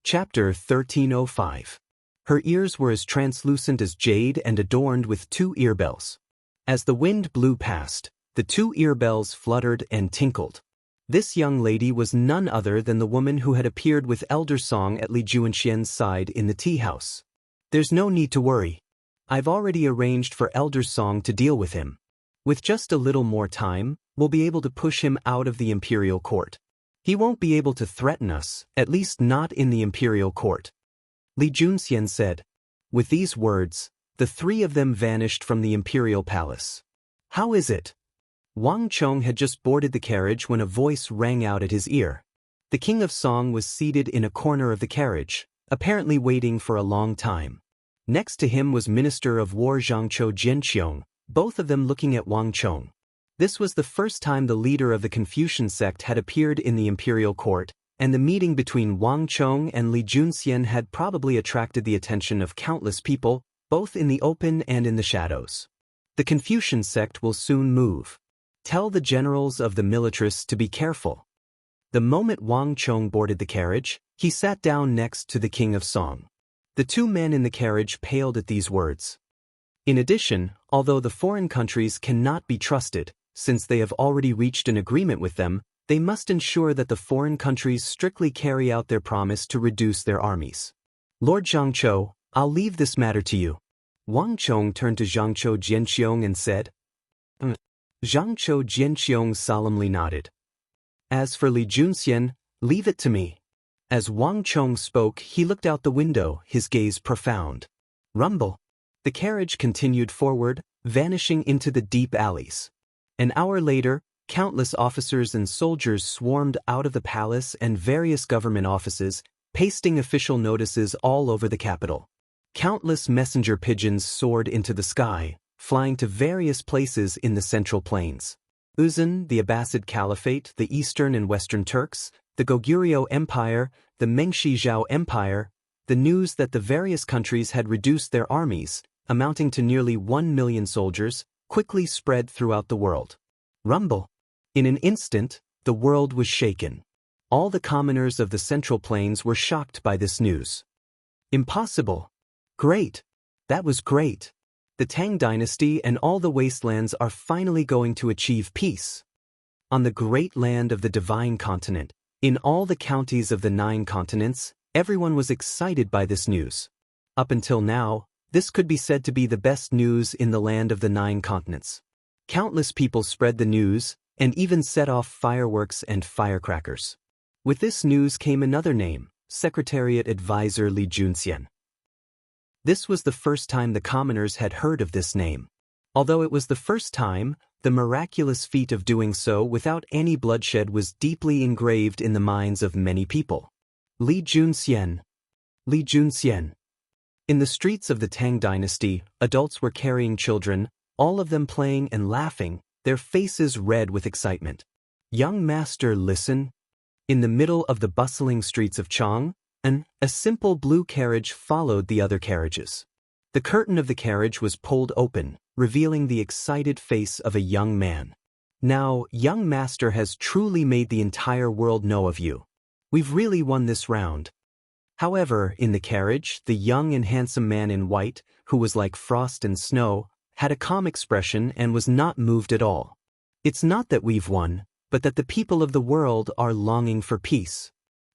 Chapter 1305. Her ears were as translucent as jade and adorned with 2 earbells. As the wind blew past, the 2 earbells fluttered and tinkled. This young lady was none other than the woman who had appeared with Elder Song at Li Juanxian's side in the tea house. There's no need to worry. I've already arranged for Elder Song to deal with him. With just a little more time, we'll be able to push him out of the imperial court. He won't be able to threaten us, at least not in the imperial court. Li Juanxian said. With these words, the 3 of them vanished from the imperial palace. How is it? Wang Chong had just boarded the carriage when a voice rang out at his ear. The King of Song was seated in a corner of the carriage, apparently waiting for a long time. Next to him was Minister of War Zhangqiu Jianqiong, both of them looking at Wang Chong. This was the first time the leader of the Confucian sect had appeared in the imperial court, and the meeting between Wang Chong and Li Juanxian had probably attracted the attention of countless people, both in the open and in the shadows. The Confucian sect will soon move. Tell the generals of the militarists to be careful. The moment Wang Chong boarded the carriage, he sat down next to the King of Song. The 2 men in the carriage paled at these words. In addition, although the foreign countries cannot be trusted, since they have already reached an agreement with them, they must ensure that the foreign countries strictly carry out their promise to reduce their armies. Lord Zhangqiu, I'll leave this matter to you. Wang Chong turned to Zhangqiu Jianqiong and said. Zhangqiu Jianqiong solemnly nodded. As for Li Juanxian, leave it to me. As Wang Chong spoke, he looked out the window, his gaze profound. Rumble. The carriage continued forward, vanishing into the deep alleys. An hour later, countless officers and soldiers swarmed out of the palace and various government offices, pasting official notices all over the capital. Countless messenger pigeons soared into the sky, flying to various places in the Central Plains. Uzan, the Abbasid Caliphate, the Eastern and Western Turks, the Goguryeo Empire, the Mengshi-Zhao Empire, the news that the various countries had reduced their armies, amounting to nearly 1 million soldiers, quickly spread throughout the world. Rumble. In an instant, the world was shaken. All the commoners of the Central Plains were shocked by this news. Impossible. Great. That was great. The Tang dynasty and all the wastelands are finally going to achieve peace. On the great land of the divine continent, in all the counties of the 9 continents, everyone was excited by this news. Up until now, this could be said to be the best news in the land of the 9 continents. Countless people spread the news, and even set off fireworks and firecrackers. With this news came another name, Secretariat Advisor Li Juanxian. This was the first time the commoners had heard of this name. Although it was the first time, the miraculous feat of doing so without any bloodshed was deeply engraved in the minds of many people. Li Juanxian. Li Juanxian. In the streets of the Tang dynasty, adults were carrying children, all of them playing and laughing, their faces red with excitement. Young master, listen. In the middle of the bustling streets of Chang, a simple blue carriage followed the other carriages. The curtain of the carriage was pulled open, revealing the excited face of a young man. Now, young master has truly made the entire world know of you. We've really won this round. However, in the carriage, the young and handsome man in white, who was like frost and snow, had a calm expression and was not moved at all. It's not that we've won, but that the people of the world are longing for peace.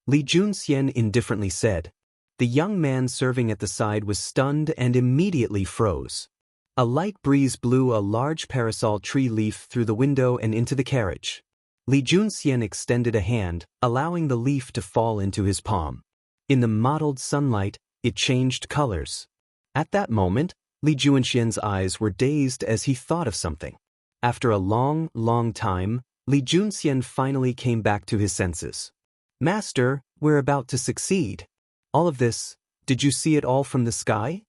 Li Juanxian indifferently said. The young man serving at the side was stunned and immediately froze. A light breeze blew a large parasol tree leaf through the window and into the carriage. Li Juanxian extended a hand, allowing the leaf to fall into his palm. In the mottled sunlight, it changed colors. At that moment, Li Juanxian's eyes were dazed as he thought of something. After a long time, Li Juanxian finally came back to his senses. Master, we're about to succeed. All of this, did you see it all from the sky?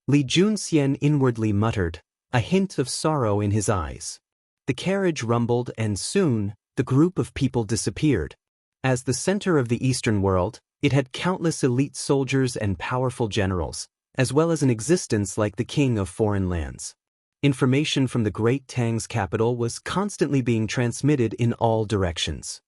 Li Juanxian inwardly muttered, a hint of sorrow in his eyes. The carriage rumbled and soon, the group of people disappeared. As the center of the Eastern world, it had countless elite soldiers and powerful generals, as well as an existence like the king of foreign lands. Information from the Great Tang's capital was constantly being transmitted in all directions.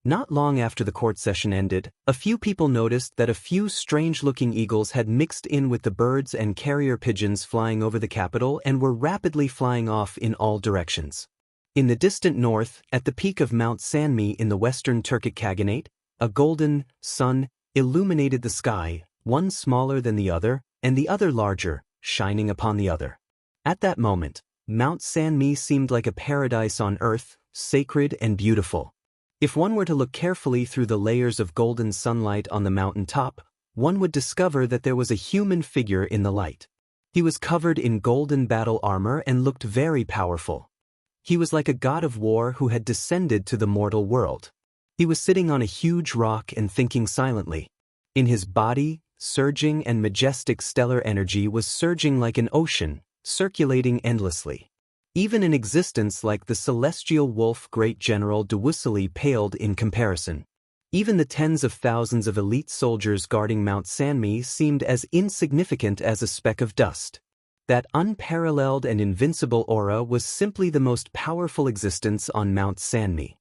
Not long after the court session ended, a few people noticed that a few strange-looking eagles had mixed in with the birds and carrier pigeons flying over the capital and were rapidly flying off in all directions. In the distant north, at the peak of Mount Sanmi in the western Turkic Khaganate, a golden sun illuminated the sky, one smaller than the other, and the other larger, shining upon the other. At that moment, Mount Sanmi seemed like a paradise on earth, sacred and beautiful. If one were to look carefully through the layers of golden sunlight on the mountain top, one would discover that there was a human figure in the light. He was covered in golden battle armor and looked very powerful. He was like a god of war who had descended to the mortal world. He was sitting on a huge rock and thinking silently. In his body, surging and majestic stellar energy was surging like an ocean, circulating endlessly. Even an existence like the celestial wolf great general Dewussili paled in comparison. Even the tens of thousands of elite soldiers guarding Mount Sanmi seemed as insignificant as a speck of dust. That unparalleled and invincible aura was simply the most powerful existence on Mount Sanmi.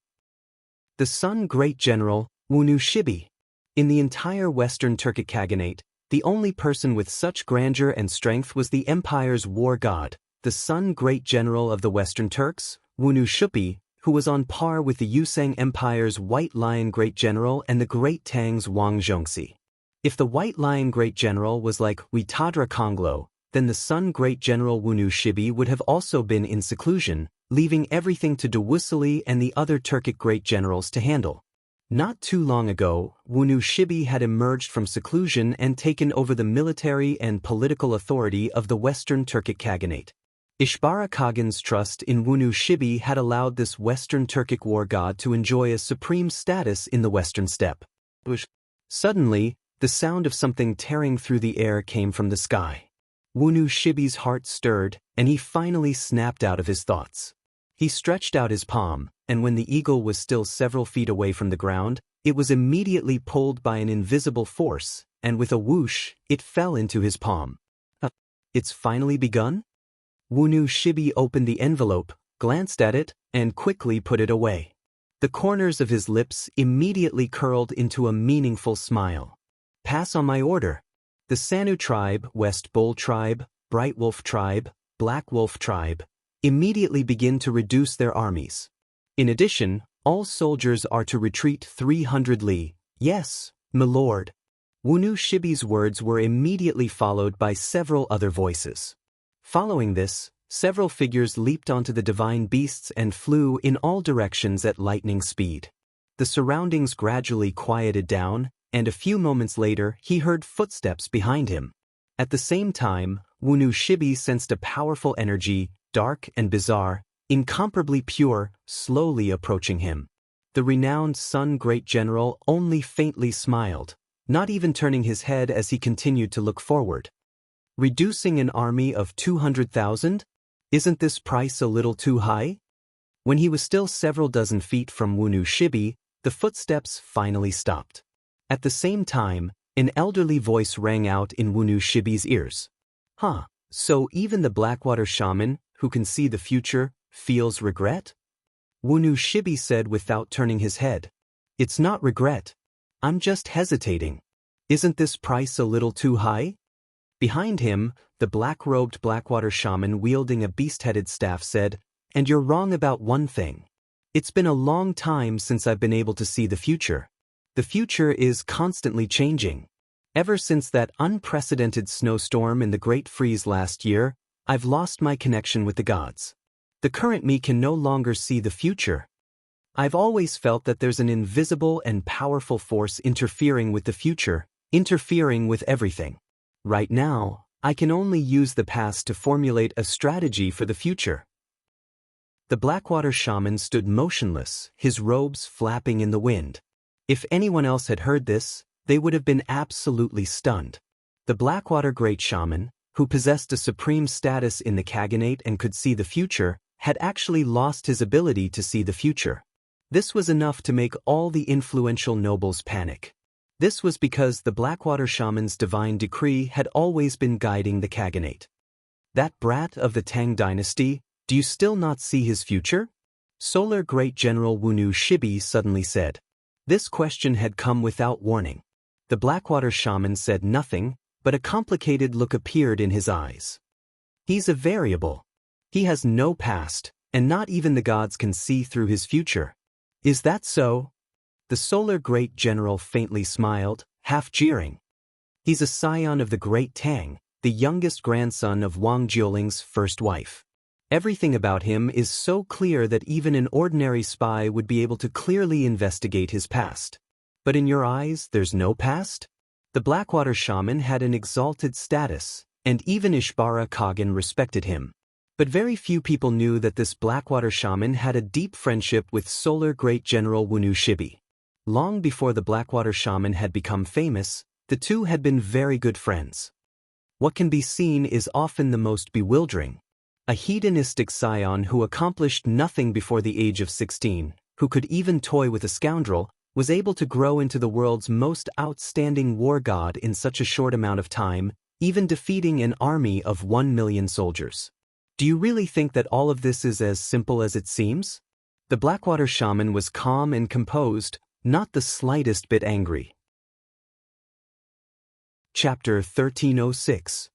The Sun Great General, Wunu Shibi. In the entire western Turkic Khaganate, the only person with such grandeur and strength was the empire's war god, the Sun Great General of the Western Turks, Wunu Shibi, who was on par with the Yusang Empire's White Lion Great General and the Great Tang's Wang Zhongxi. If the White Lion Great General was like Witadra Konglo, then the Sun Great General Wunu Shibi would have also been in seclusion, leaving everything to Dewussili and the other Turkic great generals to handle. Not too long ago, Wunu Shibi had emerged from seclusion and taken over the military and political authority of the Western Turkic Khaganate. Ishbara Khagan's trust in Wunu Shibi had allowed this Western Turkic war god to enjoy a supreme status in the Western steppe. Suddenly, the sound of something tearing through the air came from the sky. Wunu Shibi's heart stirred, and he finally snapped out of his thoughts. He stretched out his palm, and when the eagle was still several feet away from the ground, it was immediately pulled by an invisible force, and with a whoosh, it fell into his palm. It's finally begun? Wunu Shibi opened the envelope, glanced at it, and quickly put it away. The corners of his lips immediately curled into a meaningful smile. Pass on my order. The Sanu tribe, West Bull tribe, Bright Wolf tribe, Black Wolf tribe, immediately begin to reduce their armies. In addition, all soldiers are to retreat 300 li. Yes, my lord. Wunu Shibi's words were immediately followed by several other voices. Following this, several figures leaped onto the divine beasts and flew in all directions at lightning speed. The surroundings gradually quieted down, and a few moments later he heard footsteps behind him. At the same time, Wunu Shibi sensed a powerful energy, dark and bizarre, incomparably pure, slowly approaching him. The renowned Sun Great General only faintly smiled, not even turning his head as he continued to look forward. Reducing an army of 200,000? Isn't this price a little too high? When he was still several dozen feet from Wunu Shibi, the footsteps finally stopped. At the same time, an elderly voice rang out in Wunu Shibi's ears. So even the Blackwater shaman, who can see the future, feels regret? Wunu Shibi said without turning his head. It's not regret. I'm just hesitating. Isn't this price a little too high? Behind him, the black-robed Blackwater shaman wielding a beast-headed staff said, And you're wrong about one thing. It's been a long time since I've been able to see the future. The future is constantly changing. Ever since that unprecedented snowstorm in the Great Freeze last year, I've lost my connection with the gods. The current me can no longer see the future. I've always felt that there's an invisible and powerful force interfering with the future, interfering with everything. Right now, I can only use the past to formulate a strategy for the future. The Blackwater shaman stood motionless, his robes flapping in the wind. If anyone else had heard this, they would have been absolutely stunned. The Blackwater Great Shaman, who possessed a supreme status in the Khaganate and could see the future, had actually lost his ability to see the future. This was enough to make all the influential nobles panic. This was because the Blackwater Shaman's divine decree had always been guiding the Khaganate. That brat of the Tang dynasty, do you still not see his future? Solar Great General Wunu Shibi suddenly said. This question had come without warning. The Blackwater shaman said nothing, but a complicated look appeared in his eyes. He's a variable. He has no past, and not even the gods can see through his future. Is that so? The solar great general faintly smiled, half jeering. He's a scion of the great Tang, the youngest grandson of Wang Jioling's first wife. Everything about him is so clear that even an ordinary spy would be able to clearly investigate his past. But in your eyes, there's no past? The Blackwater shaman had an exalted status, and even Ishbara Kagan respected him. But very few people knew that this Blackwater shaman had a deep friendship with Solar Great General Wunu Shibi. Long before the Blackwater shaman had become famous, the two had been very good friends. What can be seen is often the most bewildering. A hedonistic scion who accomplished nothing before the age of 16, who could even toy with a scoundrel, was able to grow into the world's most outstanding war god in such a short amount of time, even defeating an army of 1 million soldiers. Do you really think that all of this is as simple as it seems? The Blackwater shaman was calm and composed, not the slightest bit angry. Chapter 1306.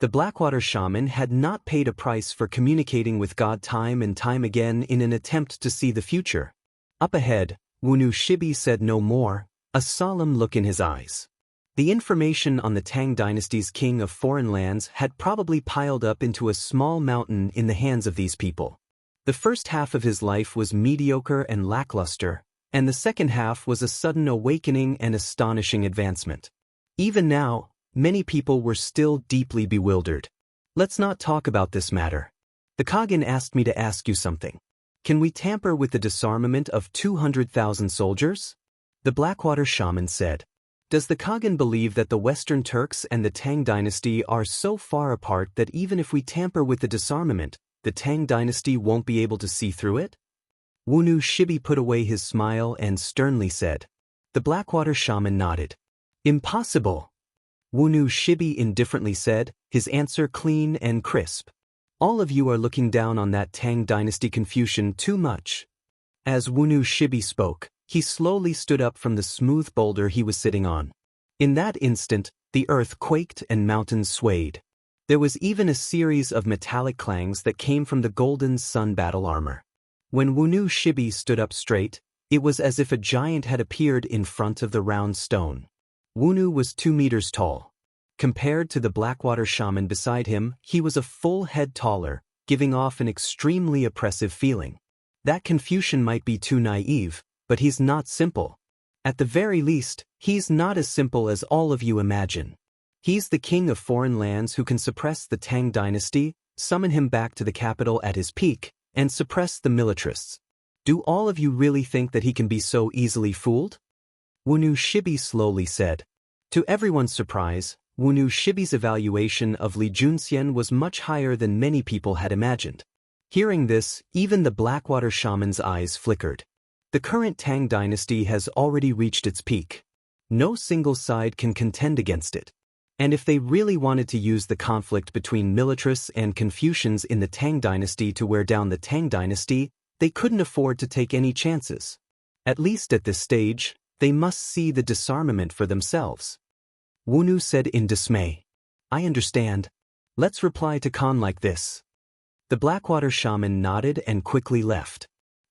The Blackwater shaman had not paid a price for communicating with God time and time again in an attempt to see the future. Up ahead, Wunu Shibi said no more, a solemn look in his eyes. The information on the Tang dynasty's king of foreign lands had probably piled up into a small mountain in the hands of these people. The first half of his life was mediocre and lackluster, and the second half was a sudden awakening and astonishing advancement. Even now, many people were still deeply bewildered. Let's not talk about this matter. The Kagan asked me to ask you something. Can we tamper with the disarmament of 200,000 soldiers? The Blackwater shaman said. Does the Kagan believe that the Western Turks and the Tang dynasty are so far apart that even if we tamper with the disarmament, the Tang dynasty won't be able to see through it? Wunu Shibi put away his smile and sternly said. The Blackwater shaman nodded. Impossible. Wunu Shibi indifferently said, his answer clean and crisp. All of you are looking down on that Tang dynasty Confucian too much. As Wunu Shibi spoke, he slowly stood up from the smooth boulder he was sitting on. In that instant, the earth quaked and mountains swayed. There was even a series of metallic clangs that came from the golden sun battle armor. When Wunu Shibi stood up straight, it was as if a giant had appeared in front of the round stone. Wunu was 2 meters tall. Compared to the Blackwater shaman beside him, he was a full head taller, giving off an extremely oppressive feeling. That Confucian might be too naive, but he's not simple. At the very least, he's not as simple as all of you imagine. He's the king of foreign lands who can suppress the Tang dynasty, summon him back to the capital at his peak, and suppress the militarists. Do all of you really think that he can be so easily fooled? Wunu Shibi slowly said. To everyone's surprise, Wunu Shibi's evaluation of Li Junxian was much higher than many people had imagined. Hearing this, even the Blackwater shaman's eyes flickered. The current Tang dynasty has already reached its peak. No single side can contend against it. And if they really wanted to use the conflict between militarists and Confucians in the Tang dynasty to wear down the Tang dynasty, they couldn't afford to take any chances. At least at this stage, they must see the disarmament for themselves. Wunu said in dismay. I understand. Let's reply to Khan like this. The Blackwater shaman nodded and quickly left.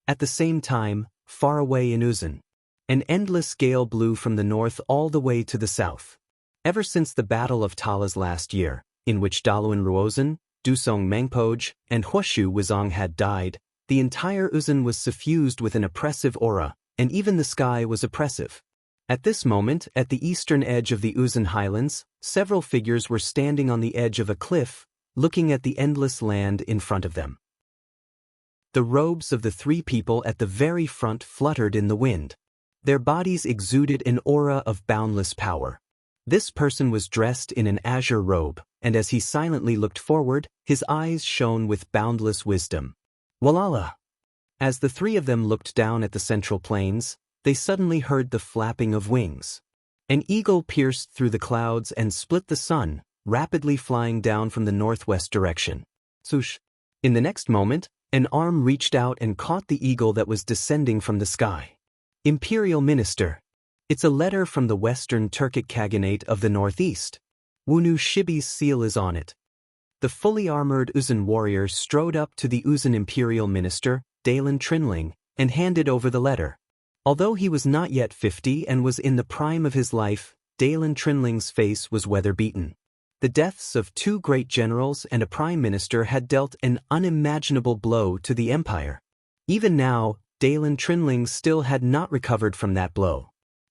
At the same time, far away in Uzan, an endless gale blew from the north all the way to the south. Ever since the Battle of Talas last year, in which Daluan Ruozan, Dusong Mengpoj, and Huashu Wizong had died, the entire Uzan was suffused with an oppressive aura, and even the sky was oppressive. At this moment, at the eastern edge of the Uzan highlands, several figures were standing on the edge of a cliff, looking at the endless land in front of them. The robes of the 3 people at the very front fluttered in the wind. Their bodies exuded an aura of boundless power. This person was dressed in an azure robe, and as he silently looked forward, his eyes shone with boundless wisdom. Walala! As the 3 of them looked down at the central plains, they suddenly heard the flapping of wings. An eagle pierced through the clouds and split the sun, rapidly flying down from the northwest direction. Swoosh! In the next moment, an arm reached out and caught the eagle that was descending from the sky. Imperial Minister. It's a letter from the Western Turkic Khaganate of the Northeast. Wunu Shibi's seal is on it. The fully armored Uzun warrior strode up to the Uzun Imperial Minister, Dalen Trinling, and handed over the letter. Although he was not yet 50 and was in the prime of his life, Dalen Trinling's face was weather-beaten. The deaths of 2 great generals and a prime minister had dealt an unimaginable blow to the empire. Even now, Dalen Trinling still had not recovered from that blow.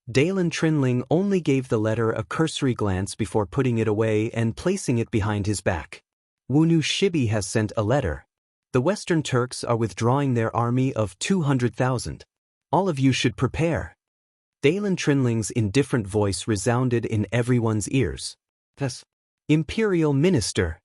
Dalen Trinling only gave the letter a cursory glance before putting it away and placing it behind his back. Wunu Shibi has sent a letter. The Western Turks are withdrawing their army of 200,000. All of you should prepare. Dalen Trinling's indifferent voice resounded in everyone's ears. Thus, Imperial Minister.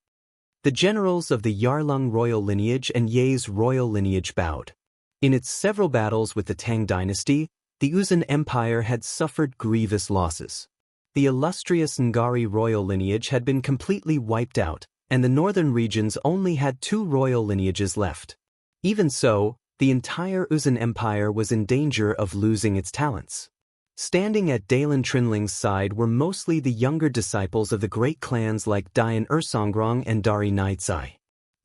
The generals of the Yarlung royal lineage and Ye's royal lineage bowed. In its several battles with the Tang dynasty, the Uzun Empire had suffered grievous losses. The illustrious Ngari royal lineage had been completely wiped out, and the northern regions only had 2 royal lineages left. Even so, the entire Uzun Empire was in danger of losing its talents. Standing at Dalen Trinling's side were mostly the younger disciples of the great clans like Dayan Ersongrong and Dari Naitsai.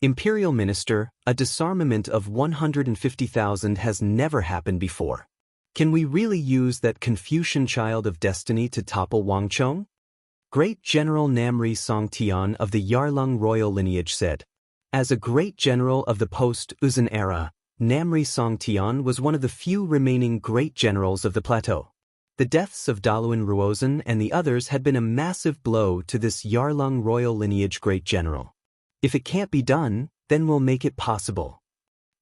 Imperial Minister, a disarmament of 150,000 has never happened before. Can we really use that Confucian child of destiny to topple Wangchong? Great General Namri Songtian of the Yarlung royal lineage said. As a great general of the post-Uzun era, Namri Songtian was one of the few remaining great generals of the plateau. The deaths of Daluan Ruozan and the others had been a massive blow to this Yarlung royal lineage great general. If it can't be done, then we'll make it possible.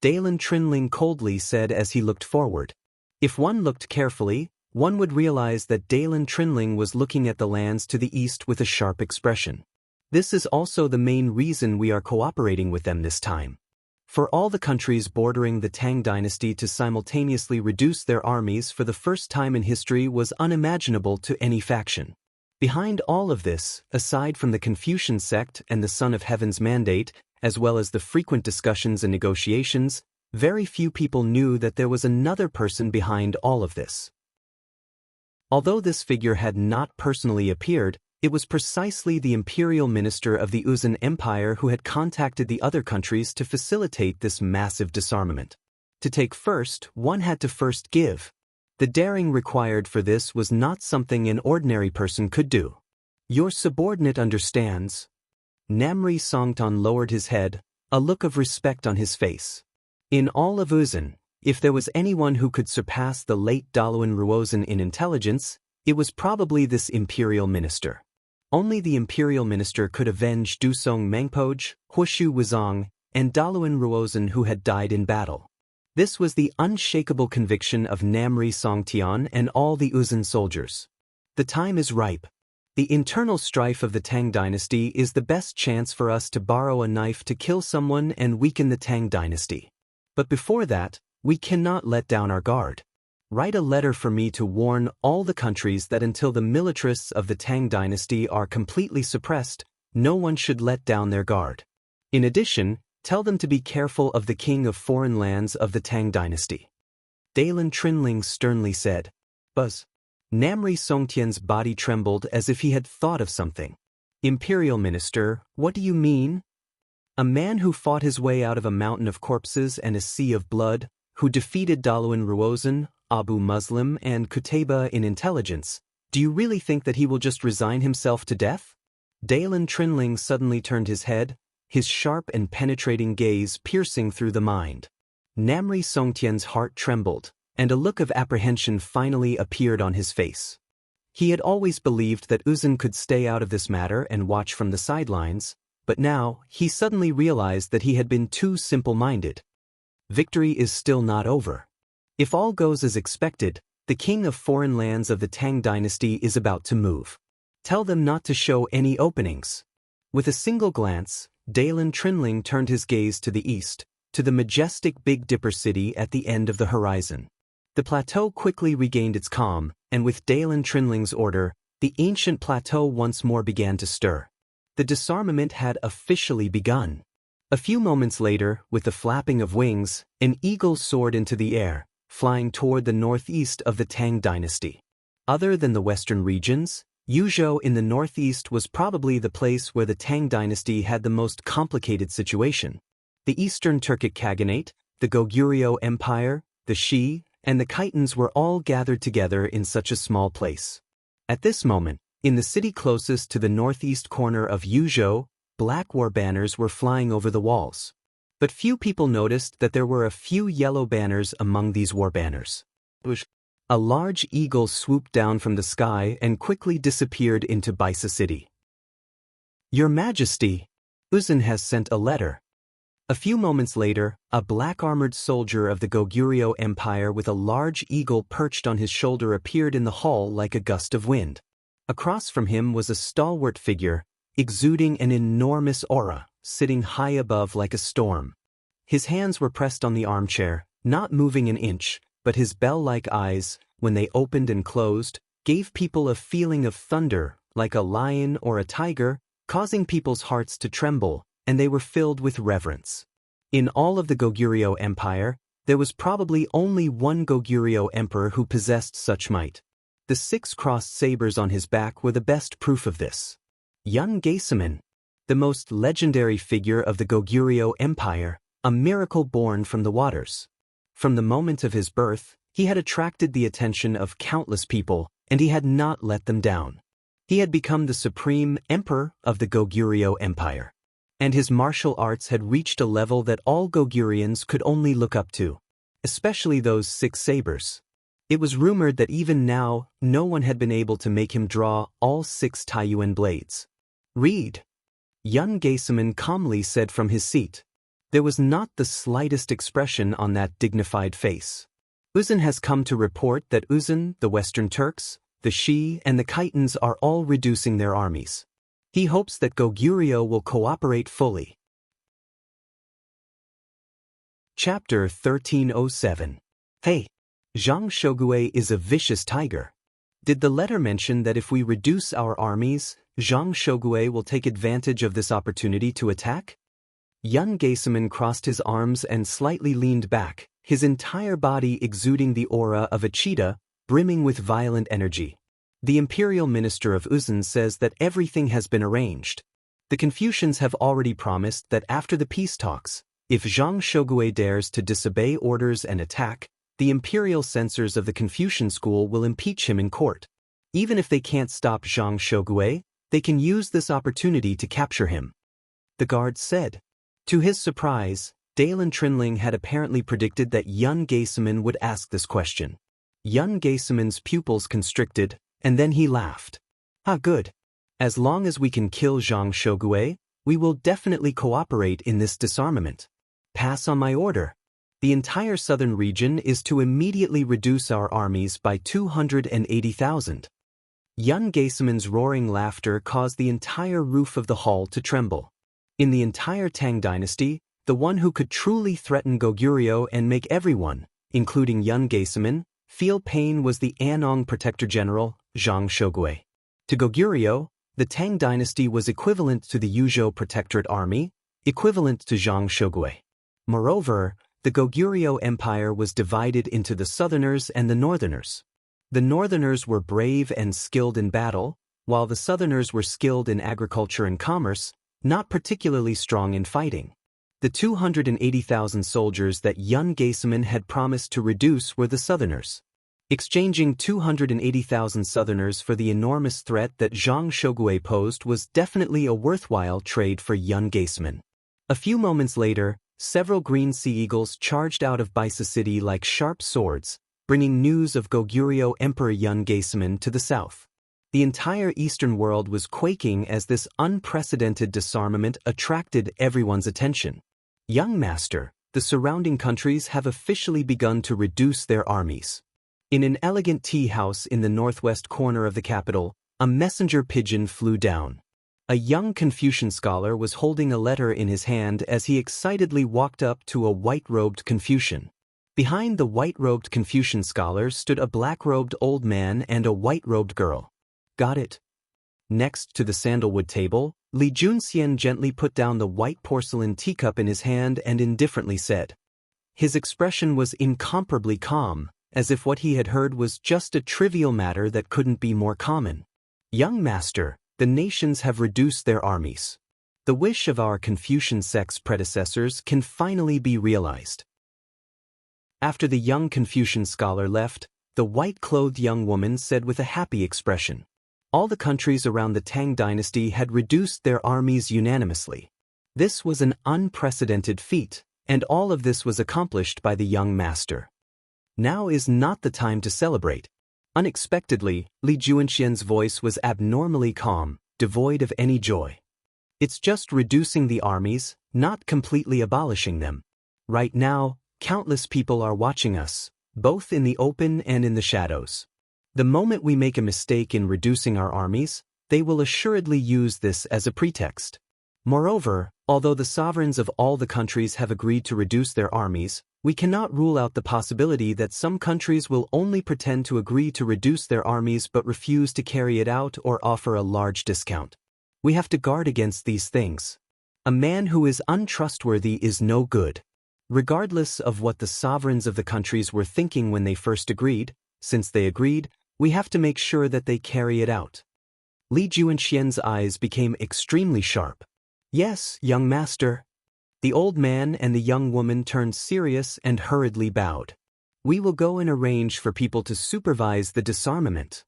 Dalen Trinling coldly said as he looked forward. If one looked carefully, one would realize that Dalen Trinling was looking at the lands to the east with a sharp expression. This is also the main reason we are cooperating with them this time. For all the countries bordering the Tang dynasty to simultaneously reduce their armies for the first time in history was unimaginable to any faction. Behind all of this, aside from the Confucian sect and the Son of Heaven's mandate, as well as the frequent discussions and negotiations, very few people knew that there was another person behind all of this. Although this figure had not personally appeared, it was precisely the imperial minister of the Uzun Empire who had contacted the other countries to facilitate this massive disarmament. To take first, one had to first give. The daring required for this was not something an ordinary person could do. Your subordinate understands. Namri Songtan lowered his head, a look of respect on his face. In all of Uzun, if there was anyone who could surpass the late Daluan Ruozan in intelligence, it was probably this imperial minister. Only the imperial minister could avenge Dusong Mengpoj, Huishu Wuzong, and Daluan Ruozan who had died in battle. This was the unshakable conviction of Namri Songtian and all the Uzun soldiers. The time is ripe. The internal strife of the Tang dynasty is the best chance for us to borrow a knife to kill someone and weaken the Tang dynasty. But before that, we cannot let down our guard. Write a letter for me to warn all the countries that until the militarists of the Tang dynasty are completely suppressed, no one should let down their guard. In addition, tell them to be careful of the king of foreign lands of the Tang dynasty. Dalen Trinling sternly said. Buzz. Namri Songtian's body trembled as if he had thought of something. Imperial minister, what do you mean? A man who fought his way out of a mountain of corpses and a sea of blood, who defeated Daluan Ruozan, Abu Muslim and Qutayba in intelligence, do you really think that he will just resign himself to death? Dalen Trinling suddenly turned his head, his sharp and penetrating gaze piercing through the mind. Namri Songtian's heart trembled, and a look of apprehension finally appeared on his face. He had always believed that Uzun could stay out of this matter and watch from the sidelines, but now he suddenly realized that he had been too simple-minded. Victory is still not over. If all goes as expected, the king of foreign lands of the Tang dynasty is about to move. Tell them not to show any openings. With a single glance, Dalen Trinling turned his gaze to the east, to the majestic Big Dipper city at the end of the horizon. The plateau quickly regained its calm, and with Dalen Trinling's order, the ancient plateau once more began to stir. The disarmament had officially begun. A few moments later, with the flapping of wings, an eagle soared into the air, flying toward the northeast of the Tang dynasty. Other than the western regions, Yuzhou in the northeast was probably the place where the Tang dynasty had the most complicated situation. The Eastern Turkic Khaganate, the Goguryeo Empire, the Shi, and the Khitans were all gathered together in such a small place. At this moment, in the city closest to the northeast corner of Yuzhou, black war banners were flying over the walls. But few people noticed that there were a few yellow banners among these war banners. A large eagle swooped down from the sky and quickly disappeared into Baisa City. Your Majesty, Uzun has sent a letter. A few moments later, a black-armored soldier of the Goguryeo Empire with a large eagle perched on his shoulder appeared in the hall like a gust of wind. Across from him was a stalwart figure, exuding an enormous aura, sitting high above like a storm. His hands were pressed on the armchair, not moving an inch, but his bell-like eyes, when they opened and closed, gave people a feeling of thunder, like a lion or a tiger, causing people's hearts to tremble, and they were filled with reverence. In all of the Goguryeo Empire, there was probably only one Goguryeo emperor who possessed such might. The 6 crossed sabers on his back were the best proof of this. Yun Gaesaman, the most legendary figure of the Goguryeo Empire, a miracle born from the waters. From the moment of his birth, he had attracted the attention of countless people, and he had not let them down. He had become the supreme emperor of the Goguryeo Empire. And his martial arts had reached a level that all Goguryans could only look up to, especially those 6 sabers. It was rumored that even now, no one had been able to make him draw all 6 Taiyuan blades. Read. Yun Gaesaman calmly said from his seat. There was not the slightest expression on that dignified face. Uzun has come to report that Uzun, the Western Turks, the Shi, and the Khitans are all reducing their armies. He hopes that Goguryeo will cooperate fully. Chapter 1307. Hey, Zhang Shogui is a vicious tiger. Did the letter mention that if we reduce our armies, Zhang Shogui will take advantage of this opportunity to attack? Yun Gaesaman crossed his arms and slightly leaned back, his entire body exuding the aura of a cheetah, brimming with violent energy. The imperial minister of Uzun says that everything has been arranged. The Confucians have already promised that after the peace talks, if Zhang Shogui dares to disobey orders and attack, the imperial censors of the Confucian school will impeach him in court. Even if they can't stop Zhang Shogui, they can use this opportunity to capture him. The guards said. To his surprise, Dalen Trinling had apparently predicted that Yun Gaesaman would ask this question. Yun Gaesaman's pupils constricted, and then he laughed. Ah, good. As long as we can kill Zhang Shogui, we will definitely cooperate in this disarmament. Pass on my order. The entire southern region is to immediately reduce our armies by 280,000. Yun Gaesaman's roaring laughter caused the entire roof of the hall to tremble. In the entire Tang dynasty, the one who could truly threaten Goguryeo and make everyone, including Yun Gaesaman, feel pain was the Anong Protector General, Zhang Shogui. To Goguryeo, the Tang dynasty was equivalent to the Yuzhou Protectorate Army, equivalent to Zhang Shogui. Moreover, the Goguryeo Empire was divided into the Southerners and the Northerners. The Northerners were brave and skilled in battle, while the Southerners were skilled in agriculture and commerce, not particularly strong in fighting. The 280,000 soldiers that Yun Gaesaman had promised to reduce were the Southerners. Exchanging 280,000 Southerners for the enormous threat that Zhang Shogui posed was definitely a worthwhile trade for Yun Gaesaman. A few moments later, several green sea eagles charged out of Baisa City like sharp swords, bringing news of Goguryeo Emperor Yun Gaesaman to the south. The entire Eastern world was quaking as this unprecedented disarmament attracted everyone's attention. Young Master, the surrounding countries have officially begun to reduce their armies. In an elegant tea house in the northwest corner of the capital, a messenger pigeon flew down. A young Confucian scholar was holding a letter in his hand as he excitedly walked up to a white-robed Confucian. Behind the white-robed Confucian scholar stood a black-robed old man and a white-robed girl. Got it. Next to the sandalwood table, Li Junxian gently put down the white porcelain teacup in his hand and indifferently said, His expression was incomparably calm, as if what he had heard was just a trivial matter that couldn't be more common. Young master, the nations have reduced their armies. The wish of our Confucian sect's predecessors can finally be realized. After the young Confucian scholar left, the white-clothed young woman said with a happy expression, all the countries around the Tang dynasty had reduced their armies unanimously. This was an unprecedented feat, and all of this was accomplished by the young master. Now is not the time to celebrate. Unexpectedly, Li Juanxian's voice was abnormally calm, devoid of any joy. It's just reducing the armies, not completely abolishing them. Right now, countless people are watching us, both in the open and in the shadows. The moment we make a mistake in reducing our armies, they will assuredly use this as a pretext. Moreover, although the sovereigns of all the countries have agreed to reduce their armies, we cannot rule out the possibility that some countries will only pretend to agree to reduce their armies but refuse to carry it out or offer a large discount. We have to guard against these things. A man who is untrustworthy is no good. Regardless of what the sovereigns of the countries were thinking when they first agreed, since they agreed, we have to make sure that they carry it out. Li Juanxian's eyes became extremely sharp. Yes, young master. The old man and the young woman turned serious and hurriedly bowed. We will go and arrange for people to supervise the disarmament.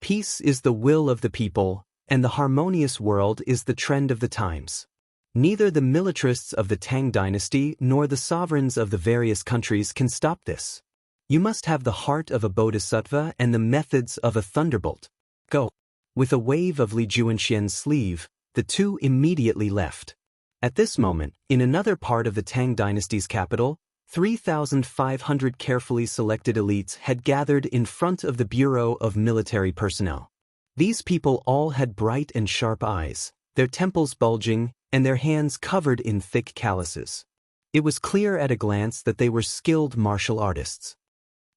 Peace is the will of the people, and the harmonious world is the trend of the times. Neither the militarists of the Tang dynasty nor the sovereigns of the various countries can stop this. You must have the heart of a bodhisattva and the methods of a thunderbolt. Go. With a wave of Li Juanxian's sleeve, the two immediately left. At this moment, in another part of the Tang dynasty's capital, 3,500 carefully selected elites had gathered in front of the Bureau of Military Personnel. These people all had bright and sharp eyes, their temples bulging, and their hands covered in thick calluses. It was clear at a glance that they were skilled martial artists.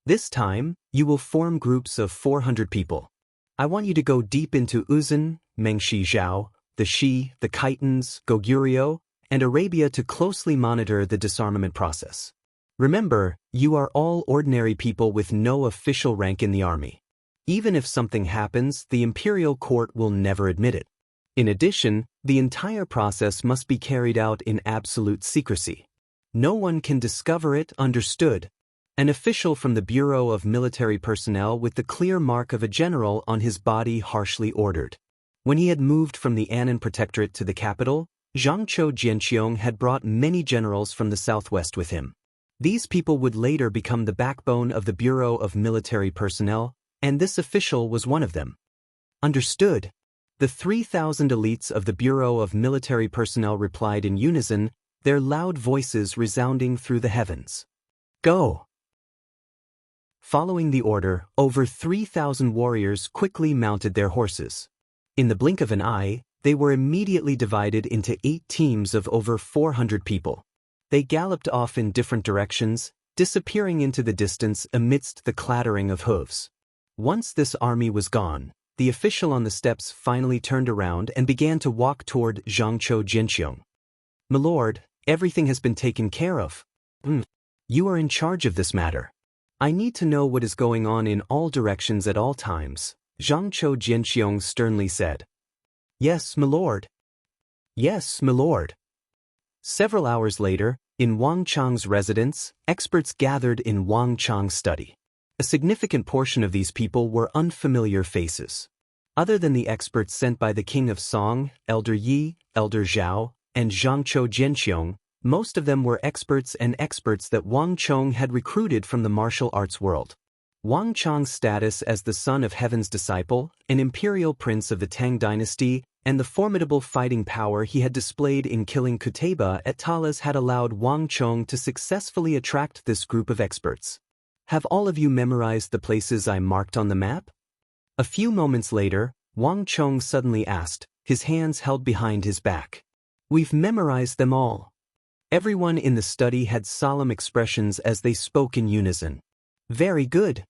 This time, you will form groups of 400 people. I want you to go deep into Uzun, Mengshi Zhao, the Shi, the Khitans, Goguryeo, and Arabia to closely monitor the disarmament process. Remember, you are all ordinary people with no official rank in the army. Even if something happens, the imperial court will never admit it. In addition, the entire process must be carried out in absolute secrecy. No one can discover it, understood? An official from the Bureau of Military Personnel with the clear mark of a general on his body harshly ordered. When he had moved from the Annan Protectorate to the capital, Zhangzhou Jianqiong had brought many generals from the southwest with him. These people would later become the backbone of the Bureau of Military Personnel, and this official was one of them. Understood. The 3,000 elites of the Bureau of Military Personnel replied in unison, their loud voices resounding through the heavens. Go! Following the order, over 3,000 warriors quickly mounted their horses. In the blink of an eye, they were immediately divided into 8 teams of over 400 people. They galloped off in different directions, disappearing into the distance amidst the clattering of hooves. Once this army was gone, the official on the steps finally turned around and began to walk toward Zhangzhou Jianqiong. My lord, everything has been taken care of. You are in charge of this matter. I need to know what is going on in all directions at all times, Zhangzhou Jianqiong sternly said. Yes, my lord. Yes, my lord. Several hours later, in Wang Chang's residence, experts gathered in Wang Chang's study. A significant portion of these people were unfamiliar faces. Other than the experts sent by the king of Song, Elder Yi, Elder Zhao, and Zhangzhou Jianqiong, most of them were experts that Wang Chong had recruited from the martial arts world. Wang Chang's status as the son of Heaven's disciple, an imperial prince of the Tang dynasty, and the formidable fighting power he had displayed in killing Qutayba at Talas had allowed Wang Chong to successfully attract this group of experts. Have all of you memorized the places I marked on the map? A few moments later, Wang Chong suddenly asked, his hands held behind his back. We've memorized them all. Everyone in the study had solemn expressions as they spoke in unison. Very good.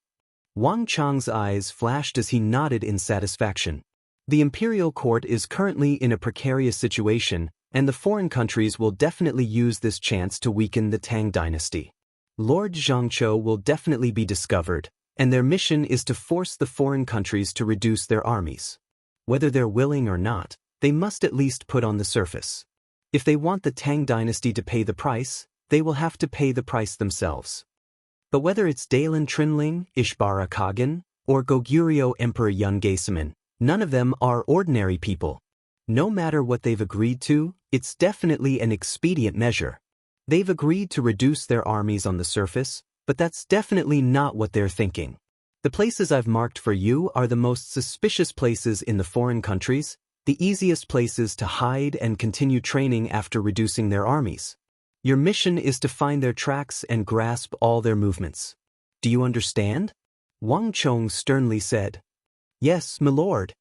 Wang Chang's eyes flashed as he nodded in satisfaction. The imperial court is currently in a precarious situation, and the foreign countries will definitely use this chance to weaken the Tang dynasty. Lord Zhangqiu will definitely be discovered, and their mission is to force the foreign countries to reduce their armies. Whether they're willing or not, they must at least put on the surface. If they want the Tang dynasty to pay the price, they will have to pay the price themselves. But whether it's Dailin Trinling, Ishbara Kagan, or Goguryeo Emperor Yun Gaesaman, none of them are ordinary people. No matter what they've agreed to, it's definitely an expedient measure. They've agreed to reduce their armies on the surface, but that's definitely not what they're thinking. The places I've marked for you are the most suspicious places in the foreign countries, the easiest places to hide and continue training after reducing their armies. Your mission is to find their tracks and grasp all their movements. Do you understand? Wang Chong sternly said. Yes, my lord.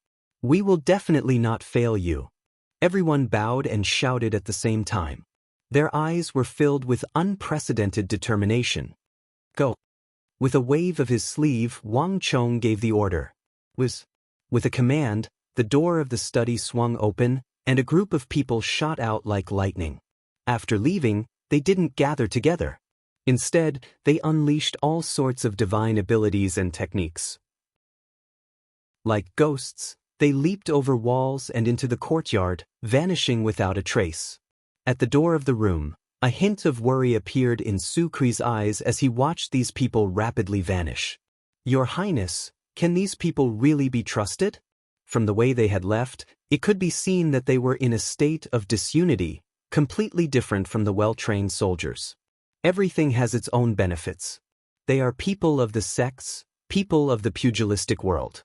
We will definitely not fail you. Everyone bowed and shouted at the same time. Their eyes were filled with unprecedented determination. Go. With a wave of his sleeve, Wang Chong gave the order. With a command, the door of the study swung open, and a group of people shot out like lightning. After leaving, they didn't gather together. Instead, they unleashed all sorts of divine abilities and techniques. Like ghosts, they leaped over walls and into the courtyard, vanishing without a trace. At the door of the room, a hint of worry appeared in Su Kri's eyes as he watched these people rapidly vanish. Your Highness, can these people really be trusted? From the way they had left, it could be seen that they were in a state of disunity, completely different from the well-trained soldiers. Everything has its own benefits. They are people of the sects, people of the pugilistic world.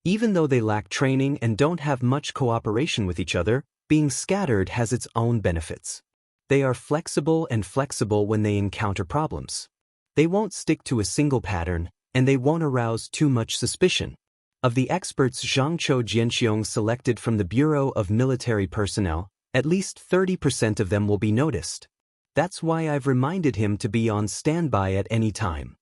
Even though they lack training and don't have much cooperation with each other, being scattered has its own benefits. They are flexible when they encounter problems. They won't stick to a single pattern, and they won't arouse too much suspicion. Of the experts Zhangqiu Jianxiong selected from the Bureau of Military Personnel, at least 30% of them will be noticed. That's why I've reminded him to be on standby at any time.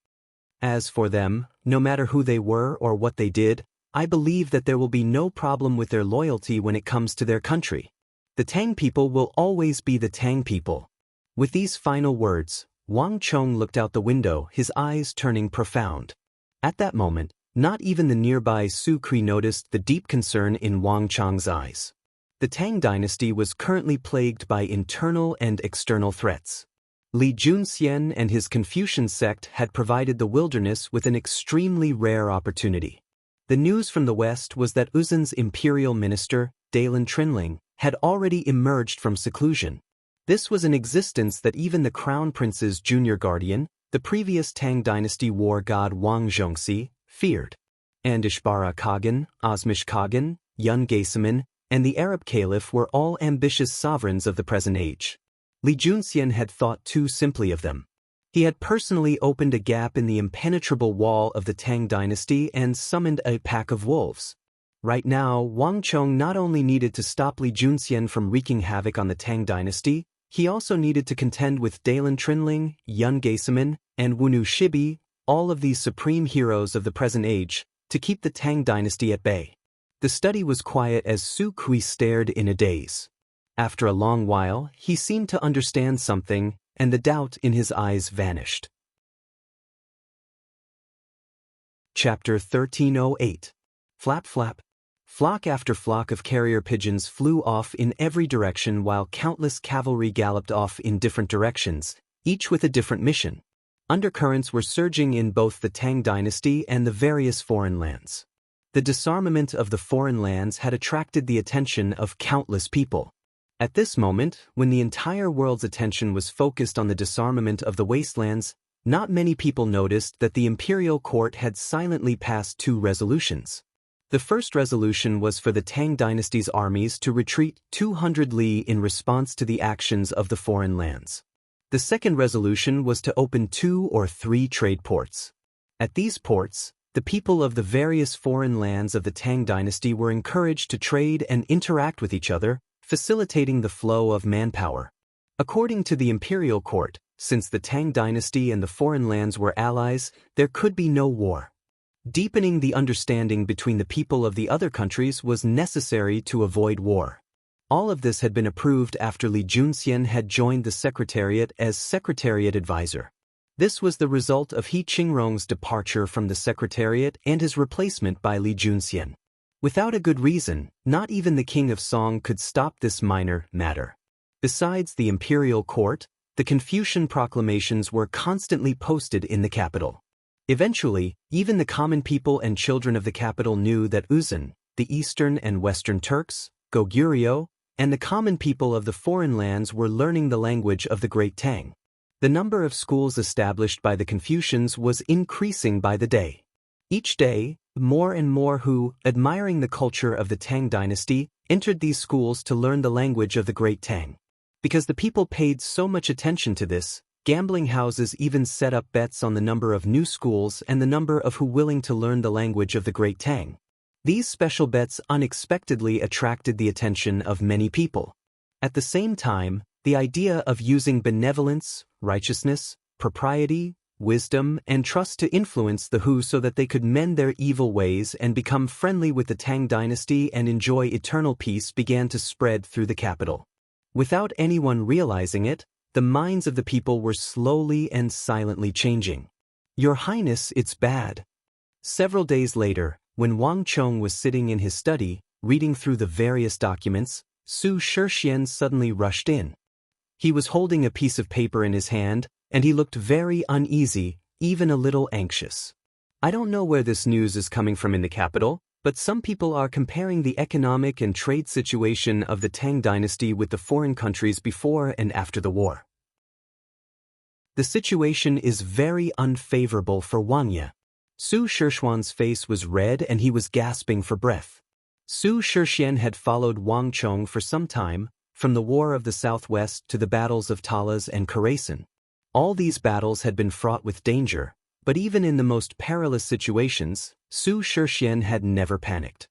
As for them, no matter who they were or what they did, I believe that there will be no problem with their loyalty when it comes to their country. The Tang people will always be the Tang people. With these final words, Wang Chong looked out the window, his eyes turning profound. At that moment, not even the nearby Su Kri noticed the deep concern in Wang Chong's eyes. The Tang dynasty was currently plagued by internal and external threats. Li Junxian and his Confucian sect had provided the wilderness with an extremely rare opportunity. The news from the west was that Uzun's imperial minister, Dailin Trinling, had already emerged from seclusion. This was an existence that even the crown prince's junior guardian, the previous Tang dynasty war god Wang Zhongxi, feared. And Ishbara Kagan, Osmish Kagan, Yun Gaesaman, and the Arab caliph were all ambitious sovereigns of the present age. Li Junxian had thought too simply of them. He had personally opened a gap in the impenetrable wall of the Tang dynasty and summoned a pack of wolves. Right now, Wang Chong not only needed to stop Li Junxian from wreaking havoc on the Tang dynasty, he also needed to contend with Dailin Trinling, Yun Gaesaman, and Wunu Shibi, all of these supreme heroes of the present age, to keep the Tang dynasty at bay. The study was quiet as Su Kui stared in a daze. After a long while, he seemed to understand something, and the doubt in his eyes vanished. Chapter 1308. Flap flap. Flock after flock of carrier pigeons flew off in every direction while countless cavalry galloped off in different directions, each with a different mission. Undercurrents were surging in both the Tang dynasty and the various foreign lands. The disarmament of the foreign lands had attracted the attention of countless people. At this moment, when the entire world's attention was focused on the disarmament of the wastelands, not many people noticed that the imperial court had silently passed two resolutions. The first resolution was for the Tang dynasty's armies to retreat 200 li in response to the actions of the foreign lands. The second resolution was to open 2 or 3 trade ports. At these ports, the people of the various foreign lands of the Tang dynasty were encouraged to trade and interact with each other, facilitating the flow of manpower. According to the imperial court, since the Tang dynasty and the foreign lands were allies, there could be no war. Deepening the understanding between the people of the other countries was necessary to avoid war. All of this had been approved after Li Junxian had joined the Secretariat as Secretariat Advisor. This was the result of He Qingrong's departure from the Secretariat and his replacement by Li Junxian. Without a good reason, not even the King of Song could stop this minor matter. Besides the imperial court, the Confucian proclamations were constantly posted in the capital. Eventually, even the common people and children of the capital knew that Uzun, the Eastern and Western Turks, Goguryeo, and the common people of the foreign lands were learning the language of the Great Tang. The number of schools established by the Confucians was increasing by the day. Each day, more and more who, admiring the culture of the Tang dynasty, entered these schools to learn the language of the Great Tang. Because the people paid so much attention to this, gambling houses even set up bets on the number of new schools and the number of who willing to learn the language of the Great Tang. These special bets unexpectedly attracted the attention of many people. At the same time, the idea of using benevolence, righteousness, propriety, wisdom, and trust to influence the Hu so that they could mend their evil ways and become friendly with the Tang dynasty and enjoy eternal peace began to spread through the capital. Without anyone realizing it, the minds of the people were slowly and silently changing. Your Highness, it's bad. Several days later, when Wang Chong was sitting in his study, reading through the various documents, Su Shixian suddenly rushed in. He was holding a piece of paper in his hand, and he looked very uneasy, even a little anxious. I don't know where this news is coming from in the capital, but some people are comparing the economic and trade situation of the Tang dynasty with the foreign countries before and after the war. The situation is very unfavorable for Wang Ye. Su Shixian's face was red and he was gasping for breath. Su Shixian had followed Wang Chong for some time, from the War of the Southwest to the battles of Talas and Karasan. All these battles had been fraught with danger, but even in the most perilous situations, Su Shixian had never panicked.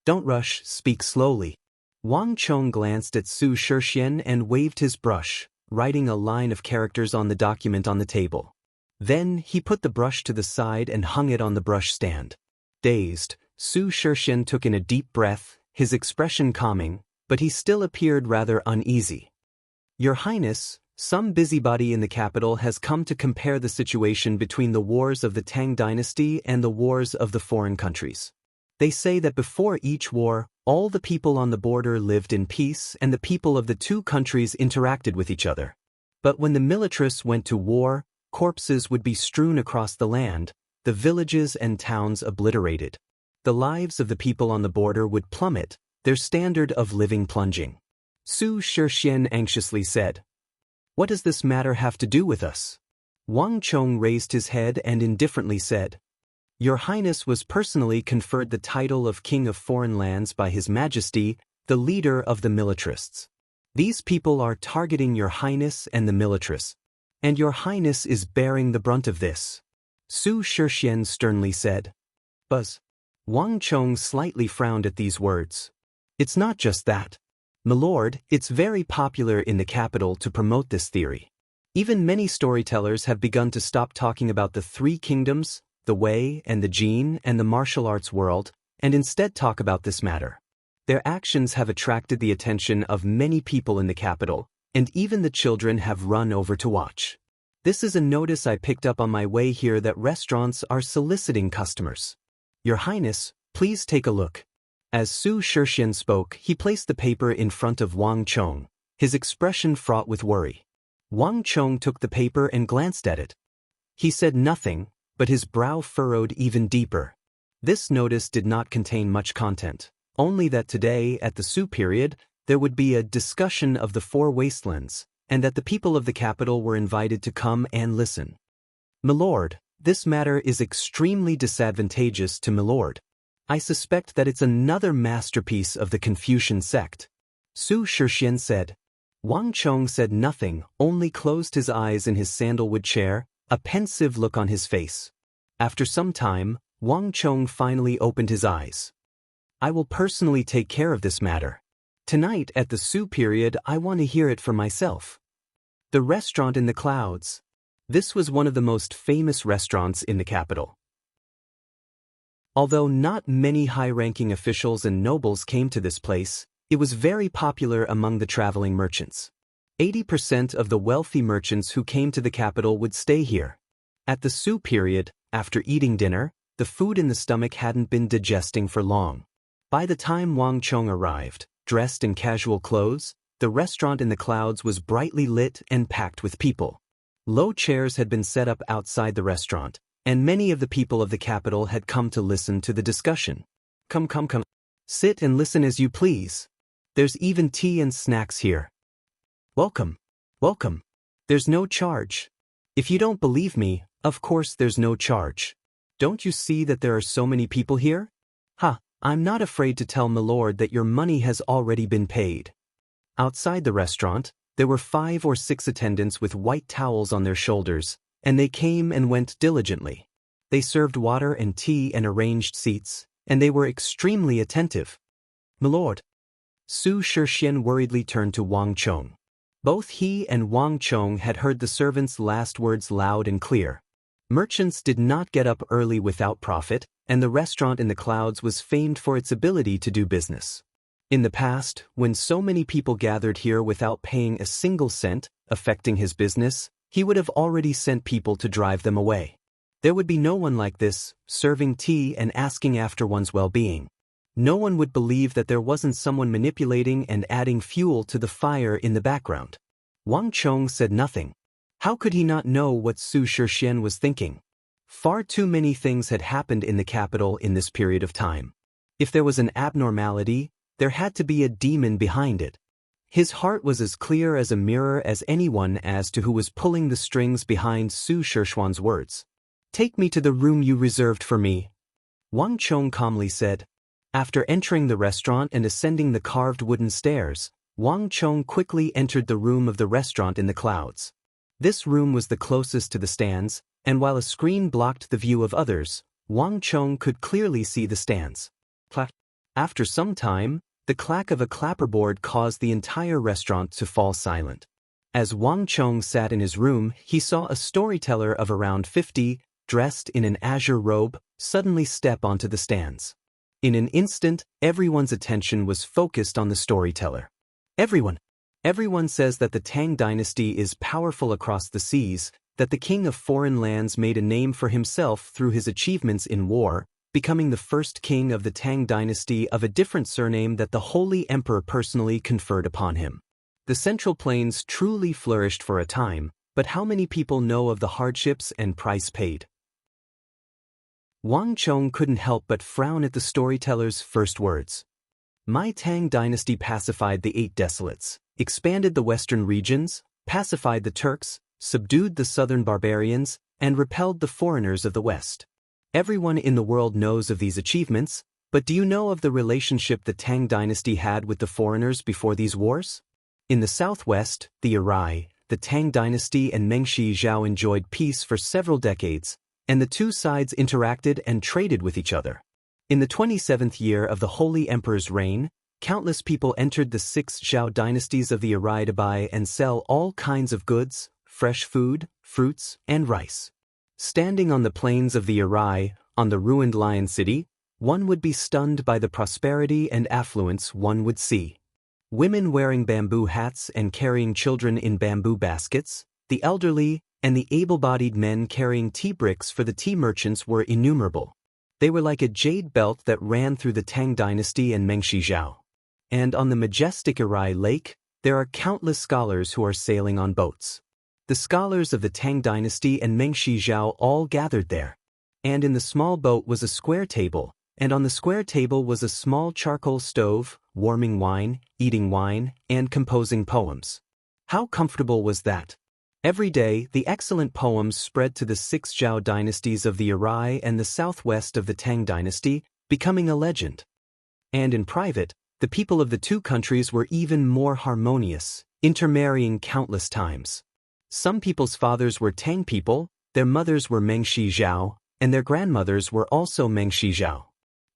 Don't rush, speak slowly. Wang Chong glanced at Su Shixian and waved his brush, writing a line of characters on the document on the table. Then he put the brush to the side and hung it on the brush stand. Dazed, Su Shixian took in a deep breath, his expression calming, but he still appeared rather uneasy. Your Highness, some busybody in the capital has come to compare the situation between the wars of the Tang dynasty and the wars of the foreign countries. They say that before each war, all the people on the border lived in peace and the people of the two countries interacted with each other. But when the militarists went to war, corpses would be strewn across the land, the villages and towns obliterated. The lives of the people on the border would plummet, their standard of living plunging. Su Shixian anxiously said, "What does this matter have to do with us?" Wang Chong raised his head and indifferently said, "Your Highness was personally conferred the title of King of Foreign Lands by His Majesty, the leader of the militarists. These people are targeting Your Highness and the militarists, and Your Highness is bearing the brunt of this." Su Shixian sternly said. "Buzz." Wang Chong slightly frowned at these words. "It's not just that. Milord, it's very popular in the capital to promote this theory. Even many storytellers have begun to stop talking about the three kingdoms, the Wei and the Jin and the martial arts world, and instead talk about this matter. Their actions have attracted the attention of many people in the capital, and even the children have run over to watch. This is a notice I picked up on my way here that restaurants are soliciting customers. Your Highness, please take a look." As Su Shixian spoke, he placed the paper in front of Wang Chong, his expression fraught with worry. Wang Chong took the paper and glanced at it. He said nothing, but his brow furrowed even deeper. This notice did not contain much content, only that today, at the Su period, there would be a discussion of the four wastelands, and that the people of the capital were invited to come and listen. "Milord, this matter is extremely disadvantageous to Milord. I suspect that it's another masterpiece of the Confucian sect," Su Shixian said. Wang Chong said nothing, only closed his eyes in his sandalwood chair, a pensive look on his face. After some time, Wang Chong finally opened his eyes. "I will personally take care of this matter. Tonight at the Su period I want to hear it for myself." The restaurant in the clouds. This was one of the most famous restaurants in the capital. Although not many high-ranking officials and nobles came to this place, It was very popular among the traveling merchants. 80% of the wealthy merchants who came to the capital would stay here. At the Sue period, after eating dinner, the food in the stomach hadn't been digesting for long. By the time Wang Chong arrived, dressed in casual clothes, the restaurant in the clouds was brightly lit and packed with people. Low chairs had been set up outside the restaurant, and many of the people of the capital had come to listen to the discussion. Come. Sit and listen as you please. There's even tea and snacks here. Welcome. There's no charge. If you don't believe me, of course there's no charge. Don't you see that there are so many people here? I'm not afraid to tell milord that your money has already been paid. Outside the restaurant, there were 5 or 6 attendants with white towels on their shoulders, and they came and went diligently. They served water and tea and arranged seats, and they were extremely attentive. Milord. Su Shixian worriedly turned to Wang Chong. Both he and Wang Chong had heard the servant's last words loud and clear. Merchants did not get up early without profit, and the restaurant in the clouds was famed for its ability to do business. In the past, when so many people gathered here without paying a single cent, affecting his business, he would have already sent people to drive them away. There would be no one like this, serving tea and asking after one's well-being. No one would believe that there wasn't someone manipulating and adding fuel to the fire in the background. Wang Chong said nothing. How could he not know what Su Shixian was thinking? Far too many things had happened in the capital in this period of time. If there was an abnormality, there had to be a demon behind it. His heart was as clear as a mirror as anyone as to who was pulling the strings behind Su Shixian's words. Take me to the room you reserved for me, Wang Chong calmly said. After entering the restaurant and ascending the carved wooden stairs, Wang Chong quickly entered the room of the restaurant in the clouds. This room was the closest to the stands, and while a screen blocked the view of others, Wang Chong could clearly see the stands. After some time, the clack of a clapperboard caused the entire restaurant to fall silent. As Wang Chong sat in his room, he saw a storyteller of around 50, dressed in an azure robe, suddenly step onto the stands. In an instant, everyone's attention was focused on the storyteller. Everyone says that the Tang dynasty is powerful across the seas, that the king of foreign lands made a name for himself through his achievements in war, becoming the first king of the Tang dynasty of a different surname that the Holy Emperor personally conferred upon him. The Central Plains truly flourished for a time, but how many people know of the hardships and price paid? Wang Chong couldn't help but frown at the storyteller's first words. My Tang dynasty pacified the 8 desolates, expanded the western regions, pacified the Turks, subdued the southern barbarians, and repelled the foreigners of the west. Everyone in the world knows of these achievements, but do you know of the relationship the Tang dynasty had with the foreigners before these wars? In the southwest, the Irai, the Tang dynasty and Mengshi Zhao enjoyed peace for several decades, and the two sides interacted and traded with each other. In the 27th year of the Holy Emperor's reign, countless people entered the 6 Zhao dynasties of the Irai to buy and sell all kinds of goods, fresh food, fruits, and rice. Standing on the plains of the Irai, on the ruined Lion City, one would be stunned by the prosperity and affluence one would see. Women wearing bamboo hats and carrying children in bamboo baskets, the elderly, and the able-bodied men carrying tea bricks for the tea merchants were innumerable. They were like a jade belt that ran through the Tang dynasty and Mengshi Zhao. And on the majestic Irai Lake, there are countless scholars who are sailing on boats. The scholars of the Tang dynasty and Mengshi Zhao all gathered there. And in the small boat was a square table, and on the square table was a small charcoal stove, warming wine, eating wine, and composing poems. How comfortable was that? Every day, the excellent poems spread to the 6 Zhao dynasties of the Irai and the southwest of the Tang dynasty, becoming a legend. And in private, the people of the two countries were even more harmonious, intermarrying countless times. Some people's fathers were Tang people, their mothers were Mengshi Zhao, and their grandmothers were also Mengshi Zhao.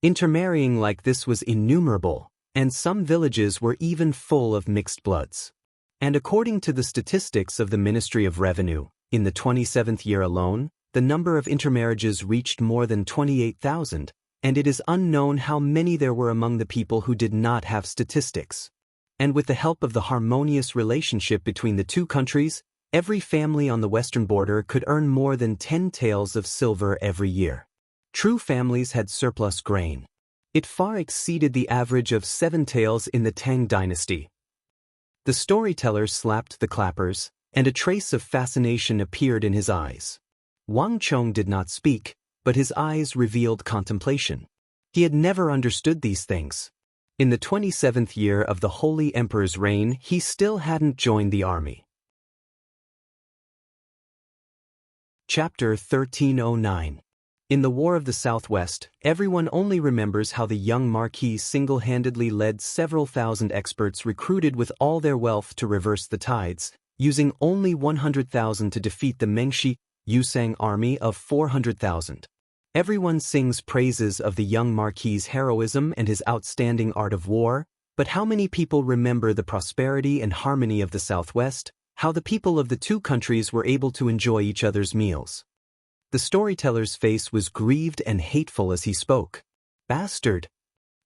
Intermarrying like this was innumerable, and some villages were even full of mixed bloods. And according to the statistics of the Ministry of Revenue, in the 27th year alone, the number of intermarriages reached more than 28,000, and it is unknown how many there were among the people who did not have statistics. And with the help of the harmonious relationship between the two countries, every family on the western border could earn more than 10 taels of silver every year. True families had surplus grain. It far exceeded the average of 7 taels in the Tang dynasty. The storyteller slapped the clappers, and a trace of fascination appeared in his eyes. Wang Chong did not speak, but his eyes revealed contemplation. He had never understood these things. In the 27th year of the Holy Emperor's reign, he still hadn't joined the army. Chapter 1309. In the War of the Southwest, everyone only remembers how the young Marquis single-handedly led several thousand experts recruited with all their wealth to reverse the tides, using only 100,000 to defeat the Mengshi Yusang army of 400,000. Everyone sings praises of the young Marquis's heroism and his outstanding art of war, but how many people remember the prosperity and harmony of the Southwest, how the people of the two countries were able to enjoy each other's meals? The storyteller's face was grieved and hateful as he spoke. Bastard!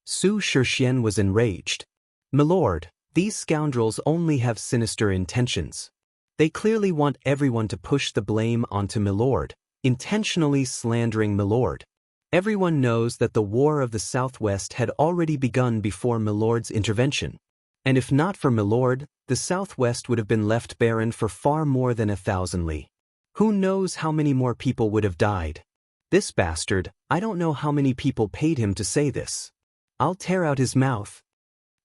Su Shixian was enraged. "Milord, these scoundrels only have sinister intentions. They clearly want everyone to push the blame onto Milord, intentionally slandering Milord. Everyone knows that the War of the Southwest had already begun before Milord's intervention. And if not for Milord, the Southwest would have been left barren for far more than 1,000 li. Who knows how many more people would have died? This bastard, I don't know how many people paid him to say this. I'll tear out his mouth."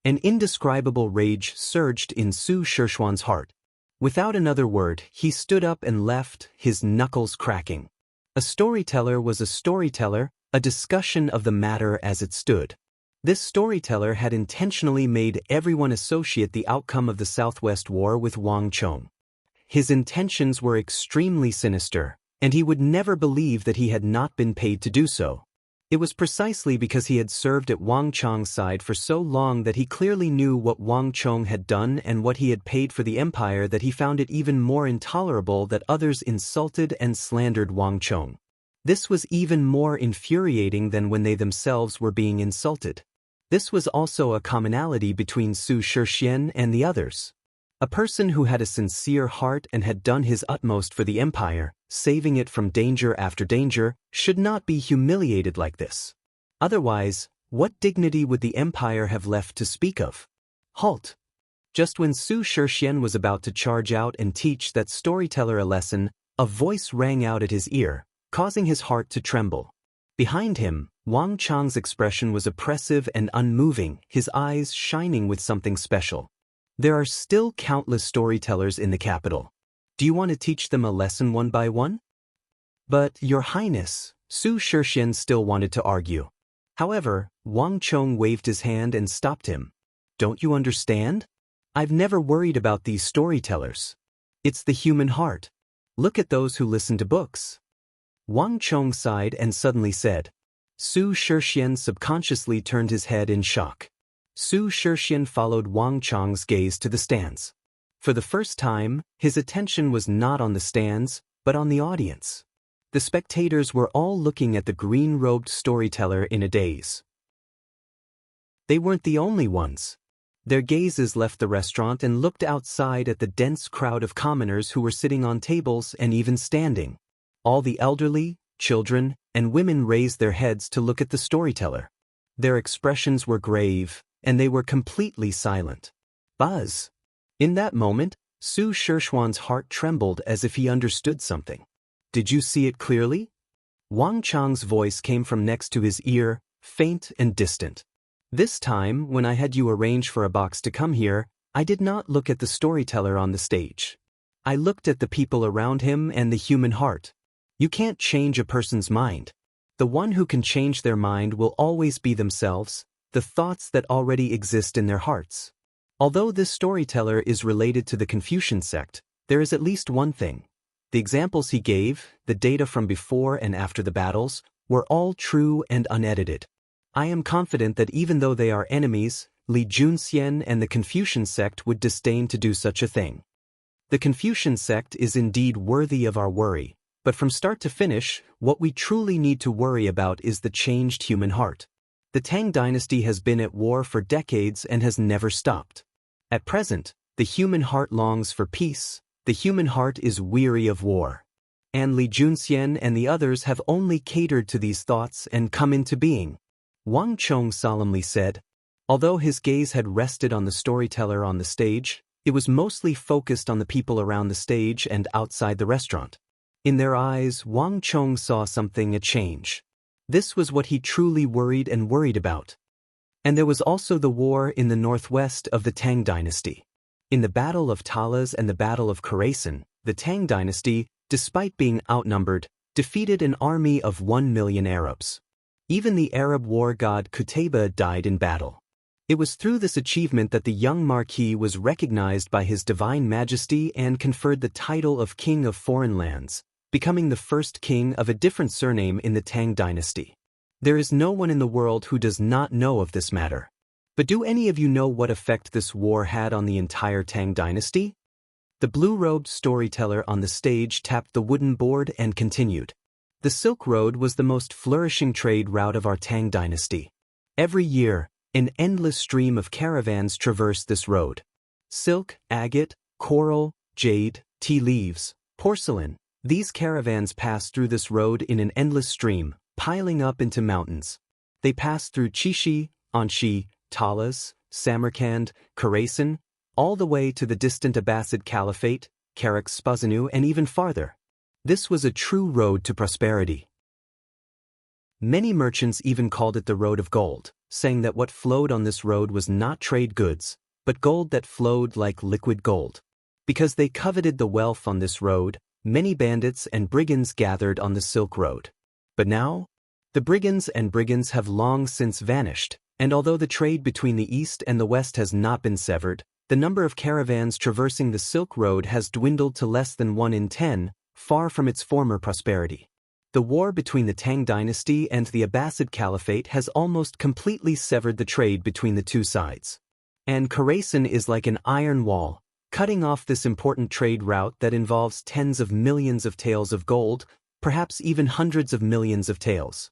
An indescribable rage surged in Su Shixuan's heart. Without another word, he stood up and left, his knuckles cracking. A storyteller was a storyteller, a discussion of the matter as it stood. This storyteller had intentionally made everyone associate the outcome of the Southwest War with Wang Chong. His intentions were extremely sinister, and he would never believe that he had not been paid to do so. It was precisely because he had served at Wang Chong's side for so long that he clearly knew what Wang Chong had done and what he had paid for the empire that he found it even more intolerable that others insulted and slandered Wang Chong. This was even more infuriating than when they themselves were being insulted. This was also a commonality between Su Shixian and the others. A person who had a sincere heart and had done his utmost for the empire, saving it from danger after danger, should not be humiliated like this. Otherwise, what dignity would the empire have left to speak of? Halt! Just when Su Shixian was about to charge out and teach that storyteller a lesson, a voice rang out at his ear, causing his heart to tremble. Behind him, Wang Chong's expression was oppressive and unmoving, his eyes shining with something special. "There are still countless storytellers in the capital. Do you want to teach them a lesson one by one?" "But, Your Highness," Su Shixian still wanted to argue. However, Wang Chong waved his hand and stopped him. "Don't you understand? I've never worried about these storytellers. It's the human heart. Look at those who listen to books." Wang Chong sighed and suddenly said. Su Shixian subconsciously turned his head in shock. Su Shixian followed Wang Chong's gaze to the stands. For the first time, his attention was not on the stands, but on the audience. The spectators were all looking at the green-robed storyteller in a daze. They weren't the only ones. Their gazes left the restaurant and looked outside at the dense crowd of commoners who were sitting on tables and even standing. All the elderly, children, and women raised their heads to look at the storyteller. Their expressions were grave, and they were completely silent. Buzz! In that moment, Su Shixuan's heart trembled as if he understood something. "Did you see it clearly?" Wang Chong's voice came from next to his ear, faint and distant. "This time, when I had you arrange for a box to come here, I did not look at the storyteller on the stage. I looked at the people around him and the human heart. You can't change a person's mind. The one who can change their mind will always be themselves, the thoughts that already exist in their hearts. Although this storyteller is related to the Confucian sect, there is at least one thing. The examples he gave, the data from before and after the battles, were all true and unedited. I am confident that even though they are enemies, Li Junxian and the Confucian sect would disdain to do such a thing. The Confucian sect is indeed worthy of our worry, But from start to finish, what we truly need to worry about is the changed human heart. The Tang dynasty has been at war for decades and has never stopped. At present, the human heart longs for peace, the human heart is weary of war. And Li Junxian and the others have only catered to these thoughts and come into being. Wang Chong solemnly said. Although his gaze had rested on the storyteller on the stage, it was mostly focused on the people around the stage and outside the restaurant. In their eyes, Wang Chong saw something, a change. This was what he truly worried about. And there was also the war in the northwest of the Tang dynasty. In the Battle of Talas and the Battle of Khorasan, the Tang dynasty, despite being outnumbered, defeated an army of 1 million Arabs. Even the Arab war god Qutayba died in battle. It was through this achievement that the young Marquis was recognized by His Divine Majesty and conferred the title of King of Foreign Lands, becoming the first king of a different surname in the Tang dynasty. There is no one in the world who does not know of this matter. But do any of you know what effect this war had on the entire Tang dynasty? The blue-robed storyteller on the stage tapped the wooden board and continued. The Silk Road was the most flourishing trade route of our Tang dynasty. Every year, an endless stream of caravans traversed this road. Silk, agate, coral, jade, tea leaves, porcelain. These caravans passed through this road in an endless stream, piling up into mountains. They passed through Chishi, Anshi, Talas, Samarkand, Khorasan, all the way to the distant Abbasid Caliphate, Karak-Spazanu, and even farther. This was a true road to prosperity. Many merchants even called it the Road of Gold, saying that what flowed on this road was not trade goods, but gold that flowed like liquid gold. Because they coveted the wealth on this road, many bandits and brigands gathered on the Silk Road. But now, the brigands have long since vanished, and although the trade between the East and the West has not been severed, the number of caravans traversing the Silk Road has dwindled to less than 1 in 10, far from its former prosperity. The war between the Tang dynasty and the Abbasid Caliphate has almost completely severed the trade between the two sides. And Khorasan is like an iron wall, cutting off this important trade route that involves tens of millions of taels of gold, perhaps even hundreds of millions of taels.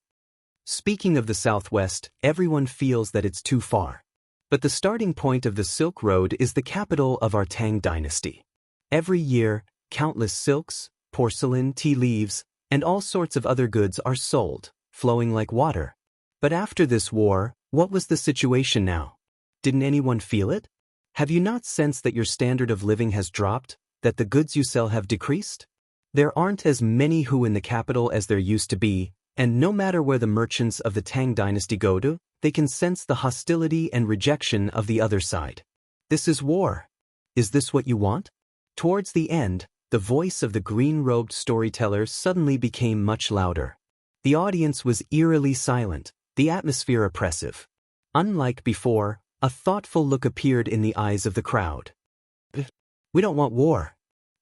Speaking of the Southwest, everyone feels that it's too far. But the starting point of the Silk Road is the capital of our Tang dynasty. Every year, countless silks, porcelain, tea leaves, and all sorts of other goods are sold, flowing like water. But after this war, what was the situation now? Didn't anyone feel it? Have you not sensed that your standard of living has dropped, that the goods you sell have decreased? There aren't as many who in the capital as there used to be, and no matter where the merchants of the Tang dynasty go to, they can sense the hostility and rejection of the other side. This is war. Is this what you want? Towards the end, the voice of the green-robed storyteller suddenly became much louder. The audience was eerily silent, the atmosphere oppressive. Unlike before, a thoughtful look appeared in the eyes of the crowd. We don't want war.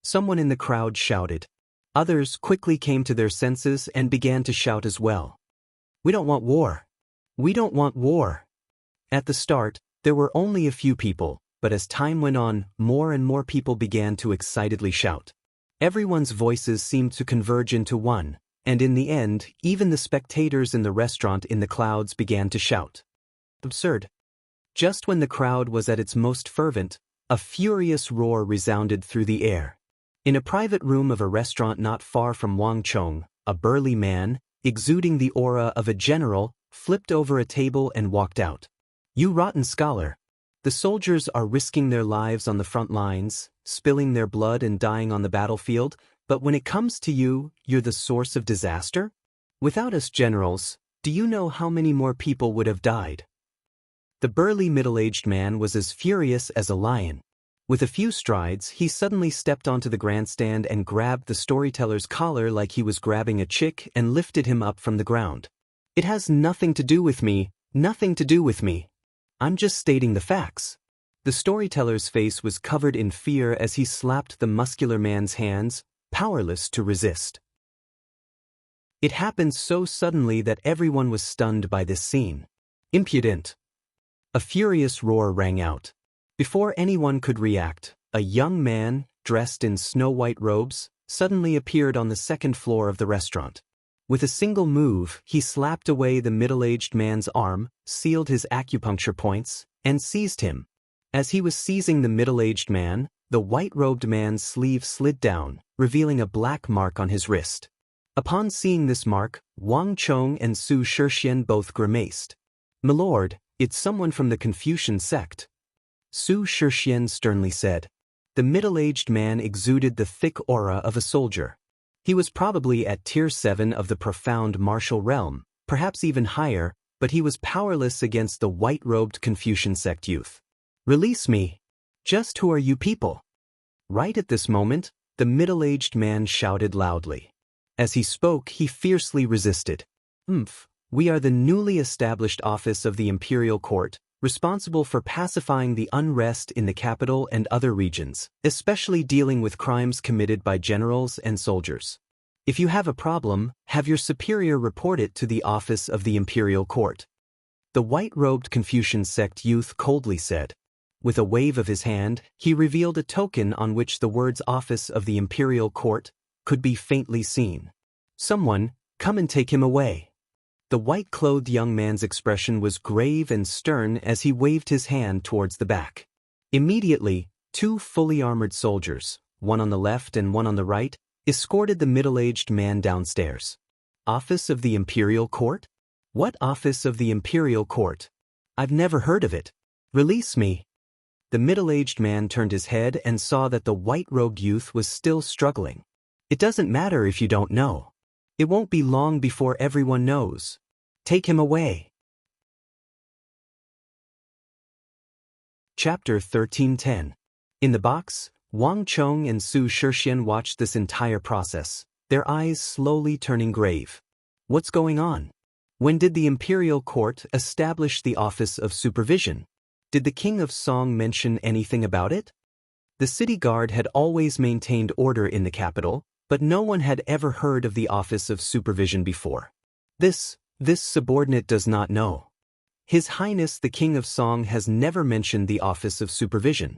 Someone in the crowd shouted. Others quickly came to their senses and began to shout as well. We don't want war. We don't want war. At the start, there were only a few people, but as time went on, more and more people began to excitedly shout. Everyone's voices seemed to converge into one, and in the end, even the spectators in the restaurant in the clouds began to shout. Absurd. Just when the crowd was at its most fervent, a furious roar resounded through the air. In a private room of a restaurant not far from Wangchong, a burly man, exuding the aura of a general, flipped over a table and walked out. You rotten scholar. The soldiers are risking their lives on the front lines, spilling their blood and dying on the battlefield, but when it comes to you, you're the source of disaster? Without us generals, do you know how many more people would have died? The burly middle-aged man was as furious as a lion. With a few strides, he suddenly stepped onto the grandstand and grabbed the storyteller's collar like he was grabbing a chick and lifted him up from the ground. It has nothing to do with me, nothing to do with me. I'm just stating the facts. The storyteller's face was covered in fear as he slapped the muscular man's hands, powerless to resist. It happened so suddenly that everyone was stunned by this scene. Impudent! A furious roar rang out. Before anyone could react, a young man, dressed in snow-white robes, suddenly appeared on the second floor of the restaurant. With a single move, he slapped away the middle-aged man's arm, sealed his acupuncture points, and seized him. As he was seizing the middle-aged man, the white-robed man's sleeve slid down, revealing a black mark on his wrist. Upon seeing this mark, Wang Chong and Su Shixian both grimaced. "Milord, it's someone from the Confucian sect," Su Shixian sternly said. The middle-aged man exuded the thick aura of a soldier. He was probably at Tier 7 of the profound martial realm, perhaps even higher, but he was powerless against the white-robed Confucian sect youth. "Release me! Just who are you people?" Right at this moment, the middle-aged man shouted loudly. As he spoke, he fiercely resisted. We are the newly established office of the Imperial Court, responsible for pacifying the unrest in the capital and other regions, especially dealing with crimes committed by generals and soldiers. If you have a problem, have your superior report it to the office of the Imperial Court." The white-robed Confucian sect youth coldly said. With a wave of his hand, he revealed a token on which the words "Office of the Imperial Court" could be faintly seen. "Someone, come and take him away." The white-clothed young man's expression was grave and stern as he waved his hand towards the back. Immediately, two fully armored soldiers, one on the left and one on the right, escorted the middle-aged man downstairs. "Office of the Imperial Court? What office of the Imperial Court? I've never heard of it. Release me." The middle-aged man turned his head and saw that the white-robed youth was still struggling. "It doesn't matter if you don't know. It won't be long before everyone knows. Take him away." Chapter 13:10. In the box, Wang Chong and Su Shixian watched this entire process, their eyes slowly turning grave. What's going on? When did the Imperial Court establish the Office of Supervision? Did the King of Song mention anything about it? The city guard had always maintained order in the capital, but no one had ever heard of the Office of Supervision before. This subordinate does not know. His Highness the King of Song has never mentioned the Office of Supervision.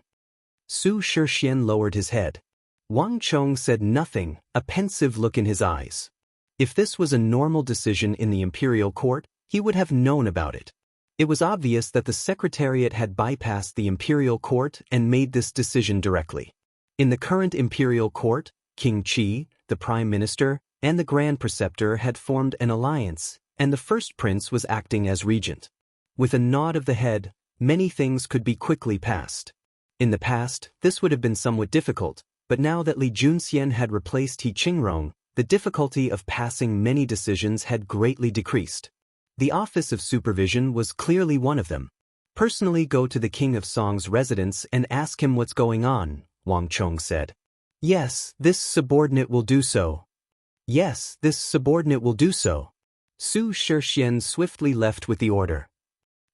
Su Shixian lowered his head. Wang Chong said nothing, a pensive look in his eyes. If this was a normal decision in the Imperial Court, he would have known about it. It was obvious that the Secretariat had bypassed the Imperial Court and made this decision directly. In the current Imperial Court, King Qi, the Prime Minister, and the Grand Preceptor had formed an alliance, and the First Prince was acting as regent. With a nod of the head, many things could be quickly passed. In the past, this would have been somewhat difficult, but now that Li Junxian had replaced He Qingrong, the difficulty of passing many decisions had greatly decreased. The Office of Supervision was clearly one of them. "Personally go to the King of Song's residence and ask him what's going on," Wang Chong said. "Yes, this subordinate will do so." "Yes, this subordinate will do so." Su Shixian swiftly left with the order.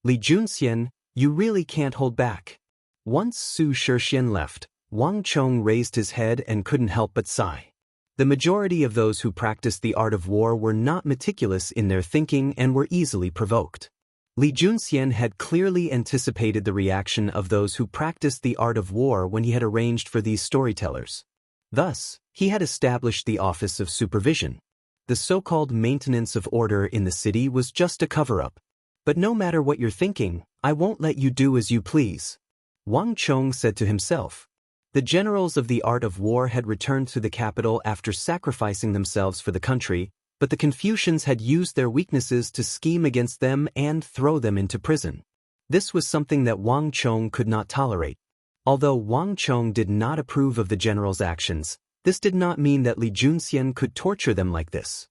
"Li Junxian, you really can't hold back." Once Su Shixian left, Wang Chong raised his head and couldn't help but sigh. The majority of those who practiced the art of war were not meticulous in their thinking and were easily provoked. Li Junxian had clearly anticipated the reaction of those who practiced the art of war when he had arranged for these storytellers. Thus, he had established the Office of Supervision. The so-called maintenance of order in the city was just a cover-up. "But no matter what you're thinking, I won't let you do as you please," Wang Chong said to himself. The generals of the art of war had returned to the capital after sacrificing themselves for the country, but the Confucians had used their weaknesses to scheme against them and throw them into prison. This was something that Wang Chong could not tolerate. Although Wang Chong did not approve of the general's actions, this did not mean that Li Junxian could torture them like this.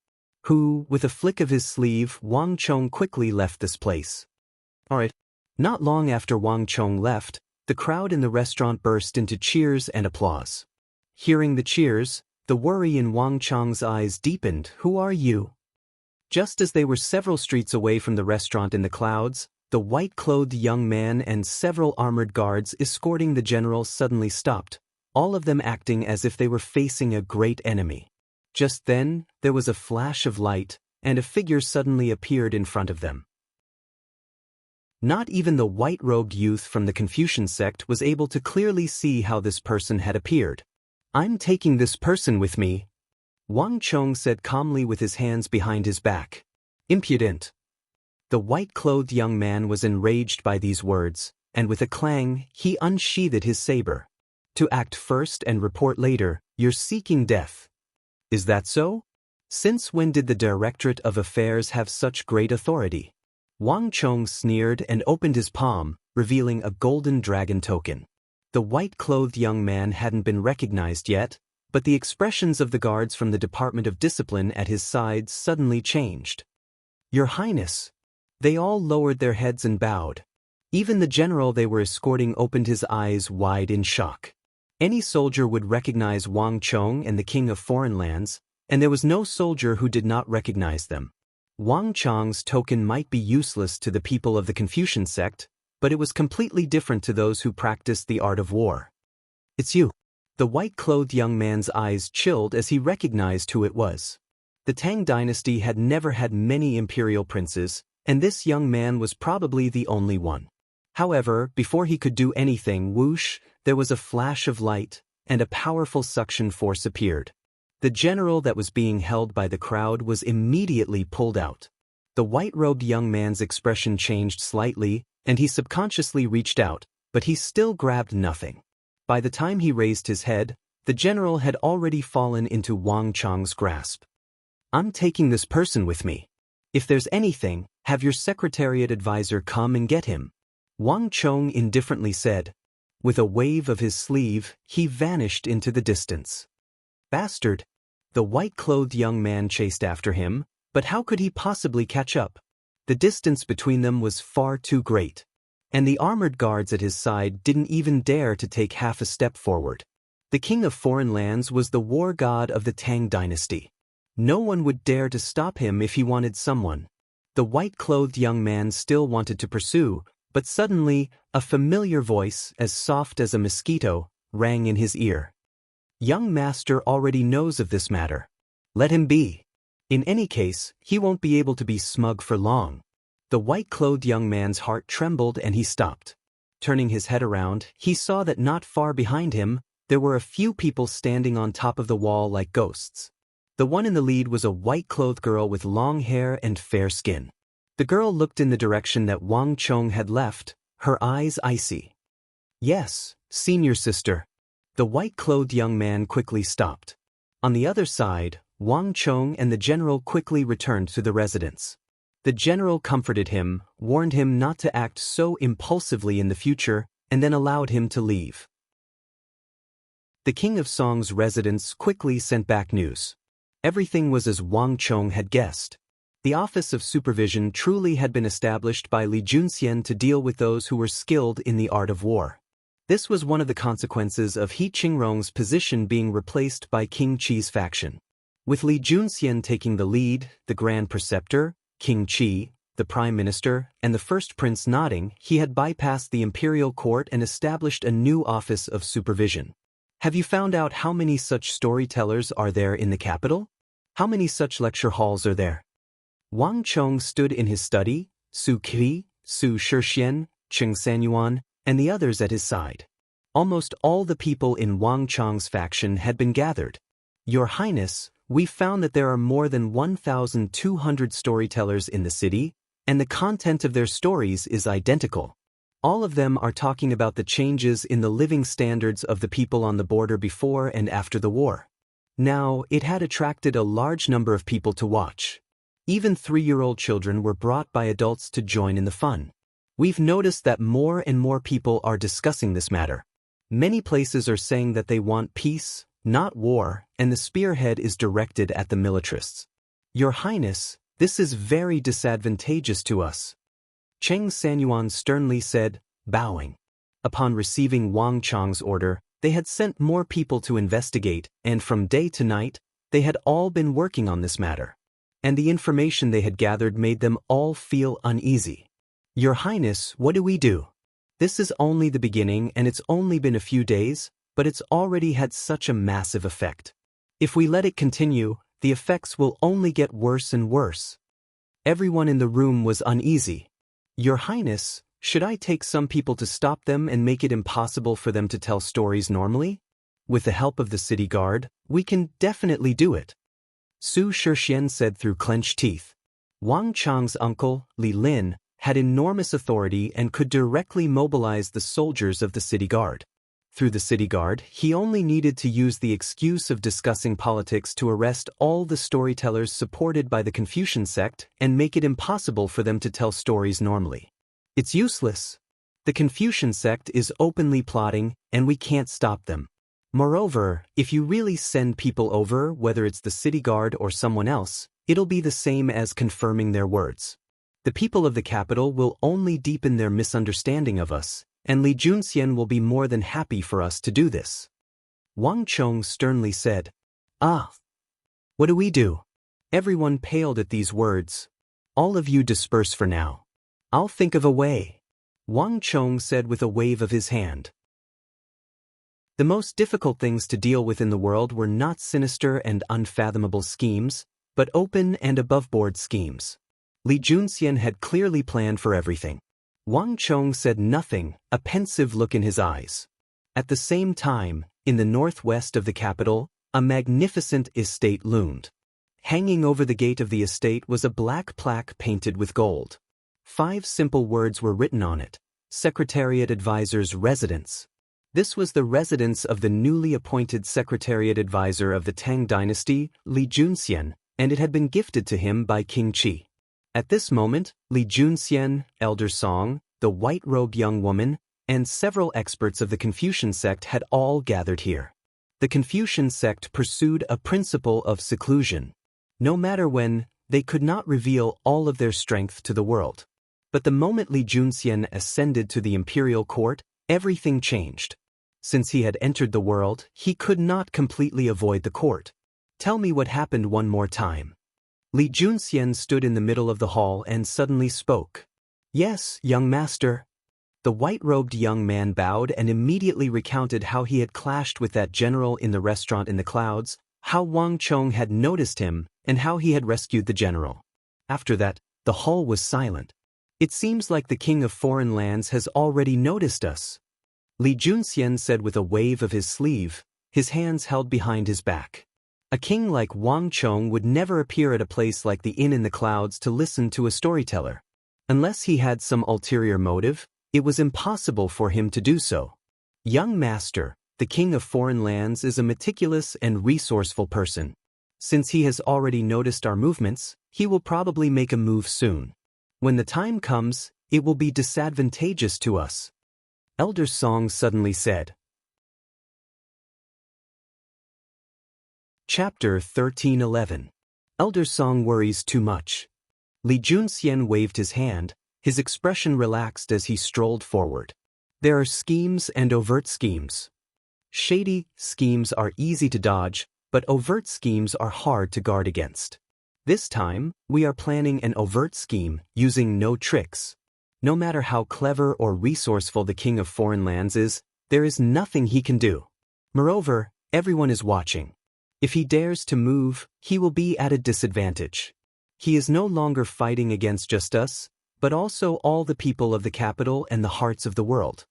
With a flick of his sleeve, Wang Chong quickly left this place. Alright. Not long after Wang Chong left, the crowd in the restaurant burst into cheers and applause. Hearing the cheers, the worry in Wang Chong's eyes deepened. "Who are you?" Just as they were several streets away from the restaurant in the clouds, the white-clothed young man and several armored guards escorting the general suddenly stopped, all of them acting as if they were facing a great enemy. Just then, there was a flash of light, and a figure suddenly appeared in front of them. Not even the white-robed youth from the Confucian sect was able to clearly see how this person had appeared. I'm taking this person with me, Wang Chong said calmly with his hands behind his back. Impudent. The white-clothed young man was enraged by these words, and with a clang, he unsheathed his saber. To act first and report later, you're seeking death. Is that so? Since when did the Directorate of Affairs have such great authority? Wang Chong sneered and opened his palm, revealing a golden dragon token. The white-clothed young man hadn't been recognized yet, but the expressions of the guards from the Department of Discipline at his side suddenly changed. Your Highness. They all lowered their heads and bowed. Even the general they were escorting opened his eyes wide in shock. Any soldier would recognize Wang Chong and the King of Foreign Lands, and there was no soldier who did not recognize them. Wang Chong's token might be useless to the people of the Confucian sect, but it was completely different to those who practiced the art of war. It's you. The white-clothed young man's eyes chilled as he recognized who it was. The Tang dynasty had never had many imperial princes, and this young man was probably the only one. However, before he could do anything, whoosh, there was a flash of light, and a powerful suction force appeared. The general that was being held by the crowd was immediately pulled out. The white-robed young man's expression changed slightly, and he subconsciously reached out, but he still grabbed nothing. By the time he raised his head, the general had already fallen into Wang Chong's grasp. I'm taking this person with me. If there's anything, have your secretariat advisor come and get him, Wang Chong indifferently said. With a wave of his sleeve, he vanished into the distance. Bastard! The white-clothed young man chased after him, but how could he possibly catch up? The distance between them was far too great, and the armored guards at his side didn't even dare to take half a step forward. The King of Foreign Lands was the war god of the Tang dynasty. No one would dare to stop him if he wanted someone. The white-clothed young man still wanted to pursue, but suddenly, a familiar voice, as soft as a mosquito, rang in his ear. Young master already knows of this matter. Let him be. In any case, he won't be able to be smug for long. The white-clothed young man's heart trembled and he stopped. Turning his head around, he saw that not far behind him, there were a few people standing on top of the wall like ghosts. The one in the lead was a white-clothed girl with long hair and fair skin. The girl looked in the direction that Wang Chong had left, her eyes icy. Yes, senior sister. The white-clothed young man quickly stopped. On the other side, Wang Chong and the general quickly returned to the residence. The general comforted him, warned him not to act so impulsively in the future, and then allowed him to leave. The King of Song's residence quickly sent back news. Everything was as Wang Chong had guessed. The Office of Supervision truly had been established by Li Junxian to deal with those who were skilled in the art of war. This was one of the consequences of He Qingrong's position being replaced by King Qi's faction. With Li Junxian taking the lead, the Grand Preceptor, King Qi, the Prime Minister, and the First Prince nodding, he had bypassed the imperial court and established a new Office of Supervision. Have you found out how many such storytellers are there in the capital? How many such lecture halls are there? Wang Chong stood in his study, Su Qi, Su Shixian, Cheng Sanyuan, and the others at his side. Almost all the people in Wang Chong's faction had been gathered. Your Highness, we found that there are more than 1,200 storytellers in the city, and the content of their stories is identical. All of them are talking about the changes in the living standards of the people on the border before and after the war. Now, it had attracted a large number of people to watch. Even 3-year-old children were brought by adults to join in the fun. We've noticed that more and more people are discussing this matter. Many places are saying that they want peace, not war, and the spearhead is directed at the militarists. Your Highness, this is very disadvantageous to us, Cheng Sanyuan sternly said, bowing. Upon receiving Wang Chong's order, they had sent more people to investigate, and from day to night, they had all been working on this matter. And the information they had gathered made them all feel uneasy. Your Highness, what do we do? This is only the beginning and it's only been a few days, but it's already had such a massive effect. If we let it continue, the effects will only get worse and worse. Everyone in the room was uneasy. Your Highness, should I take some people to stop them and make it impossible for them to tell stories normally? With the help of the city guard, we can definitely do it. Su Shixian said through clenched teeth. Wang Chang's uncle, Li Lin, had enormous authority and could directly mobilize the soldiers of the city guard. Through the city guard, he only needed to use the excuse of discussing politics to arrest all the storytellers supported by the Confucian sect and make it impossible for them to tell stories normally. It's useless. The Confucian sect is openly plotting, and we can't stop them. Moreover, if you really send people over, whether it's the city guard or someone else, it'll be the same as confirming their words. The people of the capital will only deepen their misunderstanding of us, and Li Junxian will be more than happy for us to do this. Wang Chong sternly said, "Ah! What do we do?" Everyone paled at these words. "All of you disperse for now. I'll think of a way," Wang Chong said with a wave of his hand. The most difficult things to deal with in the world were not sinister and unfathomable schemes, but open and above-board schemes. Li Junxian had clearly planned for everything. Wang Chong said nothing, a pensive look in his eyes. At the same time, in the northwest of the capital, a magnificent estate loomed. Hanging over the gate of the estate was a black plaque painted with gold. 5 simple words were written on it: Secretariat Advisor's Residence. This was the residence of the newly appointed Secretariat Advisor of the Tang Dynasty, Li Junxian, and it had been gifted to him by King Qi. At this moment, Li Junxian, Elder Song, the white-robed young woman, and several experts of the Confucian sect had all gathered here. The Confucian sect pursued a principle of seclusion. No matter when, they could not reveal all of their strength to the world. But the moment Li Junxian ascended to the imperial court, everything changed. Since he had entered the world, he could not completely avoid the court. "Tell me what happened one more time." Li Junxian stood in the middle of the hall and suddenly spoke. "Yes, young master." The white-robed young man bowed and immediately recounted how he had clashed with that general in the restaurant in the clouds, how Wang Chong had noticed him, and how he had rescued the general. After that, the hall was silent. "It seems like the king of foreign lands has already noticed us," Li Junxian said with a wave of his sleeve, his hands held behind his back. A king like Wang Chong would never appear at a place like the inn in the clouds to listen to a storyteller. Unless he had some ulterior motive, it was impossible for him to do so. "Young master, the king of foreign lands is a meticulous and resourceful person. Since he has already noticed our movements, he will probably make a move soon. When the time comes, it will be disadvantageous to us," Elder Song suddenly said. Chapter 13:11. Elder Song worries too much. Li Junxian waved his hand, his expression relaxed as he strolled forward. There are schemes and overt schemes. Shady schemes are easy to dodge, but overt schemes are hard to guard against. This time, we are planning an overt scheme using no tricks. No matter how clever or resourceful the king of foreign lands is, there is nothing he can do. Moreover, everyone is watching. If he dares to move, he will be at a disadvantage. He is no longer fighting against just us, but also all the people of the capital and the hearts of the world.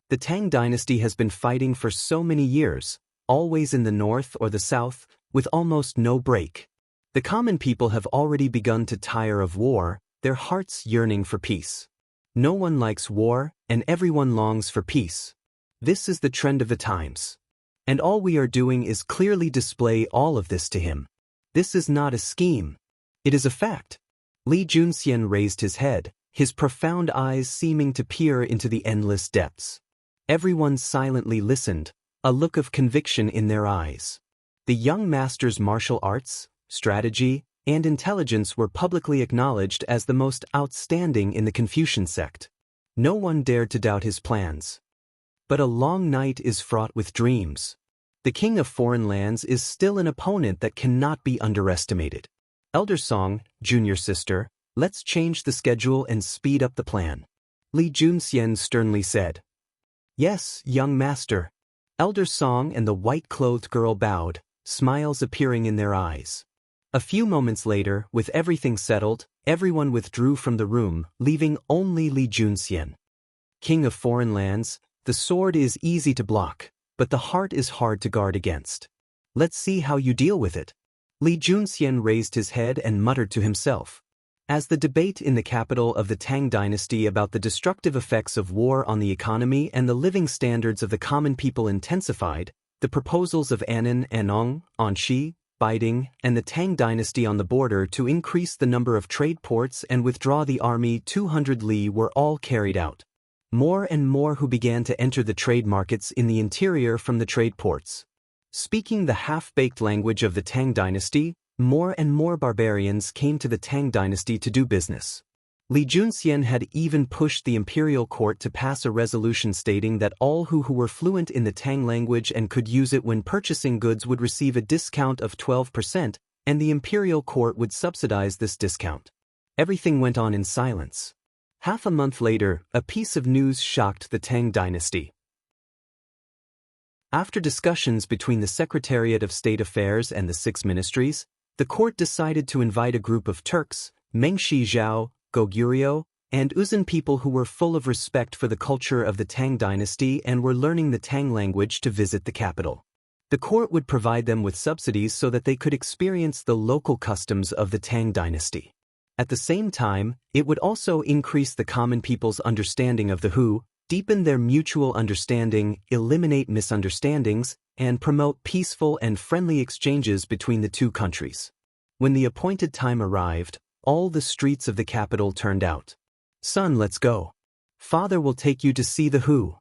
The Tang Dynasty has been fighting for so many years, always in the north or the south, with almost no break. The common people have already begun to tire of war, their hearts yearning for peace. No one likes war, and everyone longs for peace. This is the trend of the times. And all we are doing is clearly display all of this to him. This is not a scheme. It is a fact. Li Junxian raised his head, his profound eyes seeming to peer into the endless depths. Everyone silently listened, a look of conviction in their eyes. The young master's martial arts, strategy, and intelligence were publicly acknowledged as the most outstanding in the Confucian sect. No one dared to doubt his plans. But a long night is fraught with dreams. The king of foreign lands is still an opponent that cannot be underestimated. Elder Song, junior sister, let's change the schedule and speed up the plan, Li Junxian sternly said. Yes, young master. Elder Song and the white-clothed girl bowed, smiles appearing in their eyes. A few moments later, with everything settled, everyone withdrew from the room, leaving only Li Junxian. King of foreign lands, the sword is easy to block, but the heart is hard to guard against. Let's see how you deal with it. Li Junxian raised his head and muttered to himself. As the debate in the capital of the Tang dynasty about the destructive effects of war on the economy and the living standards of the common people intensified, the proposals of Annan, Anong, Anshi, Biding, and the Tang dynasty on the border to increase the number of trade ports and withdraw the army 200 li were all carried out. More and more who began to enter the trade markets in the interior from the trade ports. Speaking the half-baked language of the Tang dynasty, more and more barbarians came to the Tang dynasty to do business. Li Junxian had even pushed the imperial court to pass a resolution stating that all who were fluent in the Tang language and could use it when purchasing goods would receive a discount of 12%, and the imperial court would subsidize this discount. Everything went on in silence. Half a month later, a piece of news shocked the Tang dynasty. After discussions between the Secretariat of State Affairs and the 6 ministries, the court decided to invite a group of Turks, Mengshi Zhao, Goguryeo, and Uzan people who were full of respect for the culture of the Tang dynasty and were learning the Tang language to visit the capital. The court would provide them with subsidies so that they could experience the local customs of the Tang dynasty. At the same time, it would also increase the common people's understanding of the Hu, deepen their mutual understanding, eliminate misunderstandings, and promote peaceful and friendly exchanges between the two countries. When the appointed time arrived, all the streets of the capital turned out. Son, let's go. Father will take you to see the Hu.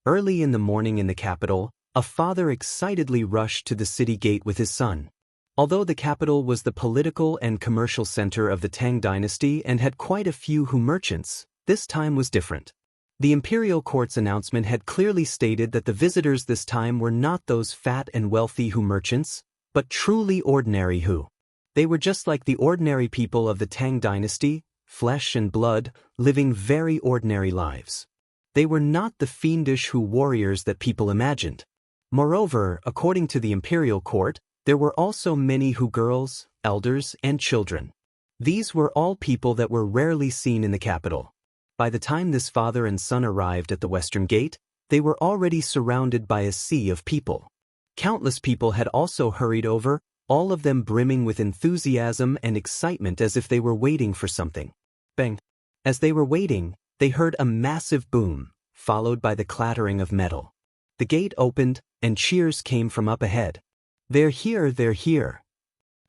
Early in the morning in the capital, a father excitedly rushed to the city gate with his son. Although the capital was the political and commercial center of the Tang dynasty and had quite a few Hu merchants, this time was different. The imperial court's announcement had clearly stated that the visitors this time were not those fat and wealthy Hu merchants, but truly ordinary Hu. They were just like the ordinary people of the Tang dynasty, flesh and blood, living very ordinary lives. They were not the fiendish Hu warriors that people imagined. Moreover, according to the imperial court, there were also many Hu girls, elders, and children. These were all people that were rarely seen in the capital. By the time this father and son arrived at the western gate, they were already surrounded by a sea of people. Countless people had also hurried over, all of them brimming with enthusiasm and excitement as if they were waiting for something. Bang! As they were waiting, they heard a massive boom, followed by the clattering of metal. The gate opened, and cheers came from up ahead. They're here, they're here.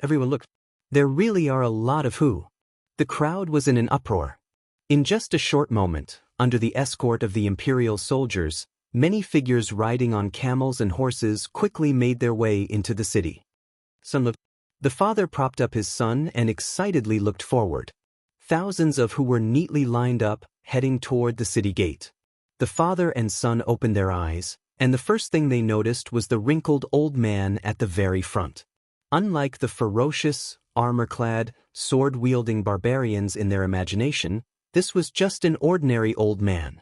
Everyone looked. There really are a lot of Hu. The crowd was in an uproar. In just a short moment, under the escort of the imperial soldiers, many figures riding on camels and horses quickly made their way into the city. Son looked. The father propped up his son and excitedly looked forward. Thousands of Hu were neatly lined up, heading toward the city gate. The father and son opened their eyes, and the first thing they noticed was the wrinkled old man at the very front. Unlike the ferocious, armor-clad, sword-wielding barbarians in their imagination, this was just an ordinary old man.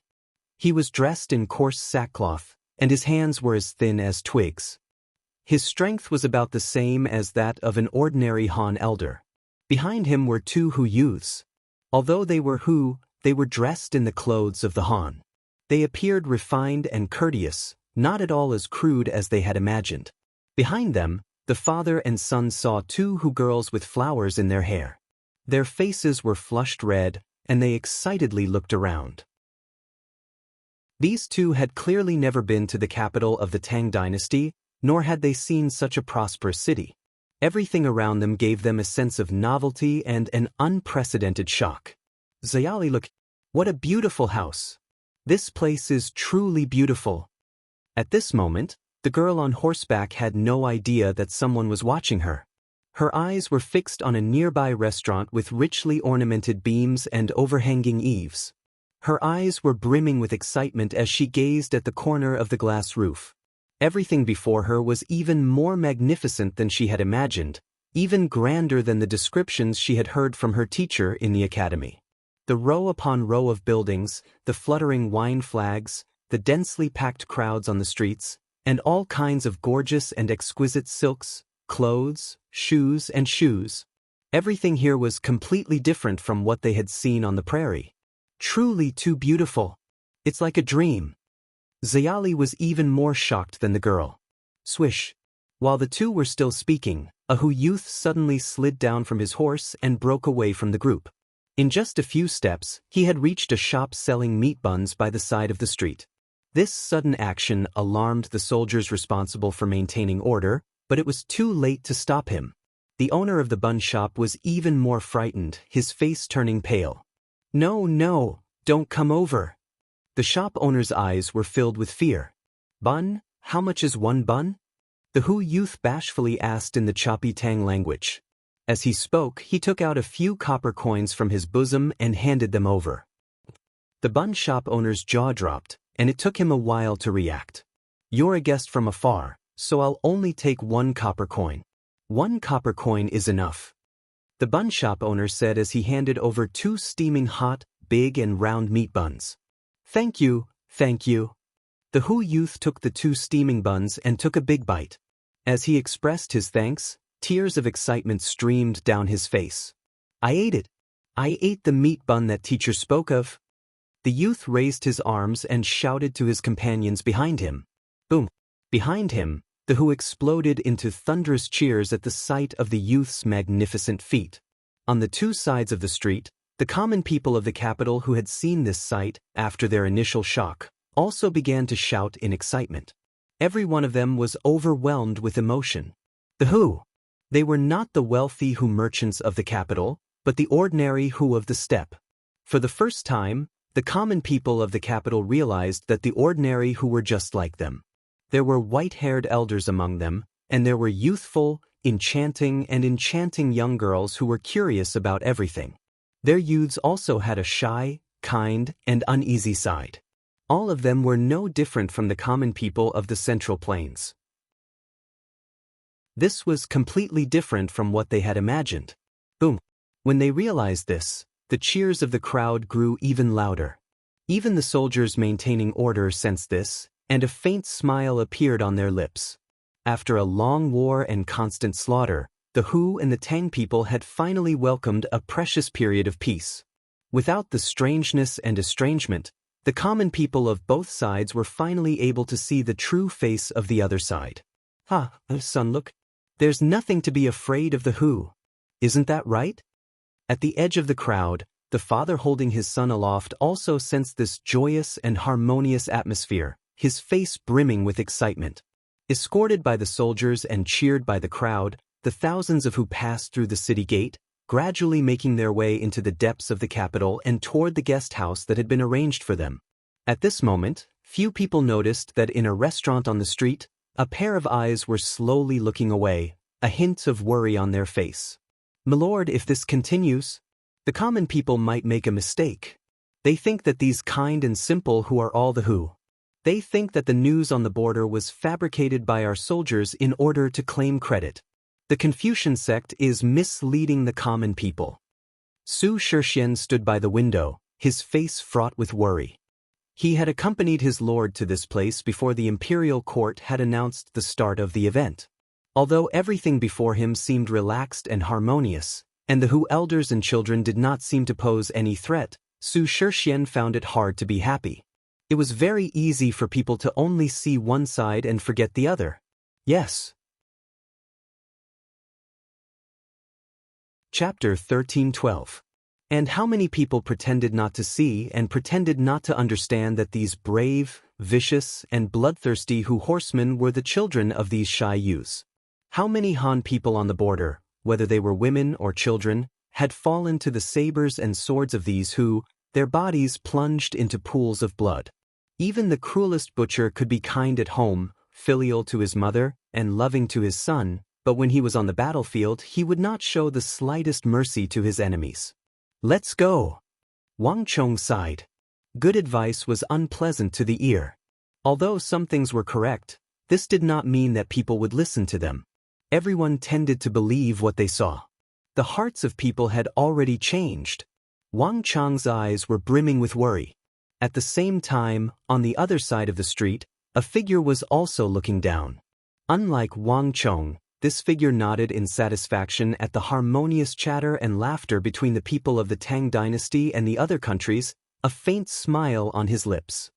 He was dressed in coarse sackcloth, and his hands were as thin as twigs. His strength was about the same as that of an ordinary Han elder. Behind him were 2 Hu youths. Although they were Hu, they were dressed in the clothes of the Han. They appeared refined and courteous, not at all as crude as they had imagined. Behind them, the father and son saw 2 Hu girls with flowers in their hair. Their faces were flushed red, and they excitedly looked around. These 2 had clearly never been to the capital of the Tang dynasty, nor had they seen such a prosperous city. Everything around them gave them a sense of novelty and an unprecedented shock. Zayali looked. What a beautiful house. This place is truly beautiful. At this moment, the girl on horseback had no idea that someone was watching her. Her eyes were fixed on a nearby restaurant with richly ornamented beams and overhanging eaves. Her eyes were brimming with excitement as she gazed at the corner of the glass roof. Everything before her was even more magnificent than she had imagined, even grander than the descriptions she had heard from her teacher in the academy. The row upon row of buildings, the fluttering wine flags, the densely packed crowds on the streets, and all kinds of gorgeous and exquisite silks, clothes, shoes, and shoes. Everything here was completely different from what they had seen on the prairie. Truly too beautiful. It's like a dream. Zayali was even more shocked than the girl. Swish. While the two were still speaking, a Hu youth suddenly slid down from his horse and broke away from the group. In just a few steps, he had reached a shop selling meat buns by the side of the street. This sudden action alarmed the soldiers responsible for maintaining order, but it was too late to stop him. The owner of the bun shop was even more frightened, his face turning pale. "No, no, don't come over." The shop owner's eyes were filled with fear. "Bun? How much is one bun?" The Hu youth bashfully asked in the choppy Tang language. As he spoke, he took out a few copper coins from his bosom and handed them over. The bun shop owner's jaw dropped, and it took him a while to react. "You're a guest from afar, so I'll only take 1 copper coin. 1 copper coin is enough," the bun shop owner said as he handed over 2 steaming hot, big and round meat buns. Thank you, thank you." The Hu youth took the 2 steaming buns and took a big bite. As he expressed his thanks, tears of excitement streamed down his face. "I ate it. I ate the meat bun that teacher spoke of." The youth raised his arms and shouted to his companions behind him. Boom! Behind him, the Hu exploded into thunderous cheers at the sight of the youth's magnificent feat. On the 2 sides of the street, the common people of the capital who had seen this sight, after their initial shock, also began to shout in excitement. Every one of them was overwhelmed with emotion. The Hu. They were not the wealthy Hu merchants of the capital, but the ordinary Hu of the steppe. For the first time, the common people of the capital realized that the ordinary Hu were just like them. There were white-haired elders among them, and there were youthful, enchanting young girls who were curious about everything. Their youths also had a shy, kind, and uneasy side. All of them were no different from the common people of the Central Plains. This was completely different from what they had imagined. Boom! When they realized this, the cheers of the crowd grew even louder. Even the soldiers maintaining order sensed this, and a faint smile appeared on their lips. After a long war and constant slaughter, the Hu and the Tang people had finally welcomed a precious period of peace. Without the strangeness and estrangement, the common people of both sides were finally able to see the true face of the other side. Son, look. There's nothing to be afraid of the Hu. Isn't that right? At the edge of the crowd, the father holding his son aloft also sensed this joyous and harmonious atmosphere, his face brimming with excitement. Escorted by the soldiers and cheered by the crowd, the thousands of Hu passed through the city gate, gradually making their way into the depths of the capital and toward the guest house that had been arranged for them. At this moment, few people noticed that in a restaurant on the street, a pair of eyes were slowly looking away, a hint of worry on their face. "Milord, if this continues, the common people might make a mistake. They think that these kind and simple Hu are all the Hu. They think that the news on the border was fabricated by our soldiers in order to claim credit. The Confucian sect is misleading the common people." Su Shixian stood by the window, his face fraught with worry. He had accompanied his lord to this place before the imperial court had announced the start of the event. Although everything before him seemed relaxed and harmonious, and the Hu elders and children did not seem to pose any threat, Su Shixian found it hard to be happy. It was very easy for people to only see one side and forget the other. Yes. Chapter 13:12. And how many people pretended not to see and pretended not to understand that these brave, vicious, and bloodthirsty Hu horsemen were the children of these shy youths? How many Han people on the border, whether they were women or children, had fallen to the sabers and swords of these who, their bodies plunged into pools of blood? Even the cruelest butcher could be kind at home, filial to his mother, and loving to his son, but when he was on the battlefield he would not show the slightest mercy to his enemies. "Let's go." Wang Chong sighed. Good advice was unpleasant to the ear. Although some things were correct, this did not mean that people would listen to them. Everyone tended to believe what they saw. The hearts of people had already changed. Wang Chong's eyes were brimming with worry. At the same time, on the other side of the street, a figure was also looking down. Unlike Wang Chong, this figure nodded in satisfaction at the harmonious chatter and laughter between the people of the Tang dynasty and the other countries, a faint smile on his lips.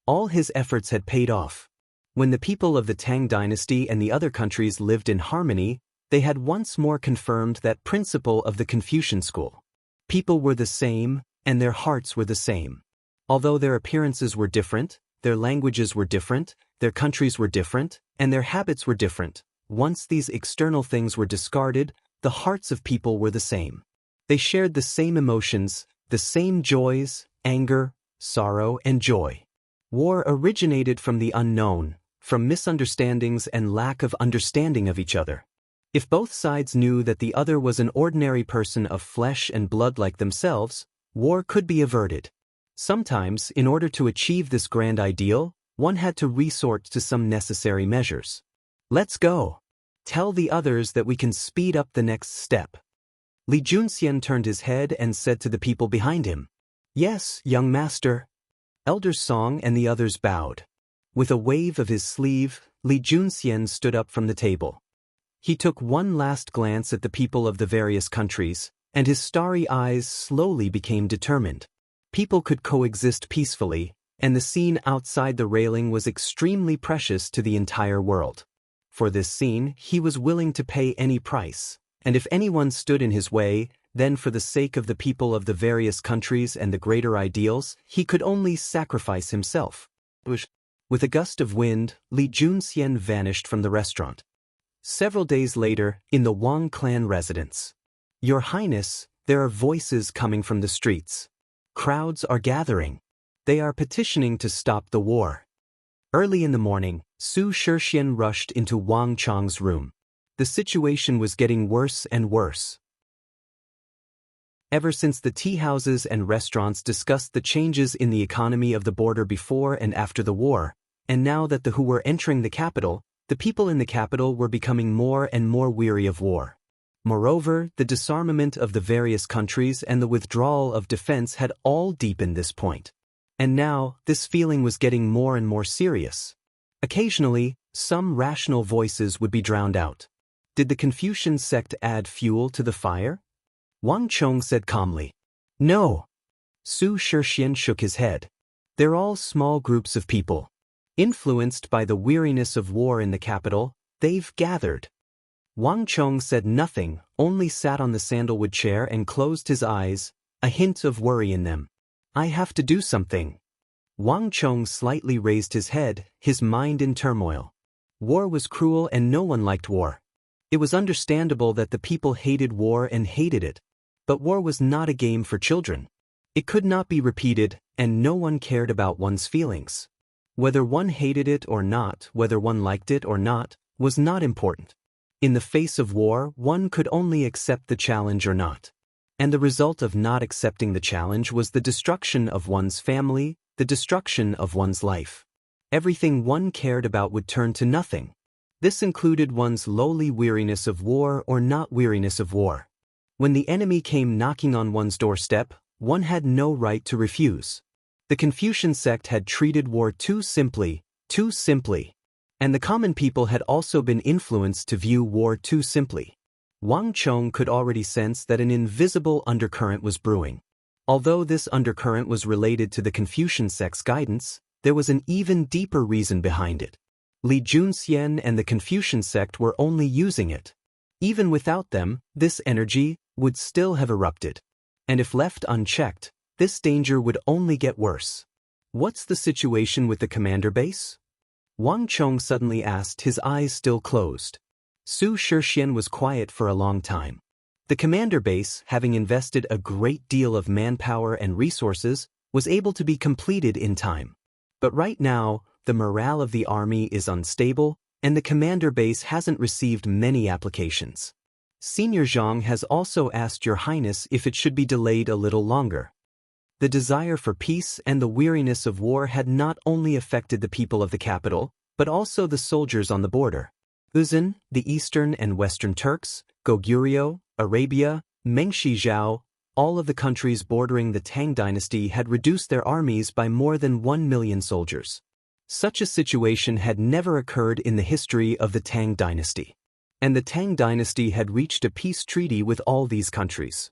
All his efforts had paid off. When the people of the Tang dynasty and the other countries lived in harmony, they had once more confirmed that principle of the Confucian school. People were the same, and their hearts were the same. Although their appearances were different, their languages were different, their countries were different, and their habits were different, once these external things were discarded, the hearts of people were the same. They shared the same emotions, the same joys, anger, sorrow, and joy. War originated from the unknown, from misunderstandings and lack of understanding of each other. If both sides knew that the other was an ordinary person of flesh and blood like themselves, war could be averted. Sometimes, in order to achieve this grand ideal, one had to resort to some necessary measures. Let's go. Tell the others that we can speed up the next step. Li Junxian turned his head and said to the people behind him, "Yes, young master." Elder Song and the others bowed. With a wave of his sleeve, Li Junxian stood up from the table. He took one last glance at the people of the various countries, and his starry eyes slowly became determined. People could coexist peacefully, and the scene outside the railing was extremely precious to the entire world. For this scene, he was willing to pay any price, and if anyone stood in his way, then for the sake of the people of the various countries and the greater ideals, he could only sacrifice himself. With a gust of wind, Li Junxian vanished from the restaurant. Several days later, in the Wang clan residence. "Your Highness, there are voices coming from the streets. Crowds are gathering. They are petitioning to stop the war." Early in the morning, Su Shixian rushed into Wang Chang's room. The situation was getting worse and worse. Ever since the tea houses and restaurants discussed the changes in the economy of the border before and after the war, and now that the Hu were entering the capital, the people in the capital were becoming more and more weary of war. Moreover, the disarmament of the various countries and the withdrawal of defense had all deepened this point. And now, this feeling was getting more and more serious. Occasionally, some rational voices would be drowned out. Did the Confucian sect add fuel to the fire? Wang Chong said calmly. No. Su Shixian shook his head. They're all small groups of people. Influenced by the weariness of war in the capital, they've gathered. Wang Chong said nothing, only sat on the sandalwood chair and closed his eyes, a hint of worry in them. I have to do something. Wang Chong slightly raised his head, his mind in turmoil. War was cruel and no one liked war. It was understandable that the people hated war and hated it. But war was not a game for children. It could not be repeated, and no one cared about one's feelings. Whether one hated it or not, whether one liked it or not, was not important. In the face of war, one could only accept the challenge or not. And the result of not accepting the challenge was the destruction of one's family, the destruction of one's life. Everything one cared about would turn to nothing. This included one's lowly weariness of war or not weariness of war. When the enemy came knocking on one's doorstep, one had no right to refuse. The Confucian sect had treated war too simply, and the common people had also been influenced to view war too simply. Wang Chong could already sense that an invisible undercurrent was brewing. Although this undercurrent was related to the Confucian sect's guidance, there was an even deeper reason behind it. Li Junxian and the Confucian sect were only using it. Even without them, this energy would still have erupted. And if left unchecked, this danger would only get worse. What's the situation with the commander base? Wang Chong suddenly asked, his eyes still closed. Su Shixian was quiet for a long time. The commander base, having invested a great deal of manpower and resources, was able to be completed in time. But right now, the morale of the army is unstable, and the commander base hasn't received many applications. Senior Zhang has also asked Your Highness if it should be delayed a little longer. The desire for peace and the weariness of war had not only affected the people of the capital, but also the soldiers on the border. Uzan, the Eastern and Western Turks, Goguryeo, Arabia, Mengshi-Zhao, all of the countries bordering the Tang dynasty had reduced their armies by more than 1 million soldiers. Such a situation had never occurred in the history of the Tang dynasty. And the Tang dynasty had reached a peace treaty with all these countries.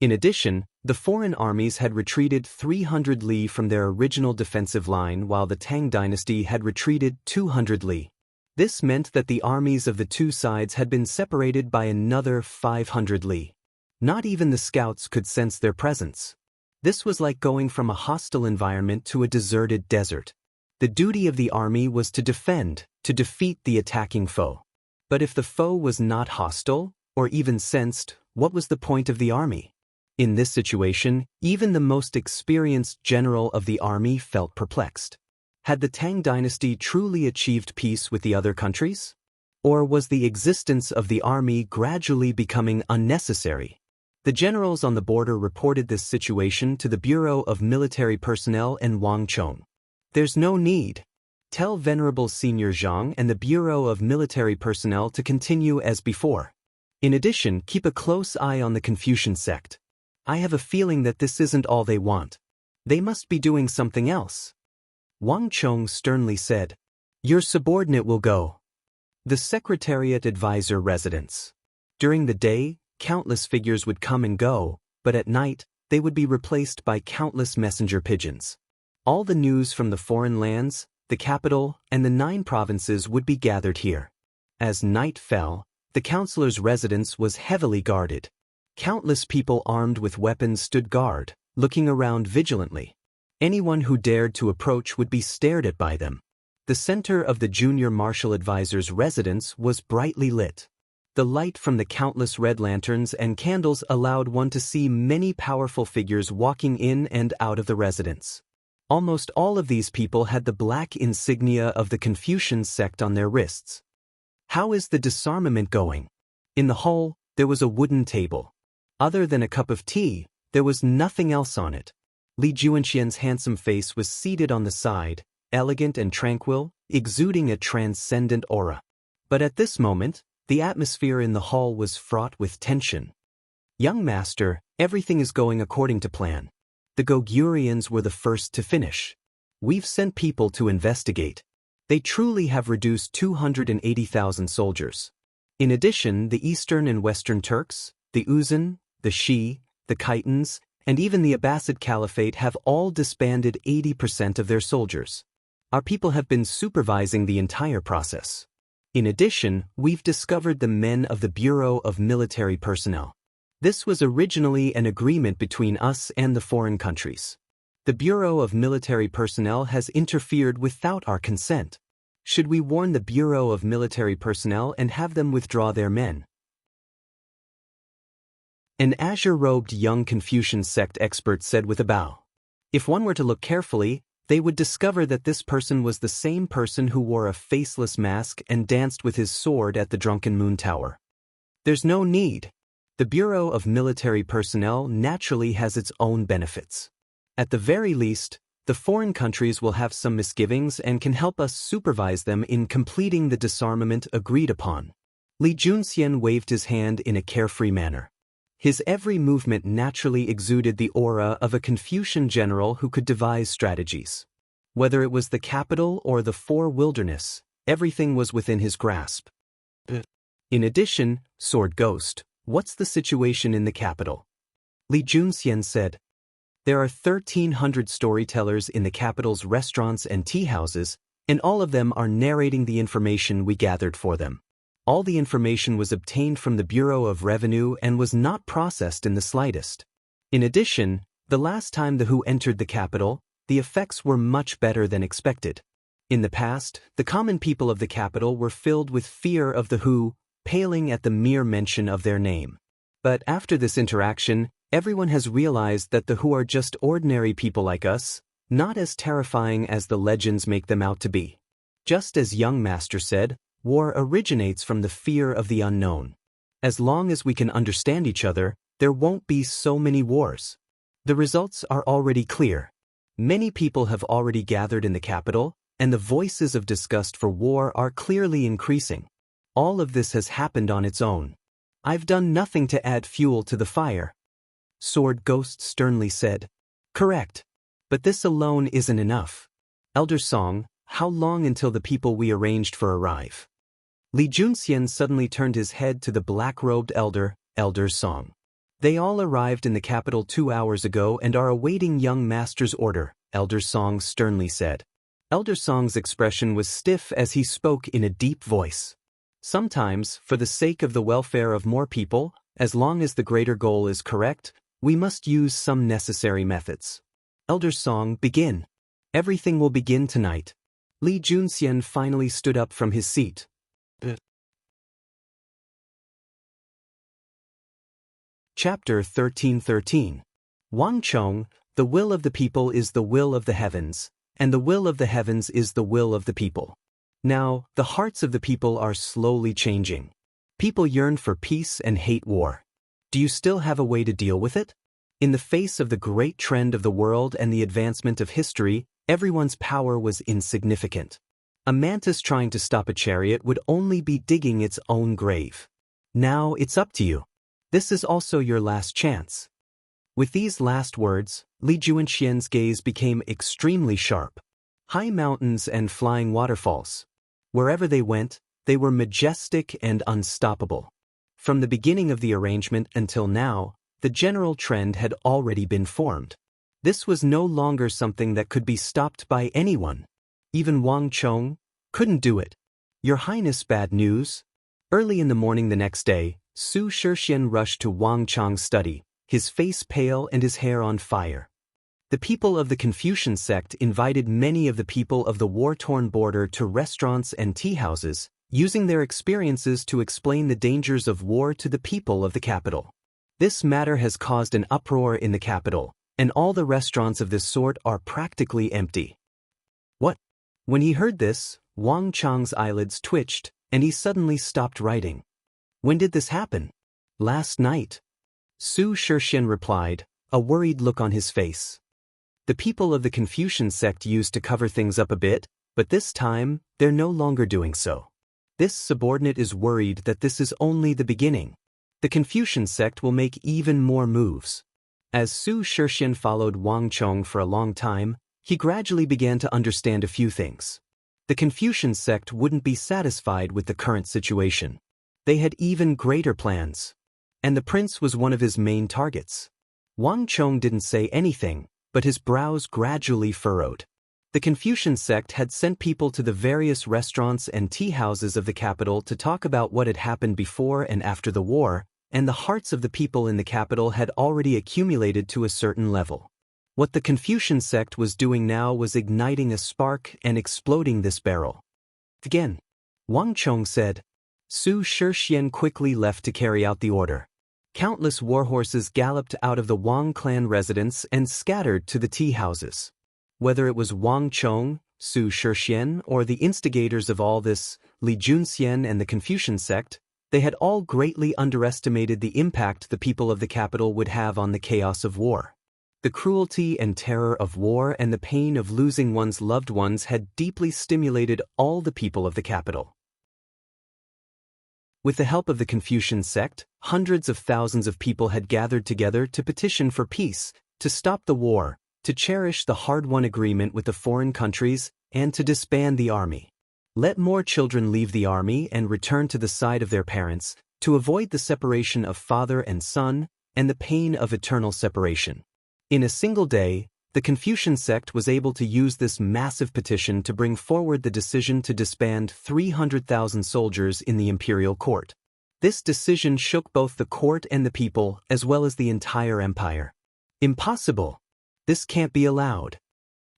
In addition, the foreign armies had retreated 300 li from their original defensive line while the Tang dynasty had retreated 200 li. This meant that the armies of the two sides had been separated by another 500 li. Not even the scouts could sense their presence. This was like going from a hostile environment to a deserted desert. The duty of the army was to defend, to defeat the attacking foe. But if the foe was not hostile, or even sensed, what was the point of the army? In this situation, even the most experienced general of the army felt perplexed. Had the Tang dynasty truly achieved peace with the other countries? Or was the existence of the army gradually becoming unnecessary? The generals on the border reported this situation to the Bureau of Military Personnel and Wang Chong. There's no need. Tell Venerable Senior Zhang and the Bureau of Military Personnel to continue as before. In addition, keep a close eye on the Confucian sect. I have a feeling that this isn't all they want. They must be doing something else. Wang Chong sternly said, "Your subordinate will go." The Secretariat Advisor residence. During the day, countless figures would come and go, but at night, they would be replaced by countless messenger pigeons. All the news from the foreign lands, the capital, and the 9 provinces would be gathered here. As night fell, the councillor's residence was heavily guarded. Countless people armed with weapons stood guard, looking around vigilantly. Anyone who dared to approach would be stared at by them. The center of the junior marshal advisor's residence was brightly lit. The light from the countless red lanterns and candles allowed one to see many powerful figures walking in and out of the residence. Almost all of these people had the black insignia of the Confucian sect on their wrists. How is the disarmament going? In the hall, there was a wooden table. Other than a cup of tea, there was nothing else on it. Li Juanxian's handsome face was seated on the side, elegant and tranquil, exuding a transcendent aura. But at this moment, the atmosphere in the hall was fraught with tension. "Young master, everything is going according to plan. The Goguryans were the first to finish. We've sent people to investigate. They truly have reduced 280,000 soldiers. In addition, the Eastern and Western Turks, the Uzan, the Shi, the Khitans, and even the Abbasid Caliphate have all disbanded 80% of their soldiers. Our people have been supervising the entire process. In addition, we've discovered the men of the Bureau of Military Personnel. This was originally an agreement between us and the foreign countries. The Bureau of Military Personnel has interfered without our consent. Should we warn the Bureau of Military Personnel and have them withdraw their men?" An azure-robed young Confucian sect expert said with a bow. If one were to look carefully, they would discover that this person was the same person who wore a faceless mask and danced with his sword at the Drunken Moon Tower. There's no need. The Bureau of Military Personnel naturally has its own benefits. At the very least, the foreign countries will have some misgivings and can help us supervise them in completing the disarmament agreed upon. Li Junxian waved his hand in a carefree manner. His every movement naturally exuded the aura of a Confucian general who could devise strategies. Whether it was the capital or the Four Wilderness, everything was within his grasp. In addition, Sword Ghost, what's the situation in the capital? Li Junxian said. There are 1,300 storytellers in the capital's restaurants and tea houses, and all of them are narrating the information we gathered for them. All the information was obtained from the Bureau of Revenue and was not processed in the slightest. In addition, the last time the WHO entered the capital, the effects were much better than expected. In the past, the common people of the capital were filled with fear of the WHO, paling at the mere mention of their name. But after this interaction, everyone has realized that the WHO are just ordinary people like us, not as terrifying as the legends make them out to be. Just as Young Master said, war originates from the fear of the unknown. As long as we can understand each other, there won't be so many wars. The results are already clear. Many people have already gathered in the capital, and the voices of disgust for war are clearly increasing. All of this has happened on its own. I've done nothing to add fuel to the fire. Sword Ghost sternly said. Correct. But this alone isn't enough. Elder Song, how long until the people we arranged for arrive? Li Junxian suddenly turned his head to the black-robed elder, Elder Song. They all arrived in the capital 2 hours ago and are awaiting young master's order, Elder Song sternly said. Elder Song's expression was stiff as he spoke in a deep voice. Sometimes, for the sake of the welfare of more people, as long as the greater goal is correct, we must use some necessary methods. Elder Song, begin. Everything will begin tonight. Li Junxian finally stood up from his seat. Chapter 13:13. Wang Chong, the will of the people is the will of the heavens, and the will of the heavens is the will of the people. Now, the hearts of the people are slowly changing. People yearn for peace and hate war. Do you still have a way to deal with it? In the face of the great trend of the world and the advancement of history, everyone's power was insignificant. A mantis trying to stop a chariot would only be digging its own grave. Now it's up to you. This is also your last chance. With these last words, Li Junxian's gaze became extremely sharp. High mountains and flying waterfalls. Wherever they went, they were majestic and unstoppable. From the beginning of the arrangement until now, the general trend had already been formed. This was no longer something that could be stopped by anyone. Even Wang Chong couldn't do it. Your Highness, bad news. Early in the morning the next day, Su Shixian rushed to Wang Chong's study, his face pale and his hair on fire. The people of the Confucian sect invited many of the people of the war-torn border to restaurants and tea-houses, using their experiences to explain the dangers of war to the people of the capital. This matter has caused an uproar in the capital, and all the restaurants of this sort are practically empty. What? When he heard this, Wang Chong's eyelids twitched, and he suddenly stopped writing. When did this happen? Last night. Su Shixian replied, a worried look on his face. The people of the Confucian sect used to cover things up a bit, but this time, they're no longer doing so. This subordinate is worried that this is only the beginning. The Confucian sect will make even more moves. As Su Shixian followed Wang Chong for a long time, he gradually began to understand a few things. The Confucian sect wouldn't be satisfied with the current situation. They had even greater plans. And the prince was one of his main targets. Wang Chong didn't say anything, but his brows gradually furrowed. The Confucian sect had sent people to the various restaurants and tea-houses of the capital to talk about what had happened before and after the war, and the hearts of the people in the capital had already accumulated to a certain level. What the Confucian sect was doing now was igniting a spark and exploding this barrel. Again, Wang Chong said. Su Shixian quickly left to carry out the order. Countless warhorses galloped out of the Wang clan residence and scattered to the tea-houses. Whether it was Wang Chong, Su Shixian, or the instigators of all this, Li Junxian and the Confucian sect, they had all greatly underestimated the impact the people of the capital would have on the chaos of war. The cruelty and terror of war and the pain of losing one's loved ones had deeply stimulated all the people of the capital. With the help of the Confucian sect, hundreds of thousands of people had gathered together to petition for peace, to stop the war, to cherish the hard-won agreement with the foreign countries, and to disband the army. Let more children leave the army and return to the side of their parents, to avoid the separation of father and son, and the pain of eternal separation. In a single day, the Confucian sect was able to use this massive petition to bring forward the decision to disband 300,000 soldiers in the imperial court. This decision shook both the court and the people, as well as the entire empire. Impossible! This can't be allowed.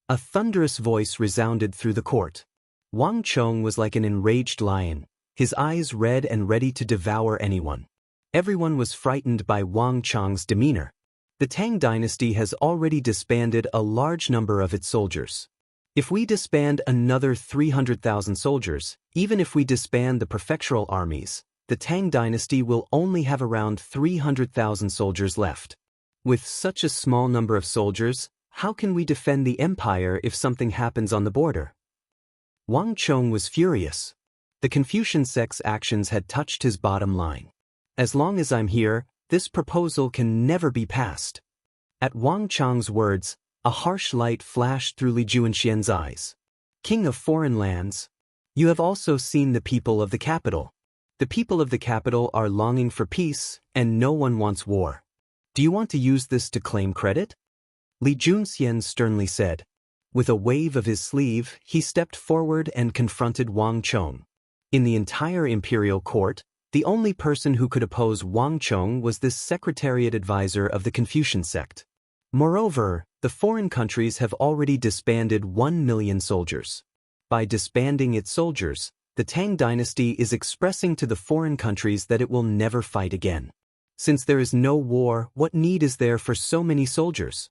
A thunderous voice resounded through the court. Wang Chong was like an enraged lion, his eyes red and ready to devour anyone. Everyone was frightened by Wang Chong's demeanor. The Tang dynasty has already disbanded a large number of its soldiers. If we disband another 300,000 soldiers, even if we disband the prefectural armies, the Tang dynasty will only have around 300,000 soldiers left. With such a small number of soldiers, how can we defend the empire if something happens on the border? Wang Chong was furious. The Confucian sect's actions had touched his bottom line. As long as I'm here, this proposal can never be passed. At Wang Chong's words, a harsh light flashed through Li Junxian's eyes. King of foreign lands, you have also seen the people of the capital. The people of the capital are longing for peace, and no one wants war. Do you want to use this to claim credit? Li Junxian sternly said. With a wave of his sleeve, he stepped forward and confronted Wang Chong. In the entire imperial court, the only person who could oppose Wang Chong was this secretariat advisor of the Confucian sect. Moreover, the foreign countries have already disbanded 1 million soldiers. By disbanding its soldiers, the Tang dynasty is expressing to the foreign countries that it will never fight again. Since there is no war, what need is there for so many soldiers?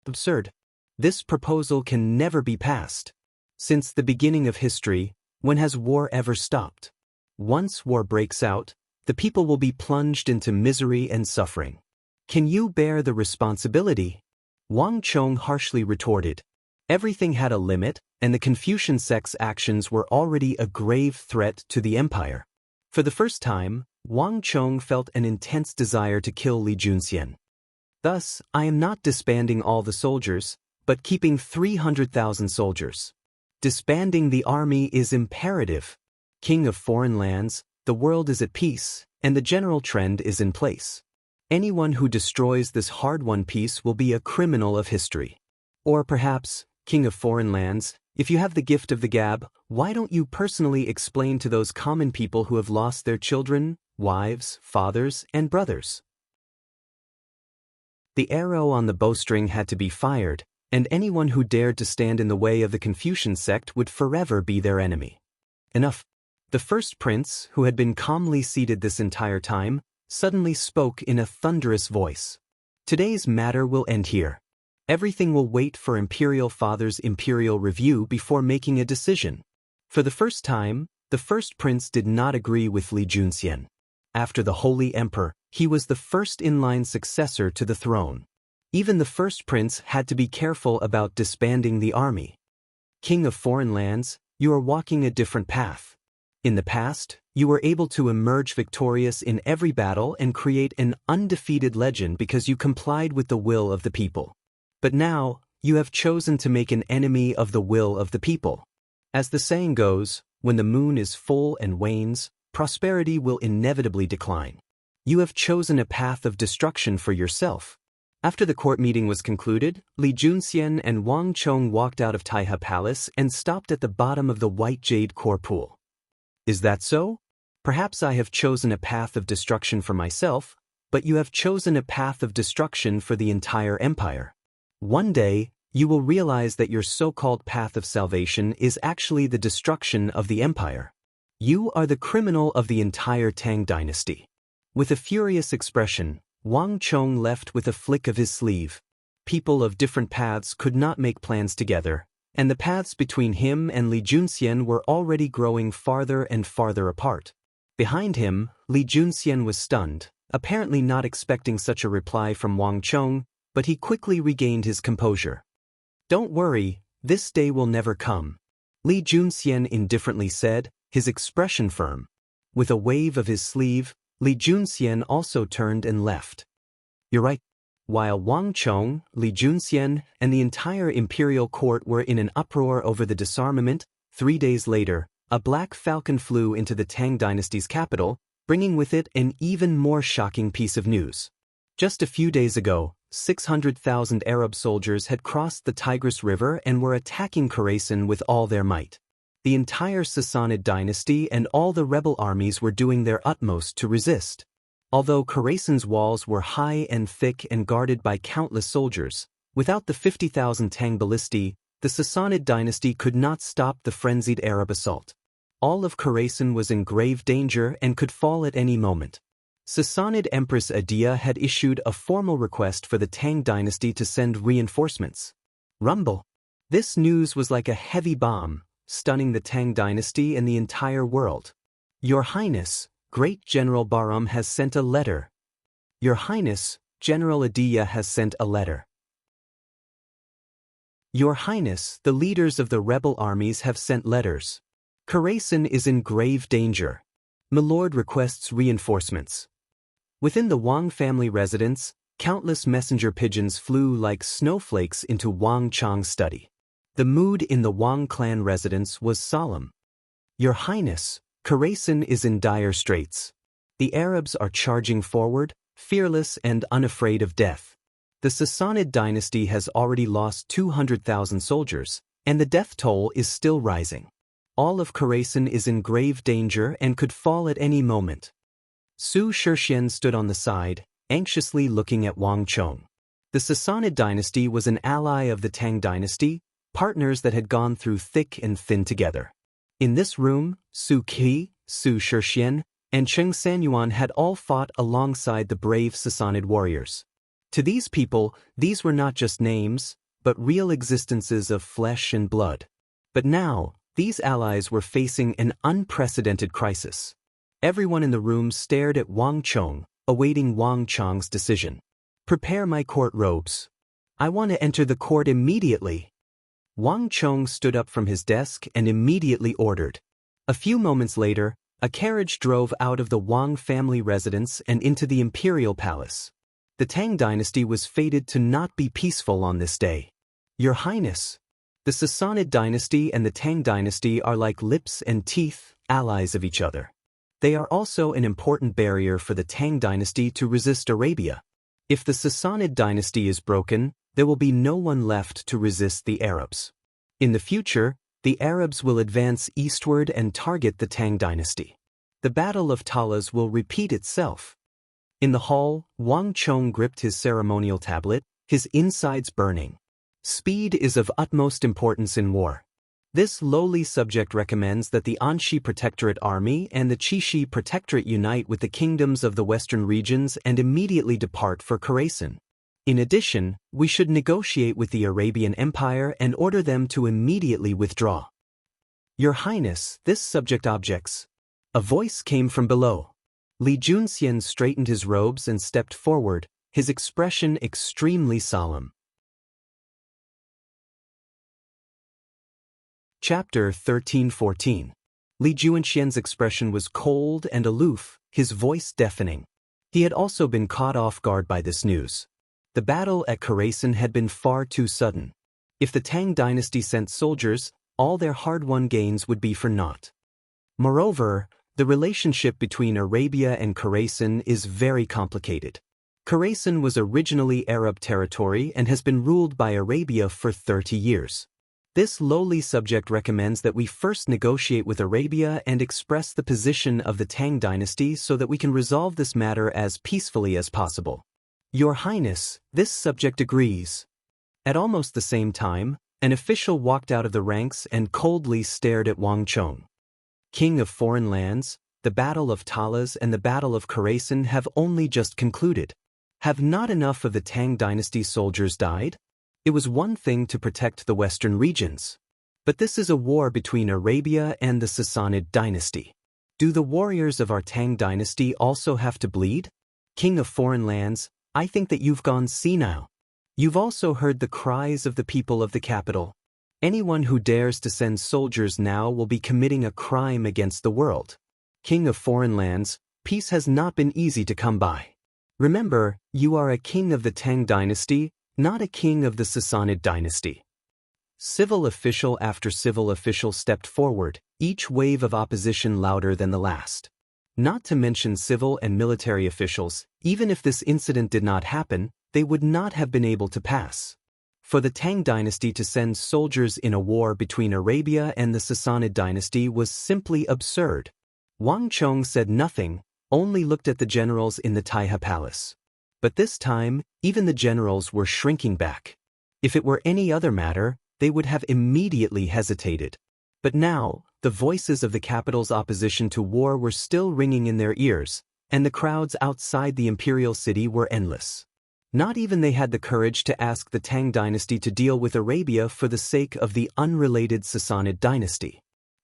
Absurd. This proposal can never be passed. Since the beginning of history, when has war ever stopped? Once war breaks out, the people will be plunged into misery and suffering. Can you bear the responsibility? Wang Chong harshly retorted. Everything had a limit, and the Confucian sect's actions were already a grave threat to the empire. For the first time, Wang Chong felt an intense desire to kill Li Junxian. Thus, I am not disbanding all the soldiers, but keeping 300,000 soldiers. Disbanding the army is imperative. King of foreign lands, the world is at peace, and the general trend is in place. Anyone who destroys this hard-won peace will be a criminal of history. Or perhaps, King of foreign lands, if you have the gift of the gab, why don't you personally explain to those common people who have lost their children, wives, fathers, and brothers? The arrow on the bowstring had to be fired, and anyone who dared to stand in the way of the Confucian sect would forever be their enemy. Enough. The first prince, who had been calmly seated this entire time, suddenly spoke in a thunderous voice. Today's matter will end here. Everything will wait for Imperial Father's imperial review before making a decision. For the first time, the first prince did not agree with Li Junxian. After the Holy Emperor, he was the first-in-line successor to the throne. Even the first prince had to be careful about disbanding the army. King of foreign lands, you are walking a different path. In the past, you were able to emerge victorious in every battle and create an undefeated legend because you complied with the will of the people. But now, you have chosen to make an enemy of the will of the people. As the saying goes, when the moon is full and wanes, prosperity will inevitably decline. You have chosen a path of destruction for yourself. After the court meeting was concluded, Li Junxian and Wang Chong walked out of Taihe Palace and stopped at the bottom of the white jade core pool. Is that so? Perhaps I have chosen a path of destruction for myself, but you have chosen a path of destruction for the entire empire. One day, you will realize that your so-called path of salvation is actually the destruction of the empire. You are the criminal of the entire Tang dynasty. With a furious expression, Wang Chong left with a flick of his sleeve. People of different paths could not make plans together, and the paths between him and Li Junxian were already growing farther and farther apart. Behind him, Li Junxian was stunned, apparently not expecting such a reply from Wang Chong, but he quickly regained his composure. Don't worry, this day will never come, Li Junxian indifferently said, his expression firm. With a wave of his sleeve, Li Junxian also turned and left. You're right. While Wang Chong, Li Junxian, and the entire imperial court were in an uproar over the disarmament, 3 days later, a black falcon flew into the Tang dynasty's capital, bringing with it an even more shocking piece of news. Just a few days ago, 600,000 Arab soldiers had crossed the Tigris River and were attacking Khorasan with all their might. The entire Sassanid dynasty and all the rebel armies were doing their utmost to resist. Although Khorasan's walls were high and thick and guarded by countless soldiers, without the 50,000 Tang ballistae, the Sassanid dynasty could not stop the frenzied Arab assault. All of Khorasan was in grave danger and could fall at any moment. Sassanid Empress Adia had issued a formal request for the Tang dynasty to send reinforcements. Rumble. This news was like a heavy bomb, stunning the Tang dynasty and the entire world. Your Highness, Great General Bahram has sent a letter. Your Highness, General Adia has sent a letter. Your Highness, the leaders of the rebel armies have sent letters. Khorasan is in grave danger. Milord requests reinforcements. Within the Wang family residence, countless messenger pigeons flew like snowflakes into Wang Chong's study. The mood in the Wang clan residence was solemn. Your Highness, Khorasan is in dire straits. The Arabs are charging forward, fearless and unafraid of death. The Sassanid dynasty has already lost 200,000 soldiers, and the death toll is still rising. All of Khorasan is in grave danger and could fall at any moment. Su Shixian stood on the side, anxiously looking at Wang Chong. The Sassanid dynasty was an ally of the Tang dynasty, partners that had gone through thick and thin together. In this room, Su Qi, Su Shixian, and Cheng Sanyuan had all fought alongside the brave Sassanid warriors. To these people, these were not just names, but real existences of flesh and blood. But now, these allies were facing an unprecedented crisis. Everyone in the room stared at Wang Chong, awaiting Wang Chong's decision. "Prepare my court robes. I want to enter the court immediately." Wang Chong stood up from his desk and immediately ordered. A few moments later, a carriage drove out of the Wang family residence and into the imperial palace. The Tang dynasty was fated to not be peaceful on this day. "Your Highness, the Sassanid dynasty and the Tang dynasty are like lips and teeth, allies of each other. They are also an important barrier for the Tang dynasty to resist Arabia. If the Sassanid dynasty is broken, there will be no one left to resist the Arabs. In the future, the Arabs will advance eastward and target the Tang dynasty. The Battle of Talas will repeat itself." In the hall, Wang Chong gripped his ceremonial tablet, his insides burning. Speed is of utmost importance in war. This lowly subject recommends that the Anxi Protectorate Army and the Qixi Protectorate unite with the kingdoms of the western regions and immediately depart for Khorasan. In addition, we should negotiate with the Arabian Empire and order them to immediately withdraw. "Your Highness, this subject objects." A voice came from below. Li Junxian straightened his robes and stepped forward, his expression extremely solemn. Chapter 13-14. Li Junxian's expression was cold and aloof, his voice deafening. He had also been caught off guard by this news. The battle at Khorasan had been far too sudden. If the Tang dynasty sent soldiers, all their hard-won gains would be for naught. Moreover, the relationship between Arabia and Khorasan is very complicated. Khorasan was originally Arab territory and has been ruled by Arabia for 30 years. This lowly subject recommends that we first negotiate with Arabia and express the position of the Tang dynasty so that we can resolve this matter as peacefully as possible. "Your Highness, this subject agrees." At almost the same time, an official walked out of the ranks and coldly stared at Wang Chong. "King of foreign lands, the Battle of Talas and the Battle of Khorasan have only just concluded. Have not enough of the Tang dynasty soldiers died? It was one thing to protect the western regions. But this is a war between Arabia and the Sassanid dynasty. Do the warriors of our Tang dynasty also have to bleed? King of foreign lands, I think that you've gone senile. You've also heard the cries of the people of the capital. Anyone who dares to send soldiers now will be committing a crime against the world. King of foreign lands, peace has not been easy to come by. Remember, you are a king of the Tang dynasty, not a king of the Sassanid dynasty." Civil official after civil official stepped forward, each wave of opposition louder than the last. Not to mention civil and military officials, even if this incident did not happen, they would not have been able to pass. For the Tang dynasty to send soldiers in a war between Arabia and the Sassanid dynasty was simply absurd. Wang Chong said nothing, only looked at the generals in the Taiha Palace. But this time, even the generals were shrinking back. If it were any other matter, they would have immediately hesitated. But now, the voices of the capital's opposition to war were still ringing in their ears, and the crowds outside the imperial city were endless. Not even they had the courage to ask the Tang dynasty to deal with Arabia for the sake of the unrelated Sassanid dynasty.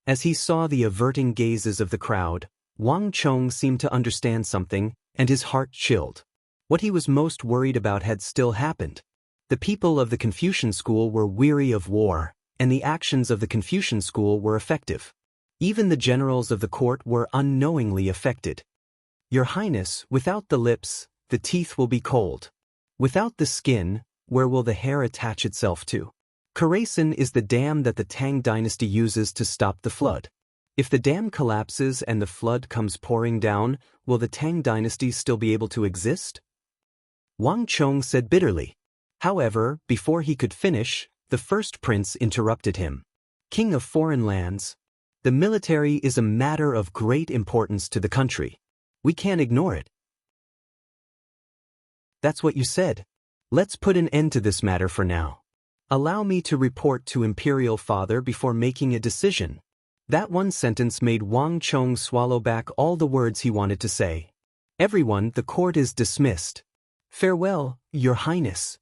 As he saw the averting gazes of the crowd, Wang Chong seemed to understand something, and his heart chilled. What he was most worried about had still happened. The people of the Confucian school were weary of war, and the actions of the Confucian school were effective. Even the generals of the court were unknowingly affected. "Your Highness, without the lips, the teeth will be cold. Without the skin, where will the hair attach itself to? Khorasan is the dam that the Tang dynasty uses to stop the flood. If the dam collapses and the flood comes pouring down, will the Tang dynasty still be able to exist? Wang Chong said bitterly. However, before he could finish, the first prince interrupted him. King of foreign lands, the military is a matter of great importance to the country. We can't ignore it. That's what you said. Let's put an end to this matter for now. Allow me to report to Imperial Father before making a decision. That one sentence made Wang Chong swallow back all the words he wanted to say. Everyone, the court is dismissed. Farewell, Your Highness.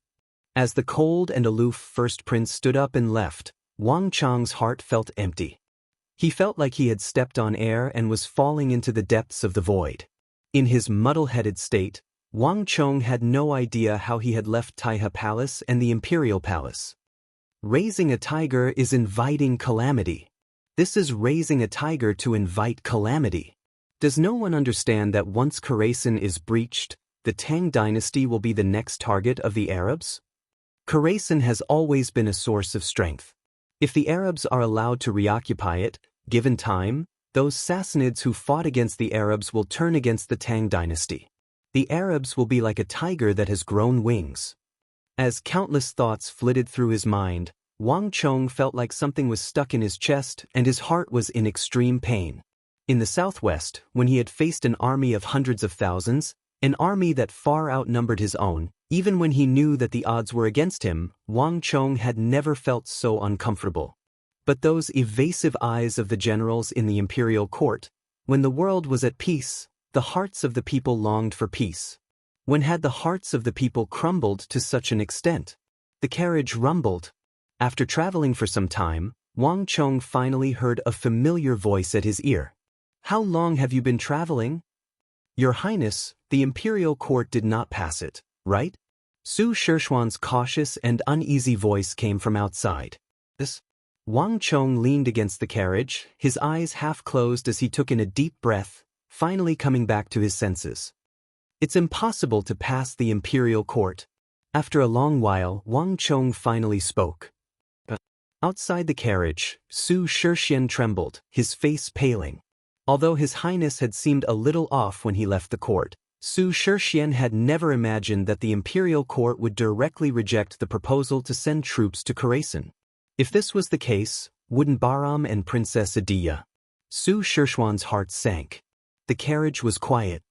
As the cold and aloof first prince stood up and left, Wang Chong's heart felt empty. He felt like he had stepped on air and was falling into the depths of the void. In his muddle-headed state, Wang Chong had no idea how he had left Taihe Palace and the Imperial Palace. Raising a tiger is inviting calamity. This is raising a tiger to invite calamity. Does no one understand that once Khorasan is breached, the Tang dynasty will be the next target of the Arabs? Khorasan has always been a source of strength. If the Arabs are allowed to reoccupy it, given time, those Sassanids who fought against the Arabs will turn against the Tang dynasty. The Arabs will be like a tiger that has grown wings. As countless thoughts flitted through his mind, Wang Chong felt like something was stuck in his chest and his heart was in extreme pain. In the southwest, when he had faced an army of hundreds of thousands, an army that far outnumbered his own, even when he knew that the odds were against him, Wang Chong had never felt so uncomfortable. But those evasive eyes of the generals in the imperial court, when the world was at peace, the hearts of the people longed for peace. When had the hearts of the people crumbled to such an extent? The carriage rumbled. After traveling for some time, Wang Chong finally heard a familiar voice at his ear. How long have you been traveling? Your Highness, the imperial court did not pass it, right? Su Shishuan's cautious and uneasy voice came from outside. Wang Chong leaned against the carriage, his eyes half closed as he took in a deep breath, finally coming back to his senses. It's impossible to pass the imperial court. After a long while, Wang Chong finally spoke. Outside the carriage, Su Shishuan trembled, his face paling. Although His Highness had seemed a little off when he left the court, Su Shishuan had never imagined that the imperial court would directly reject the proposal to send troops to Khorasan. If this was the case, wouldn't Bahram and Princess Adiya? Su Shishuan's heart sank. The carriage was quiet.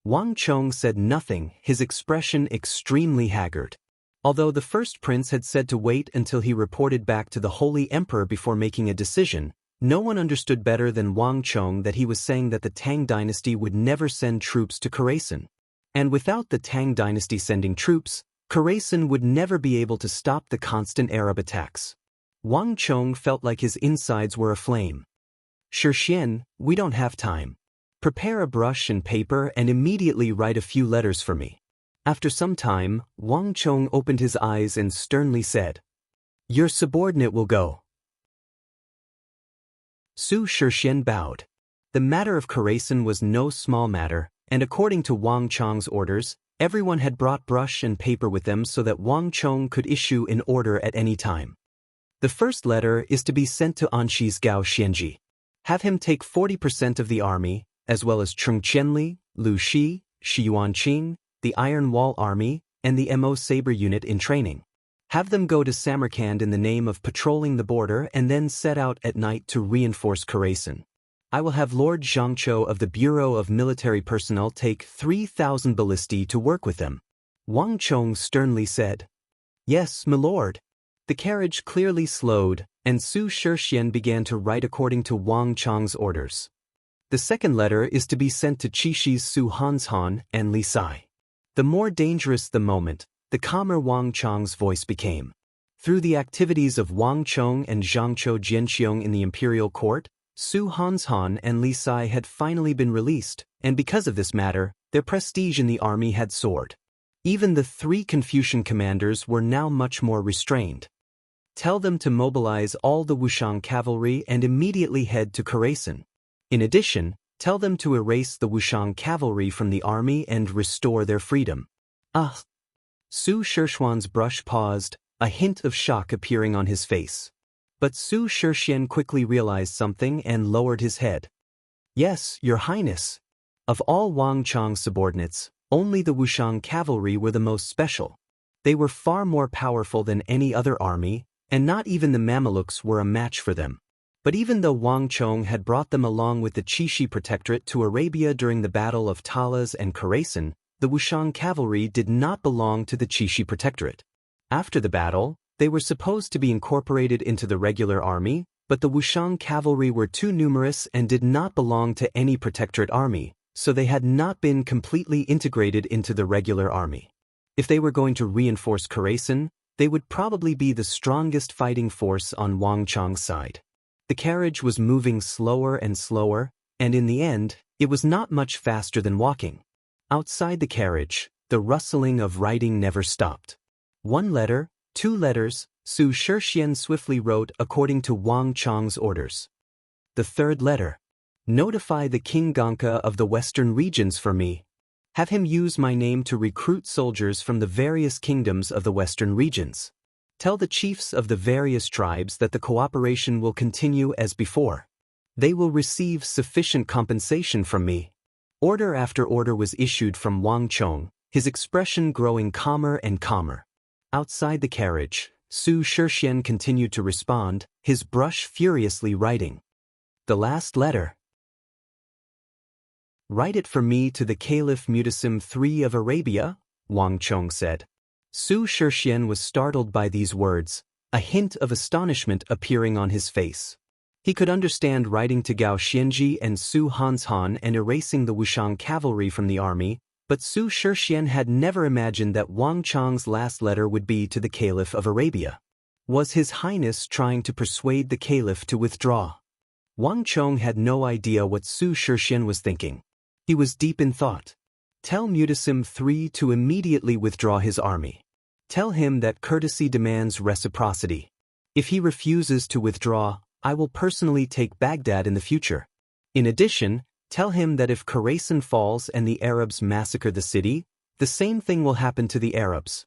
Wang Chong said nothing, his expression extremely haggard. Although the first prince had said to wait until he reported back to the Holy Emperor before making a decision, no one understood better than Wang Chong that he was saying that the Tang dynasty would never send troops to Khorasan. And without the Tang dynasty sending troops, Khorasan would never be able to stop the constant Arab attacks. Wang Chong felt like his insides were aflame. Shishuan, we don't have time. Prepare a brush and paper and immediately write a few letters for me. After some time, Wang Chong opened his eyes and sternly said, Your subordinate will go. Su Shishuan bowed. The matter of Khorasan was no small matter, and according to Wang Chong's orders, everyone had brought brush and paper with them so that Wang Chong could issue an order at any time. The first letter is to be sent to Anshi's Gao Xianji. Have him take 40% of the army, as well as Chung Qianli, Lu Shi, Shi Yuanqing, the Iron Wall Army, and the Mo Saber unit in training. Have them go to Samarkand in the name of patrolling the border and then set out at night to reinforce Khorasan. I will have Lord Zhangqiu of the Bureau of Military Personnel take 3,000 ballistae to work with them. Wang Chong sternly said. Yes, my lord. The carriage clearly slowed, and Su Shishuan began to write according to Wang Chong's orders. The second letter is to be sent to Qishi's Su Hanshan and Li Sai. The more dangerous the moment, the calmer Wang Chong's voice became. Through the activities of Wang Chong and Zhangqiu Jianxiong in the imperial court, Su Hanshan and Li Sai had finally been released, and because of this matter, their prestige in the army had soared. Even the 3 Confucian commanders were now much more restrained. Tell them to mobilize all the Wushang cavalry and immediately head to Khorasan. In addition, tell them to erase the Wushang cavalry from the army and restore their freedom. Su Shishuan's brush paused, a hint of shock appearing on his face. But Su Shishuan quickly realized something and lowered his head. Yes, Your Highness. Of all Wang Chong's subordinates, Only the Wushang cavalry were the most special. They were far more powerful than any other army, and not even the Mamelukes were a match for them. But even though Wang Chong had brought them along with the Qixi Protectorate to Arabia during the Battle of Talas and Khorasan, the Wushang cavalry did not belong to the Qixi Protectorate. After the battle, they were supposed to be incorporated into the regular army, but the Wushang cavalry were too numerous and did not belong to any protectorate army, so they had not been completely integrated into the regular army. If they were going to reinforce Khorasan, they would probably be the strongest fighting force on Wang Chong's side. The carriage was moving slower and slower, and in the end, it was not much faster than walking. Outside the carriage, the rustling of writing never stopped. 1 letter, 2 letters, Su Shixian swiftly wrote according to Wang Chong's orders. The 3rd letter. Notify the King Gonka of the western regions for me. Have him use my name to recruit soldiers from the various kingdoms of the western regions. Tell the chiefs of the various tribes that the cooperation will continue as before. They will receive sufficient compensation from me. Order after order was issued from Wang Chong, his expression growing calmer and calmer. Outside the carriage, Su Shixian continued to respond, his brush furiously writing. The last letter. Write it for me to the Caliph Mutasim III of Arabia, Wang Chong said. Su Shixian was startled by these words, a hint of astonishment appearing on his face. He could understand writing to Gao Xianji and Su Hanshan and erasing the Wushang cavalry from the army, but Su Shixian had never imagined that Wang Chong's last letter would be to the Caliph of Arabia. Was His Highness trying to persuade the Caliph to withdraw? Wang Chong had no idea what Su Shixian was thinking. He was deep in thought. Tell Mutasim III to immediately withdraw his army. Tell him that courtesy demands reciprocity. If he refuses to withdraw, I will personally take Baghdad in the future. In addition, tell him that if Khorasan falls and the Arabs massacre the city, the same thing will happen to the Arabs.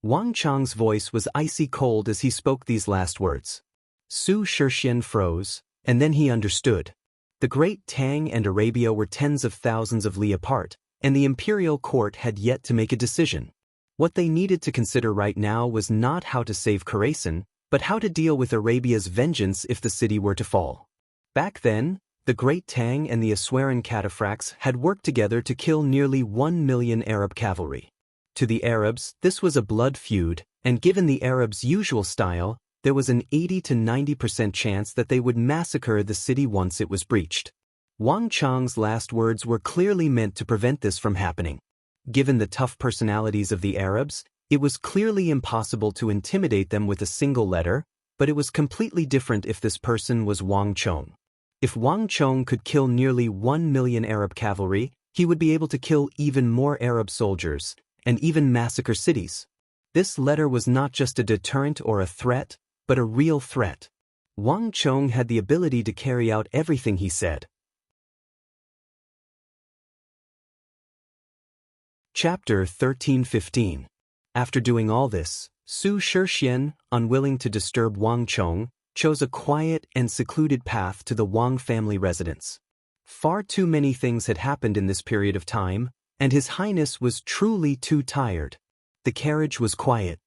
Wang Chong's voice was icy cold as he spoke these last words. Su Shixian froze, and then he understood. The great Tang and Arabia were tens of thousands of li apart, and the imperial court had yet to make a decision. What they needed to consider right now was not how to save Khorasan, but how to deal with Arabia's vengeance if the city were to fall. Back then, the great Tang and the Aswaran cataphracts had worked together to kill nearly 1 million Arab cavalry. To the Arabs, this was a blood feud, and given the Arabs' usual style, there was an 80 to 90% chance that they would massacre the city once it was breached. Wang Chong's last words were clearly meant to prevent this from happening. Given the tough personalities of the Arabs, it was clearly impossible to intimidate them with a single letter, but it was completely different if this person was Wang Chong. If Wang Chong could kill nearly 1 million Arab cavalry, he would be able to kill even more Arab soldiers, and even massacre cities. This letter was not just a deterrent or a threat, but a real threat. Wang Chong had the ability to carry out everything he said. Chapter 13-15. After doing all this, Su Shixian, unwilling to disturb Wang Chong, chose a quiet and secluded path to the Wang family residence. Far too many things had happened in this period of time, and His Highness was truly too tired. The carriage was quiet.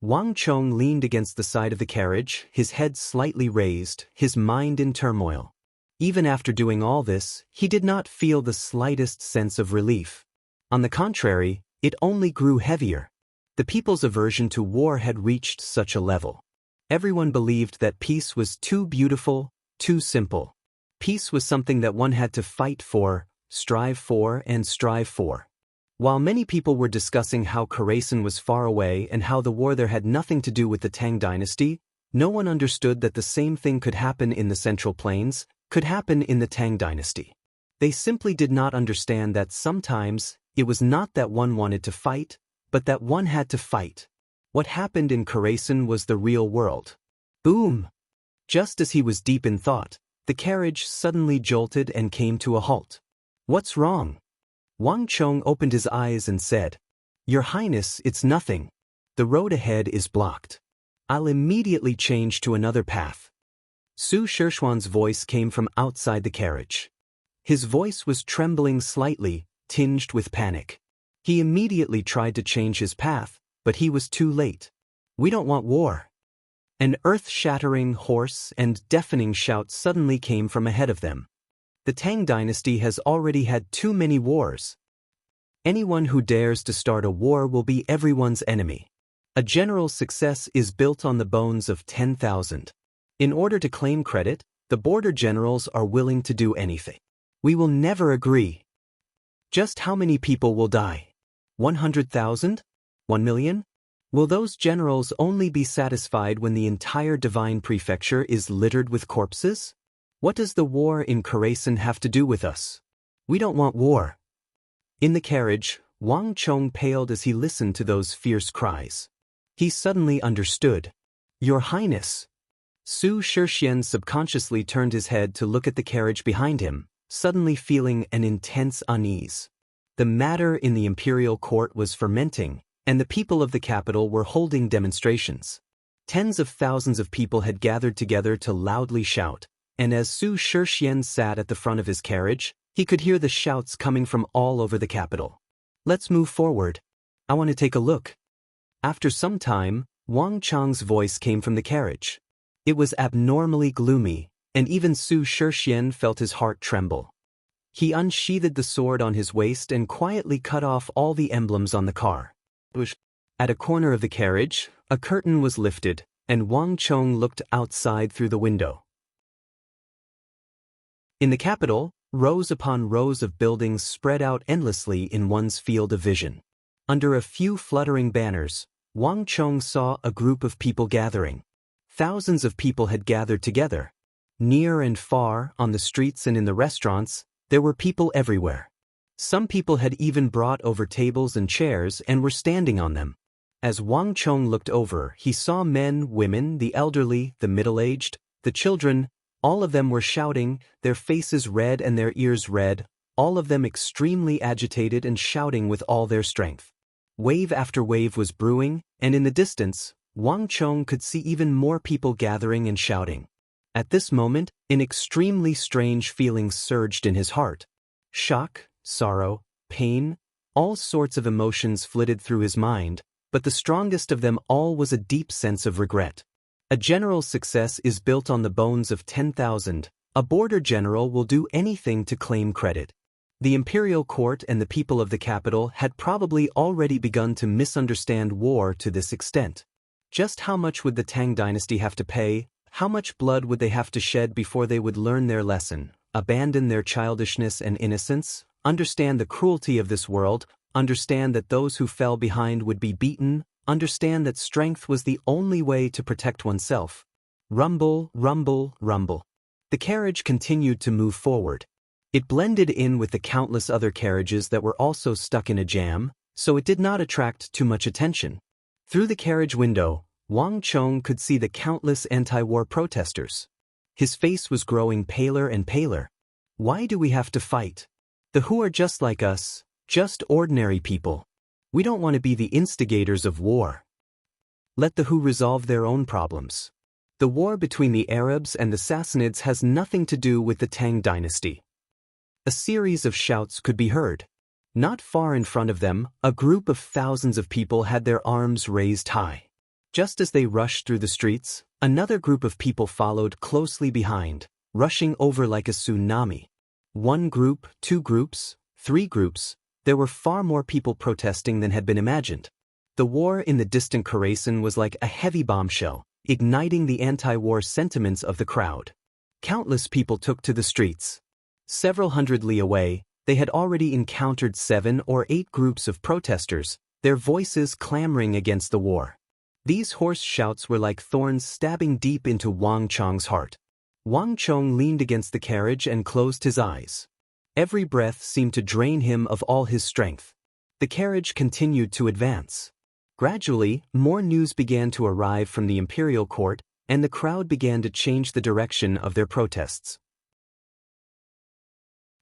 Wang Chong leaned against the side of the carriage, his head slightly raised, his mind in turmoil. Even after doing all this, he did not feel the slightest sense of relief. On the contrary, it only grew heavier. The people's aversion to war had reached such a level. Everyone believed that peace was too beautiful, too simple. Peace was something that one had to fight for, strive for, and strive for. While many people were discussing how Khorasan was far away and how the war there had nothing to do with the Tang dynasty, no one understood that the same thing could happen in the Central Plains, could happen in the Tang dynasty. They simply did not understand that sometimes, it was not that one wanted to fight, but that one had to fight. What happened in Khorasan was the real world. Boom! Just as he was deep in thought, the carriage suddenly jolted and came to a halt. What's wrong? Wang Chong opened his eyes and said, Your Highness, it's nothing. The road ahead is blocked. I'll immediately change to another path. Su Shixian's voice came from outside the carriage. His voice was trembling slightly, tinged with panic. He immediately tried to change his path, but he was too late. We don't want war. An earth-shattering, hoarse, and deafening shout suddenly came from ahead of them. The Tang dynasty has already had too many wars. Anyone who dares to start a war will be everyone's enemy. A general's success is built on the bones of 10,000. In order to claim credit, the border generals are willing to do anything. We will never agree. Just how many people will die? 100,000? 1 million? Will those generals only be satisfied when the entire divine prefecture is littered with corpses? What does the war in Khorasan have to do with us? We don't want war. In the carriage, Wang Chong paled as he listened to those fierce cries. He suddenly understood. Your Highness. Su Shixian subconsciously turned his head to look at the carriage behind him, suddenly feeling an intense unease. The matter in the imperial court was fermenting, and the people of the capital were holding demonstrations. Tens of thousands of people had gathered together to loudly shout, and as Su Shixian sat at the front of his carriage, he could hear the shouts coming from all over the capital. Let's move forward. I want to take a look. After some time, Wang Chong's voice came from the carriage. It was abnormally gloomy, and even Su Shixian felt his heart tremble. He unsheathed the sword on his waist and quietly cut off all the emblems on the car. At a corner of the carriage, a curtain was lifted, and Wang Chong looked outside through the window. In the capital, rows upon rows of buildings spread out endlessly in one's field of vision. Under a few fluttering banners, Wang Chong saw a group of people gathering. Thousands of people had gathered together. Near and far, on the streets and in the restaurants, there were people everywhere. Some people had even brought over tables and chairs and were standing on them. As Wang Chong looked over, he saw men, women, the elderly, the middle-aged, the children. All of them were shouting, their faces red and their ears red, all of them extremely agitated and shouting with all their strength. Wave after wave was brewing, and in the distance, Wang Chong could see even more people gathering and shouting. At this moment, an extremely strange feeling surged in his heart. Shock, sorrow, pain, all sorts of emotions flitted through his mind, but the strongest of them all was a deep sense of regret. A general's success is built on the bones of 10,000. A border general will do anything to claim credit. The imperial court and the people of the capital had probably already begun to misunderstand war to this extent. Just how much would the Tang dynasty have to pay? How much blood would they have to shed before they would learn their lesson, abandon their childishness and innocence, understand the cruelty of this world, understand that those who fell behind would be beaten, understand that strength was the only way to protect oneself? Rumble, rumble, rumble. The carriage continued to move forward. It blended in with the countless other carriages that were also stuck in a jam, so it did not attract too much attention. Through the carriage window, Wang Chong could see the countless anti-war protesters. His face was growing paler and paler. Why do we have to fight? The Hu are just like us, just ordinary people. We don't want to be the instigators of war. Let the Hu resolve their own problems. The war between the Arabs and the Sassanids has nothing to do with the Tang dynasty. A series of shouts could be heard. Not far in front of them, a group of thousands of people had their arms raised high. Just as they rushed through the streets, another group of people followed closely behind, rushing over like a tsunami. One group, two groups, three groups. There were far more people protesting than had been imagined. The war in the distant Khorasan was like a heavy bombshell, igniting the anti-war sentiments of the crowd. Countless people took to the streets. Several hundred li away, they had already encountered 7 or 8 groups of protesters, their voices clamoring against the war. These hoarse shouts were like thorns stabbing deep into Wang Chong's heart. Wang Chong leaned against the carriage and closed his eyes. Every breath seemed to drain him of all his strength. The carriage continued to advance. Gradually, more news began to arrive from the imperial court, and the crowd began to change the direction of their protests.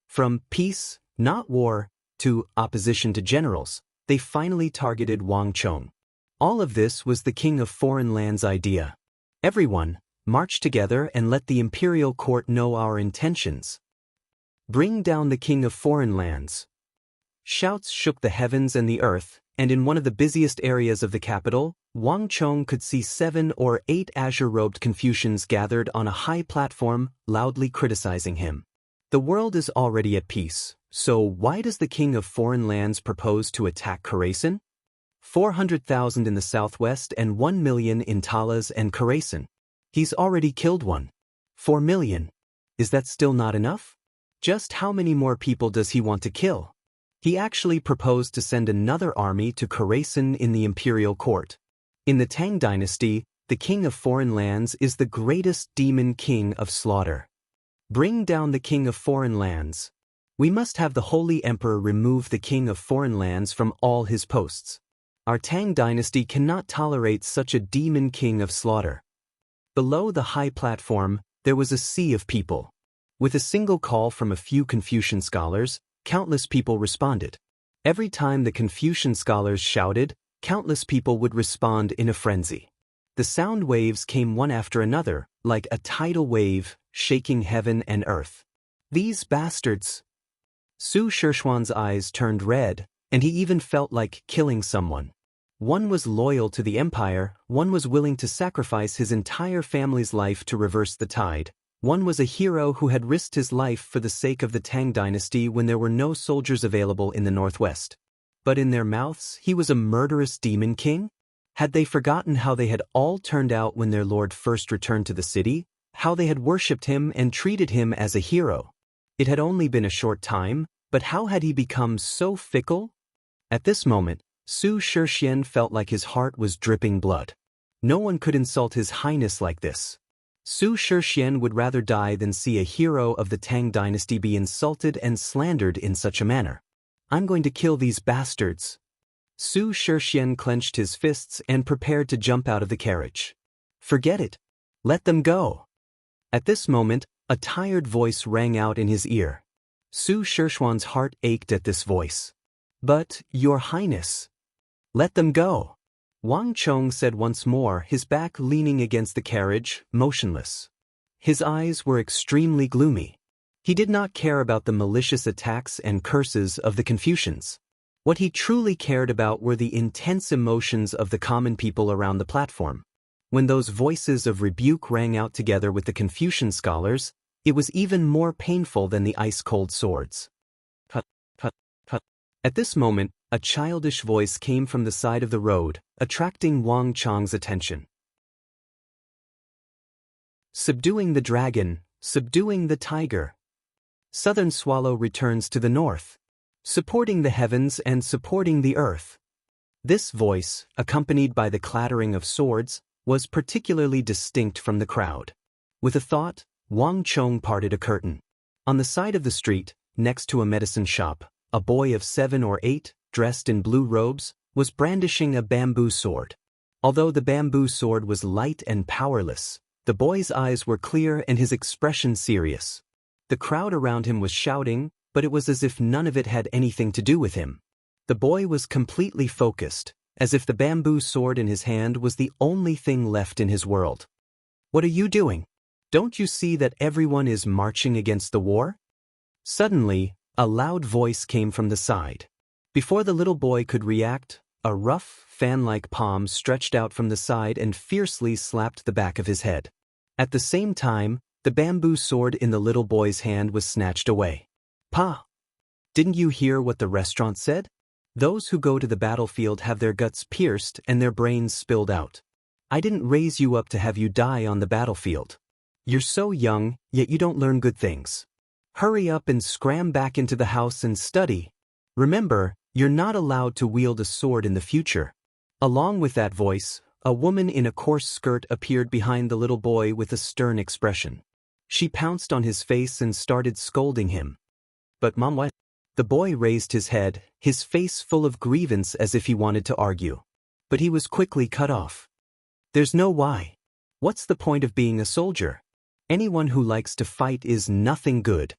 From peace, not war, to opposition to generals, they finally targeted Wang Chong. All of this was the King of Foreign Lands' idea. Everyone, march together and let the imperial court know our intentions. Bring down the King of Foreign Lands. Shouts shook the heavens and the earth, and in one of the busiest areas of the capital, Wang Chong could see 7 or 8 azure-robed Confucians gathered on a high platform, loudly criticizing him. The world is already at peace, so why does the king of foreign lands propose to attack Khorasan? 400,000 in the southwest and 1 million in Talas and Khorasan. He's already killed 4 million. Is that still not enough? Just how many more people does he want to kill? He actually proposed to send another army to Khorasan in the imperial court. In the Tang dynasty, the king of foreign lands is the greatest demon king of slaughter. Bring down the king of foreign lands. We must have the holy emperor remove the king of foreign lands from all his posts. Our Tang dynasty cannot tolerate such a demon king of slaughter. Below the high platform, there was a sea of people. With a single call from a few Confucian scholars, countless people responded. Every time the Confucian scholars shouted, countless people would respond in a frenzy. The sound waves came one after another, like a tidal wave, shaking heaven and earth. These bastards! Su Shishuan's eyes turned red, and he even felt like killing someone. One was loyal to the empire, one was willing to sacrifice his entire family's life to reverse the tide. One was a hero who had risked his life for the sake of the Tang dynasty when there were no soldiers available in the northwest. But in their mouths, he was a murderous demon king? Had they forgotten how they had all turned out when their lord first returned to the city? How they had worshipped him and treated him as a hero? It had only been a short time, but how had he become so fickle? At this moment, Su Shixian felt like his heart was dripping blood. No one could insult his highness like this. Su Shixian would rather die than see a hero of the Tang dynasty be insulted and slandered in such a manner. I'm going to kill these bastards. Su Shixian clenched his fists and prepared to jump out of the carriage. Forget it. Let them go. At this moment, a tired voice rang out in his ear. Su Shishuan's heart ached at this voice. But, Your Highness. Let them go. Wang Chong said once more, his back leaning against the carriage, motionless. His eyes were extremely gloomy. He did not care about the malicious attacks and curses of the Confucians. What he truly cared about were the intense emotions of the common people around the platform. When those voices of rebuke rang out together with the Confucian scholars, it was even more painful than the ice-cold swords. Cut, cut, cut. At this moment, a childish voice came from the side of the road, attracting Wang Chong's attention. Subduing the dragon, subduing the tiger. Southern Swallow returns to the north, supporting the heavens and supporting the earth. This voice, accompanied by the clattering of swords, was particularly distinct from the crowd. With a thought, Wang Chong parted a curtain. On the side of the street, next to a medicine shop, a boy of 7 or 8, dressed in blue robes, was brandishing a bamboo sword. Although the bamboo sword was light and powerless, the boy's eyes were clear and his expression serious. The crowd around him was shouting, but it was as if none of it had anything to do with him. The boy was completely focused, as if the bamboo sword in his hand was the only thing left in his world. What are you doing? Don't you see that everyone is marching against the war? Suddenly, a loud voice came from the side. Before the little boy could react, a rough, fan-like palm stretched out from the side and fiercely slapped the back of his head. At the same time, the bamboo sword in the little boy's hand was snatched away. Pa! Didn't you hear what the restaurant said? Those who go to the battlefield have their guts pierced and their brains spilled out. I didn't raise you up to have you die on the battlefield. You're so young, yet you don't learn good things. Hurry up and scram back into the house and study. Remember, you're not allowed to wield a sword in the future. Along with that voice, a woman in a coarse skirt appeared behind the little boy with a stern expression. She pounced on his face and started scolding him. But Mom, what? The boy raised his head, his face full of grievance as if he wanted to argue. But he was quickly cut off. There's no why. What's the point of being a soldier? Anyone who likes to fight is nothing good.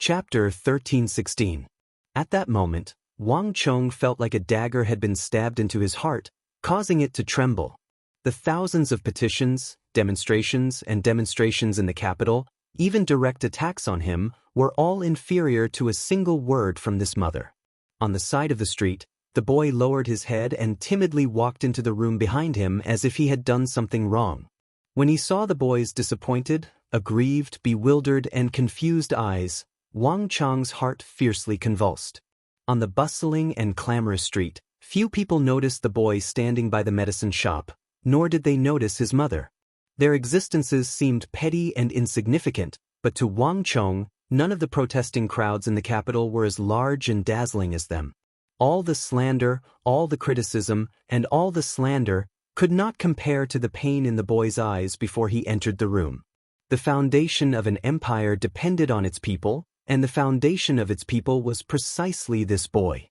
Chapter 1316. At that moment, Wang Chong felt like a dagger had been stabbed into his heart, causing it to tremble. The thousands of petitions, demonstrations in the capital, even direct attacks on him, were all inferior to a single word from this mother. On the side of the street, the boy lowered his head and timidly walked into the room behind him as if he had done something wrong. When he saw the boy's disappointed, aggrieved, bewildered, and confused eyes, Wang Chang's heart fiercely convulsed. On the bustling and clamorous street, few people noticed the boy standing by the medicine shop, nor did they notice his mother. Their existences seemed petty and insignificant, but to Wang Chong, none of the protesting crowds in the capital were as large and dazzling as them. All the slander, all the criticism, and all the slander could not compare to the pain in the boy's eyes before he entered the room. The foundation of an empire depended on its people, and the foundation of its people was precisely this boy.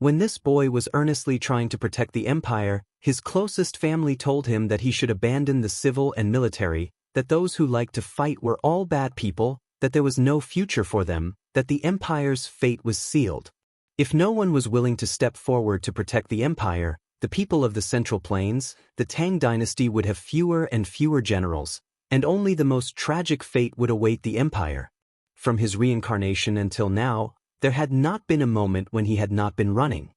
When this boy was earnestly trying to protect the empire, his closest family told him that he should abandon the civil and military, that those who liked to fight were all bad people, that there was no future for them, that the empire's fate was sealed. If no one was willing to step forward to protect the empire, the people of the Central Plains, the Tang dynasty would have fewer and fewer generals, and only the most tragic fate would await the empire. From his reincarnation until now, there had not been a moment when he had not been running.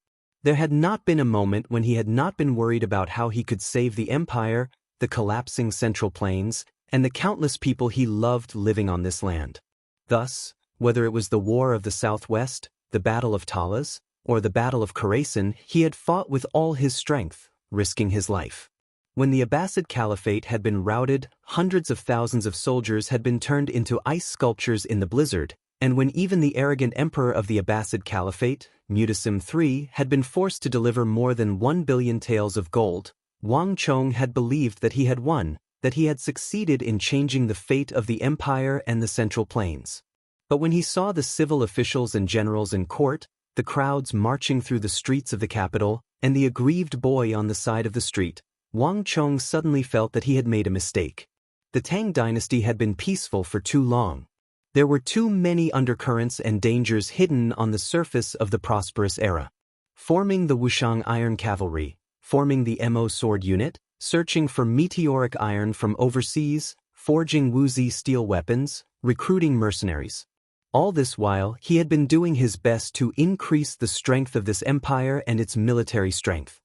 There had not been a moment when he had not been worried about how he could save the empire, the collapsing Central Plains, and the countless people he loved living on this land. Thus, whether it was the War of the Southwest, the Battle of Talas, or the Battle of Khorasan, he had fought with all his strength, risking his life. When the Abbasid Caliphate had been routed, hundreds of thousands of soldiers had been turned into ice sculptures in the blizzard, and when even the arrogant emperor of the Abbasid Caliphate, Mutasim III, had been forced to deliver more than 1 billion taels of gold, Wang Chong had believed that he had won, that he had succeeded in changing the fate of the empire and the Central Plains. But when he saw the civil officials and generals in court, the crowds marching through the streets of the capital, and the aggrieved boy on the side of the street, Wang Chong suddenly felt that he had made a mistake. The Tang dynasty had been peaceful for too long. There were too many undercurrents and dangers hidden on the surface of the prosperous era. Forming the Wushang Iron Cavalry, forming the Mo Sword Unit, searching for meteoric iron from overseas, forging Wuzi steel weapons, recruiting mercenaries. All this while, he had been doing his best to increase the strength of this empire and its military strength.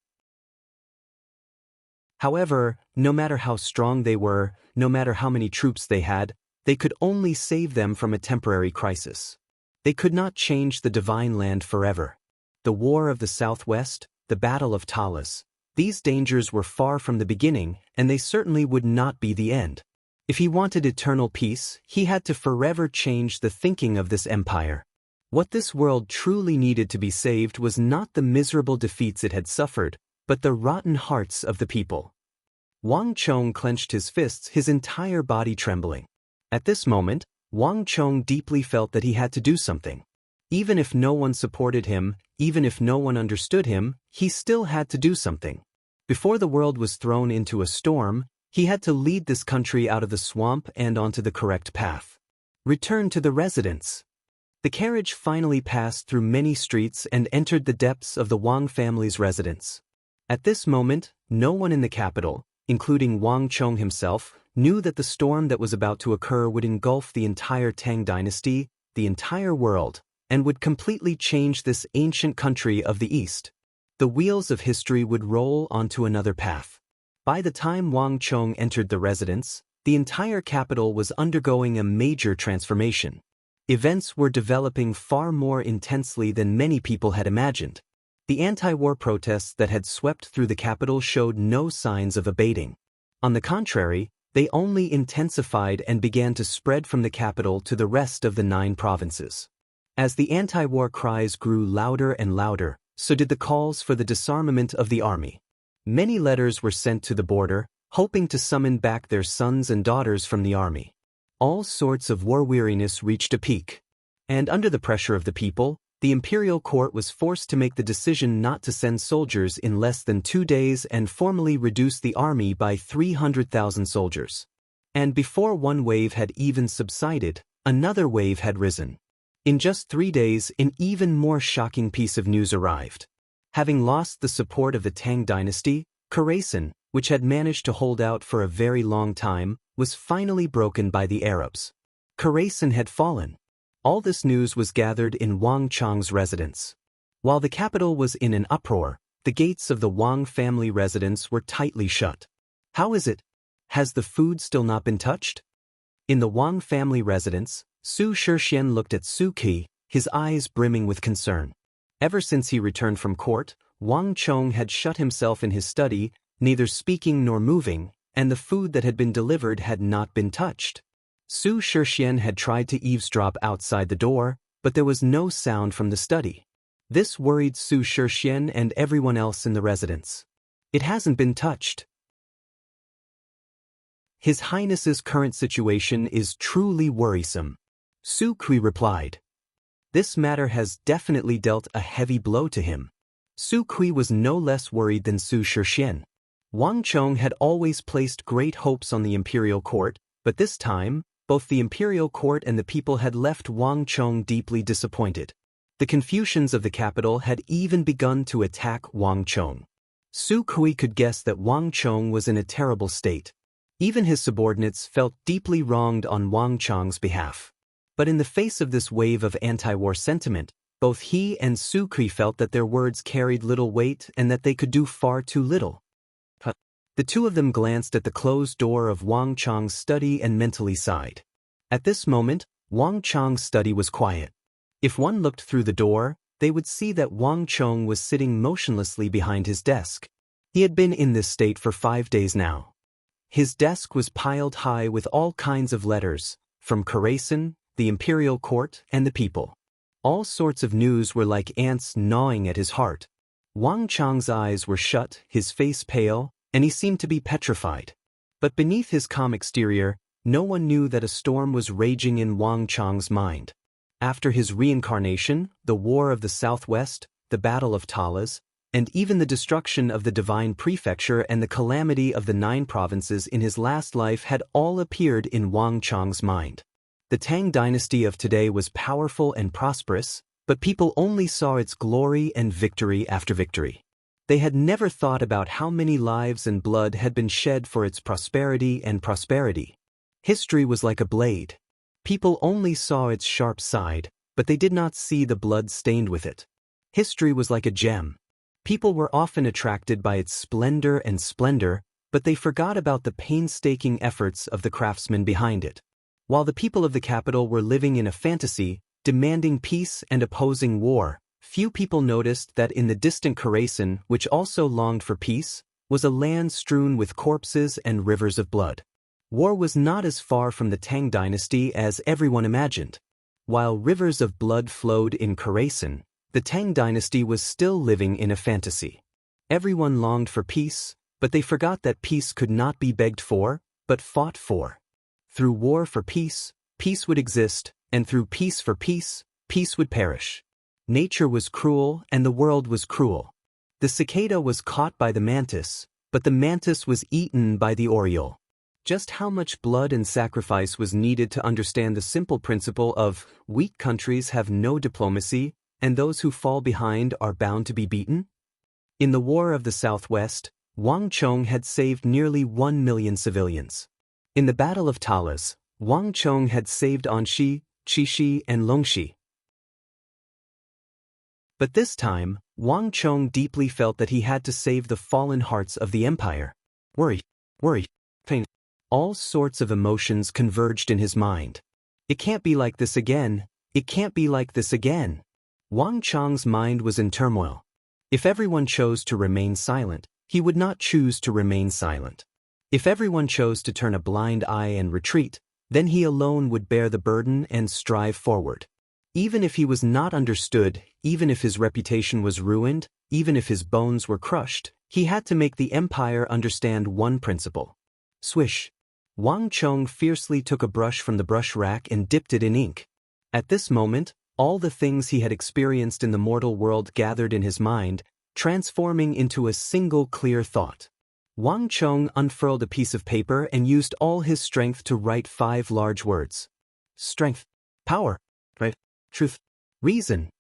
However, no matter how strong they were, no matter how many troops they had, they could only save them from a temporary crisis. They could not change the divine land forever. The War of the Southwest, the Battle of Talas, these dangers were far from the beginning, and they certainly would not be the end. If he wanted eternal peace, he had to forever change the thinking of this empire. What this world truly needed to be saved was not the miserable defeats it had suffered, but the rotten hearts of the people. Wang Chong clenched his fists, his entire body trembling. At this moment, Wang Chong deeply felt that he had to do something. Even if no one supported him, even if no one understood him, he still had to do something. Before the world was thrown into a storm, he had to lead this country out of the swamp and onto the correct path. Return to the residence. The carriage finally passed through many streets and entered the depths of the Wang family's residence. At this moment, no one in the capital, including Wang Chong himself, knew that the storm that was about to occur would engulf the entire Tang dynasty, the entire world, and would completely change this ancient country of the East. The wheels of history would roll onto another path. By the time Wang Chong entered the residence, the entire capital was undergoing a major transformation. Events were developing far more intensely than many people had imagined. The anti-war protests that had swept through the capital showed no signs of abating. On the contrary, they only intensified and began to spread from the capital to the rest of the 9 provinces. As the anti-war cries grew louder and louder, so did the calls for the disarmament of the army. Many letters were sent to the border, hoping to summon back their sons and daughters from the army. All sorts of war weariness reached a peak. And under the pressure of the people, the imperial court was forced to make the decision not to send soldiers in less than 2 days and formally reduce the army by 300,000 soldiers. And before one wave had even subsided, another wave had risen. In just 3 days, an even more shocking piece of news arrived. Having lost the support of the Tang dynasty, Khorasan, which had managed to hold out for a very long time, was finally broken by the Arabs. Karasin had fallen. All this news was gathered in Wang Chang's residence. While the capital was in an uproar, the gates of the Wang family residence were tightly shut. How is it? Has the food still not been touched? In the Wang family residence, Su Shixian looked at Su Qi, his eyes brimming with concern. Ever since he returned from court, Wang Chong had shut himself in his study, neither speaking nor moving, and the food that had been delivered had not been touched. Su Shixian had tried to eavesdrop outside the door, but there was no sound from the study. This worried Su Shixian and everyone else in the residence. It hasn't been touched. His Highness's current situation is truly worrisome. Su Qi replied. This matter has definitely dealt a heavy blow to him. Su Qi was no less worried than Su Shixian. Wang Chong had always placed great hopes on the imperial court, but this time, both the imperial court and the people had left Wang Chong deeply disappointed. The Confucians of the capital had even begun to attack Wang Chong. Su Qi could guess that Wang Chong was in a terrible state. Even his subordinates felt deeply wronged on Wang Chong's behalf. But in the face of this wave of anti-war sentiment, both he and Su Qi felt that their words carried little weight and that they could do far too little. The two of them glanced at the closed door of Wang Chong's study and mentally sighed. At this moment, Wang Chong's study was quiet. If one looked through the door, they would see that Wang Chong was sitting motionlessly behind his desk. He had been in this state for 5 days now. His desk was piled high with all kinds of letters, from Karasin, the imperial court, and the people. All sorts of news were like ants gnawing at his heart. Wang Chong's eyes were shut, his face pale, and he seemed to be petrified. But beneath his calm exterior, no one knew that a storm was raging in Wang Chong's mind. After his reincarnation, the War of the Southwest, the Battle of Talas, and even the destruction of the Divine Prefecture and the calamity of the 9 provinces in his last life had all appeared in Wang Chong's mind. The Tang dynasty of today was powerful and prosperous, but people only saw its glory and victory after victory. They had never thought about how many lives and blood had been shed for its prosperity and prosperity. History was like a blade. People only saw its sharp side, but they did not see the blood stained with it. History was like a gem. People were often attracted by its splendor, but they forgot about the painstaking efforts of the craftsmen behind it. While the people of the capital were living in a fantasy, demanding peace and opposing war, few people noticed that in the distant Karasin, which also longed for peace, was a land strewn with corpses and rivers of blood. War was not as far from the Tang dynasty as everyone imagined. While rivers of blood flowed in Karasin, the Tang dynasty was still living in a fantasy. Everyone longed for peace, but they forgot that peace could not be begged for, but fought for. Through war for peace, peace would exist, and through peace for peace, peace would perish. Nature was cruel and the world was cruel. The cicada was caught by the mantis, but the mantis was eaten by the oriole. Just how much blood and sacrifice was needed to understand the simple principle of weak countries have no diplomacy, and those who fall behind are bound to be beaten? In the War of the Southwest, Wang Chong had saved nearly 1 million civilians. In the Battle of Talas, Wang Chong had saved Anxi, Qixi, and Longxi. But this time, Wang Chong deeply felt that he had to save the fallen hearts of the empire. Worry, pain. All sorts of emotions converged in his mind. It can't be like this again. It can't be like this again. Wang Chong's mind was in turmoil. If everyone chose to remain silent, he would not choose to remain silent. If everyone chose to turn a blind eye and retreat, then he alone would bear the burden and strive forward. Even if he was not understood, even if his reputation was ruined, even if his bones were crushed, he had to make the empire understand one principle. Swish. Wang Chong fiercely took a brush from the brush rack and dipped it in ink. At this moment, all the things he had experienced in the mortal world gathered in his mind, transforming into a single clear thought. Wang Chong unfurled a piece of paper and used all his strength to write 5 large words. Strength, power, right, truth, reason,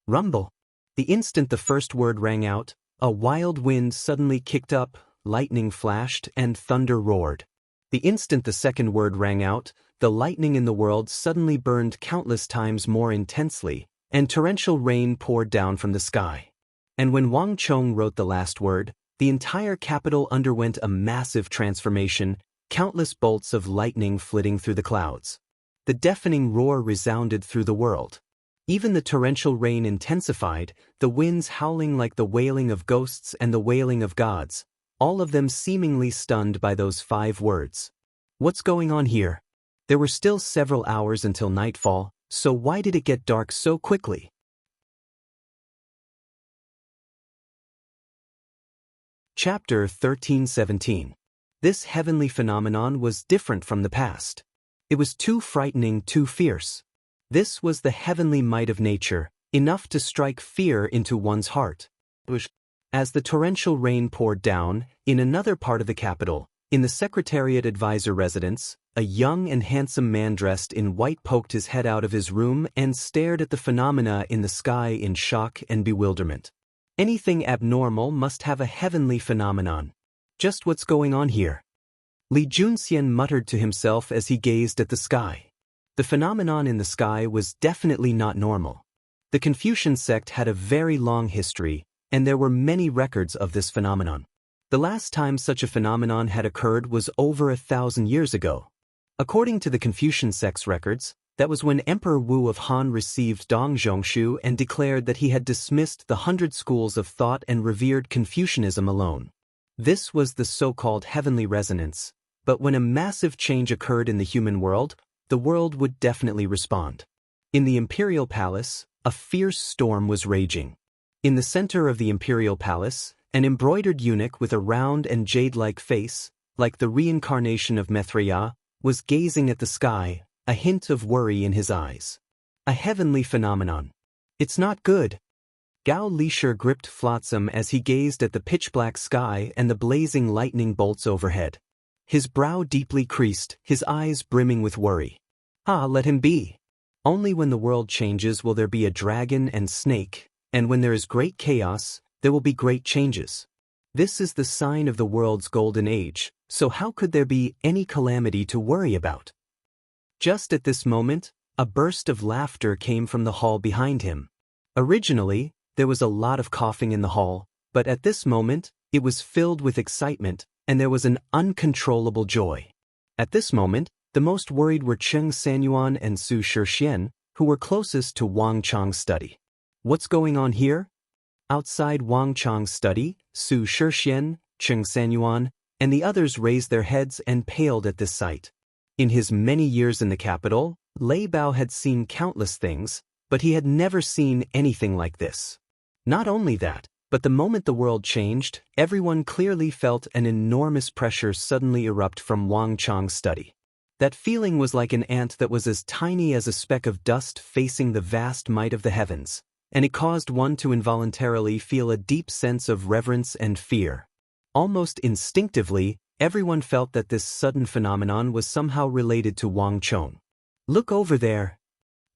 rumble. The instant the first word rang out, a wild wind suddenly kicked up, lightning flashed, and thunder roared. The instant the second word rang out, the lightning in the world suddenly burned countless times more intensely, and torrential rain poured down from the sky. And when Wang Chong wrote the last word, the entire capital underwent a massive transformation, countless bolts of lightning flitting through the clouds. The deafening roar resounded through the world. Even the torrential rain intensified, the winds howling like the wailing of ghosts and the wailing of gods, all of them seemingly stunned by those 5 words. What's going on here? There were still several hours until nightfall, so why did it get dark so quickly? Chapter 13:17. This heavenly phenomenon was different from the past. It was too frightening, too fierce. This was the heavenly might of nature, enough to strike fear into one's heart. As the torrential rain poured down, in another part of the capital, in the Secretariat Advisor residence, a young and handsome man dressed in white poked his head out of his room and stared at the phenomena in the sky in shock and bewilderment. Anything abnormal must have a heavenly phenomenon. Just what's going on here? Li Junxian muttered to himself as he gazed at the sky. The phenomenon in the sky was definitely not normal. The Confucian sect had a very long history, and there were many records of this phenomenon. The last time such a phenomenon had occurred was over 1,000 years ago. According to the Confucian sect's records, that was when Emperor Wu of Han received Dong Zhongshu and declared that he had dismissed the 100 schools of thought and revered Confucianism alone. This was the so-called heavenly resonance, but when a massive change occurred in the human world, the world would definitely respond. In the imperial palace, a fierce storm was raging. In the center of the imperial palace, an embroidered eunuch with a round and jade-like face, like the reincarnation of Maitreya, was gazing at the sky, a hint of worry in his eyes. A heavenly phenomenon. It's not good. Gao Lisher gripped Flotsam as he gazed at the pitch-black sky and the blazing lightning bolts overhead. His brow deeply creased, his eyes brimming with worry. Let him be. Only when the world changes will there be a dragon and snake, and when there is great chaos, there will be great changes. This is the sign of the world's golden age, so how could there be any calamity to worry about? Just at this moment, a burst of laughter came from the hall behind him. Originally, there was a lot of coughing in the hall, but at this moment, it was filled with excitement, and there was an uncontrollable joy. At this moment, the most worried were Cheng Sanyuan and Su Shixian, who were closest to Wang Chang's study. What's going on here? Outside Wang Chang's study, Su Shixian, Cheng Sanyuan, and the others raised their heads and paled at this sight. In his many years in the capital, Lei Bao had seen countless things, but he had never seen anything like this. Not only that, but the moment the world changed, everyone clearly felt an enormous pressure suddenly erupt from Wang Chang's study. That feeling was like an ant that was as tiny as a speck of dust facing the vast might of the heavens, and it caused one to involuntarily feel a deep sense of reverence and fear. Almost instinctively, everyone felt that this sudden phenomenon was somehow related to Wang Chong. Look over there.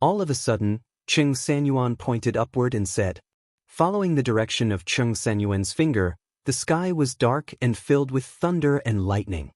All of a sudden, Cheng Sanyuan pointed upward and said. Following the direction of Cheng Sanyuan's finger, the sky was dark and filled with thunder and lightning.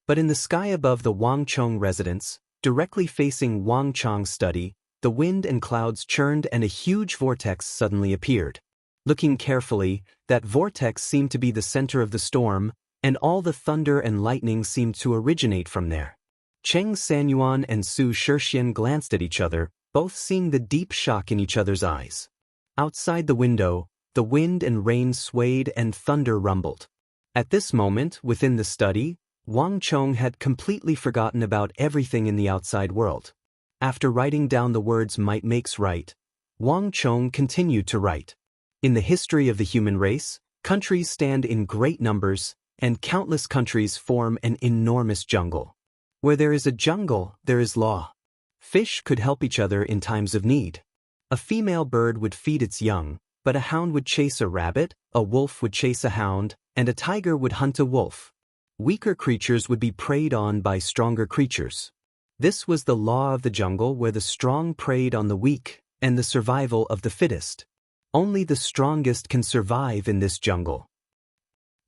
But in the sky above the Wang Chong residence, directly facing Wang Chang's study, the wind and clouds churned and a huge vortex suddenly appeared. Looking carefully, that vortex seemed to be the center of the storm, and all the thunder and lightning seemed to originate from there. Cheng Sanyuan and Su Shixian glanced at each other, both seeing the deep shock in each other's eyes. Outside the window, the wind and rain swayed and thunder rumbled. At this moment, within the study, Wang Chong had completely forgotten about everything in the outside world. After writing down the words might makes right, Wang Chong continued to write. In the history of the human race, countries stand in great numbers, and countless countries form an enormous jungle. Where there is a jungle, there is law. Fish could help each other in times of need. A female bird would feed its young, but a hound would chase a rabbit, a wolf would chase a hound, and a tiger would hunt a wolf. Weaker creatures would be preyed on by stronger creatures. This was the law of the jungle where the strong preyed on the weak, and the survival of the fittest. Only the strongest can survive in this jungle.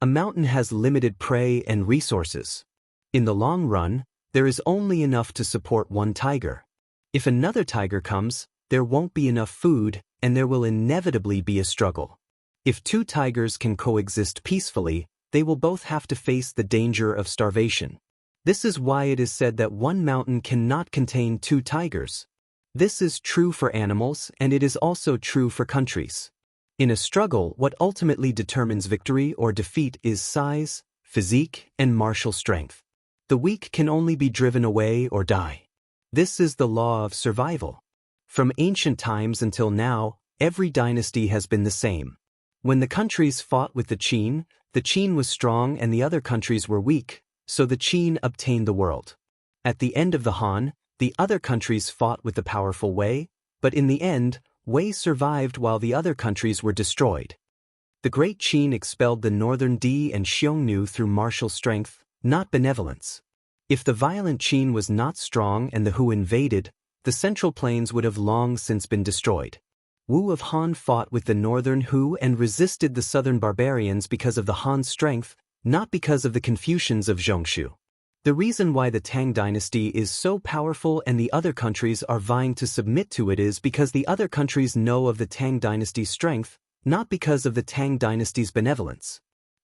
A mountain has limited prey and resources. In the long run, there is only enough to support one tiger. If another tiger comes, there won't be enough food, and there will inevitably be a struggle. If two tigers can coexist peacefully, they will both have to face the danger of starvation. This is why it is said that one mountain cannot contain two tigers. This is true for animals, and it is also true for countries. In a struggle, what ultimately determines victory or defeat is size, physique, and martial strength. The weak can only be driven away or die. This is the law of survival. From ancient times until now, every dynasty has been the same. When the countries fought with the Qin was strong and the other countries were weak, so the Qin obtained the world. At the end of the Han, the other countries fought with the powerful Wei, but in the end, Wei survived while the other countries were destroyed. The great Qin expelled the northern Di and Xiongnu through martial strength, not benevolence. If the violent Qin was not strong and the Hu invaded, the central plains would have long since been destroyed. Wu of Han fought with the northern Hu and resisted the southern barbarians because of the Han strength, not because of the Confucians of Zhongshu. The reason why the Tang dynasty is so powerful and the other countries are vying to submit to it is because the other countries know of the Tang dynasty's strength, not because of the Tang dynasty's benevolence.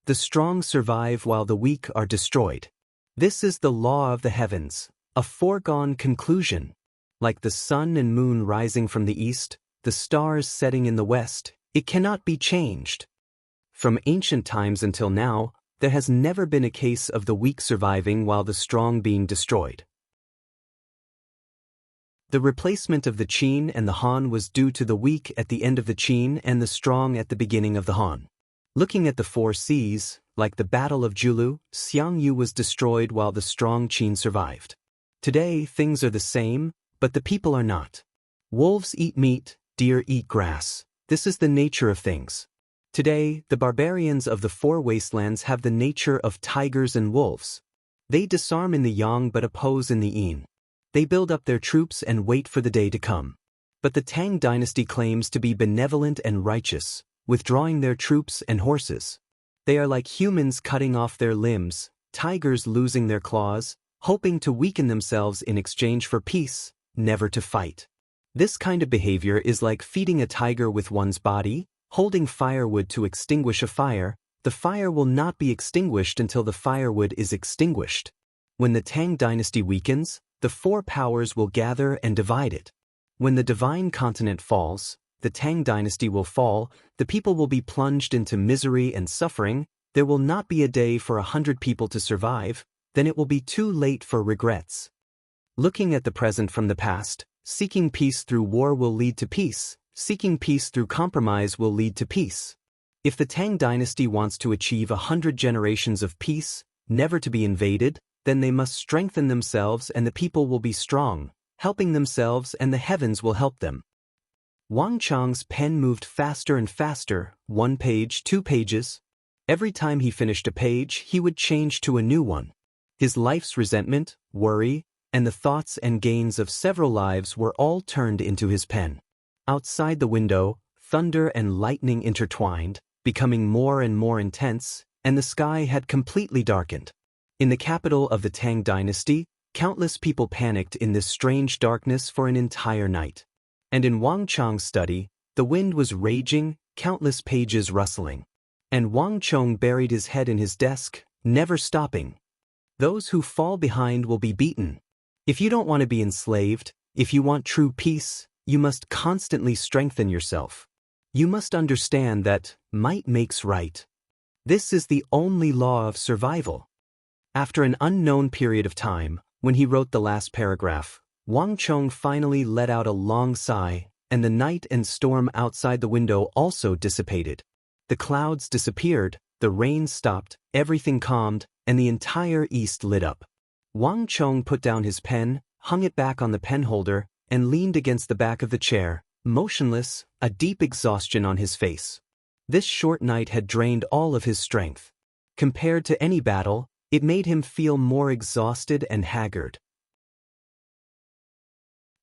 The strong survive while the weak are destroyed. This is the law of the heavens, a foregone conclusion. Like the sun and moon rising from the east, the stars setting in the west, it cannot be changed. From ancient times until now, there has never been a case of the weak surviving while the strong being destroyed. The replacement of the Qin and the Han was due to the weak at the end of the Qin and the strong at the beginning of the Han. Looking at the four seas, like the Battle of Julu, Xiangyu was destroyed while the strong Qin survived. Today, things are the same, but the people are not. Wolves eat meat, deer eat grass. This is the nature of things. Today, the barbarians of the Four Wastelands have the nature of tigers and wolves. They disarm in the yang but oppose in the yin. They build up their troops and wait for the day to come. But the Tang dynasty claims to be benevolent and righteous, withdrawing their troops and horses. They are like humans cutting off their limbs, tigers losing their claws, hoping to weaken themselves in exchange for peace, never to fight. This kind of behavior is like feeding a tiger with one's body, holding firewood to extinguish a fire. The fire will not be extinguished until the firewood is extinguished. When the Tang dynasty weakens, the four powers will gather and divide it. When the divine continent falls, the Tang dynasty will fall, the people will be plunged into misery and suffering, there will not be a day for 100 people to survive, then it will be too late for regrets. Looking at the present from the past, seeking peace through war will lead to peace, seeking peace through compromise will lead to peace. If the Tang dynasty wants to achieve 100 generations of peace, never to be invaded, then they must strengthen themselves and the people will be strong, helping themselves and the heavens will help them. Wang Chang's pen moved faster and faster, 1 page, 2 pages. Every time he finished a page, he would change to a new one. His life's resentment, worry, and the thoughts and gains of several lives were all turned into his pen. Outside the window, thunder and lightning intertwined, becoming more and more intense, and the sky had completely darkened. In the capital of the Tang dynasty, countless people panicked in this strange darkness for an entire night. And in Wang Chang's study, the wind was raging, countless pages rustling. And Wang Chong buried his head in his desk, never stopping. Those who fall behind will be beaten. If you don't want to be enslaved, if you want true peace, you must constantly strengthen yourself. You must understand that might makes right. This is the only law of survival. After an unknown period of time, when he wrote the last paragraph, Wang Chong finally let out a long sigh, and the night and storm outside the window also dissipated. The clouds disappeared, the rain stopped, everything calmed, and the entire east lit up. Wang Chong put down his pen, hung it back on the pen holder, and leaned against the back of the chair, motionless, a deep exhaustion on his face. This short night had drained all of his strength. Compared to any battle, it made him feel more exhausted and haggard.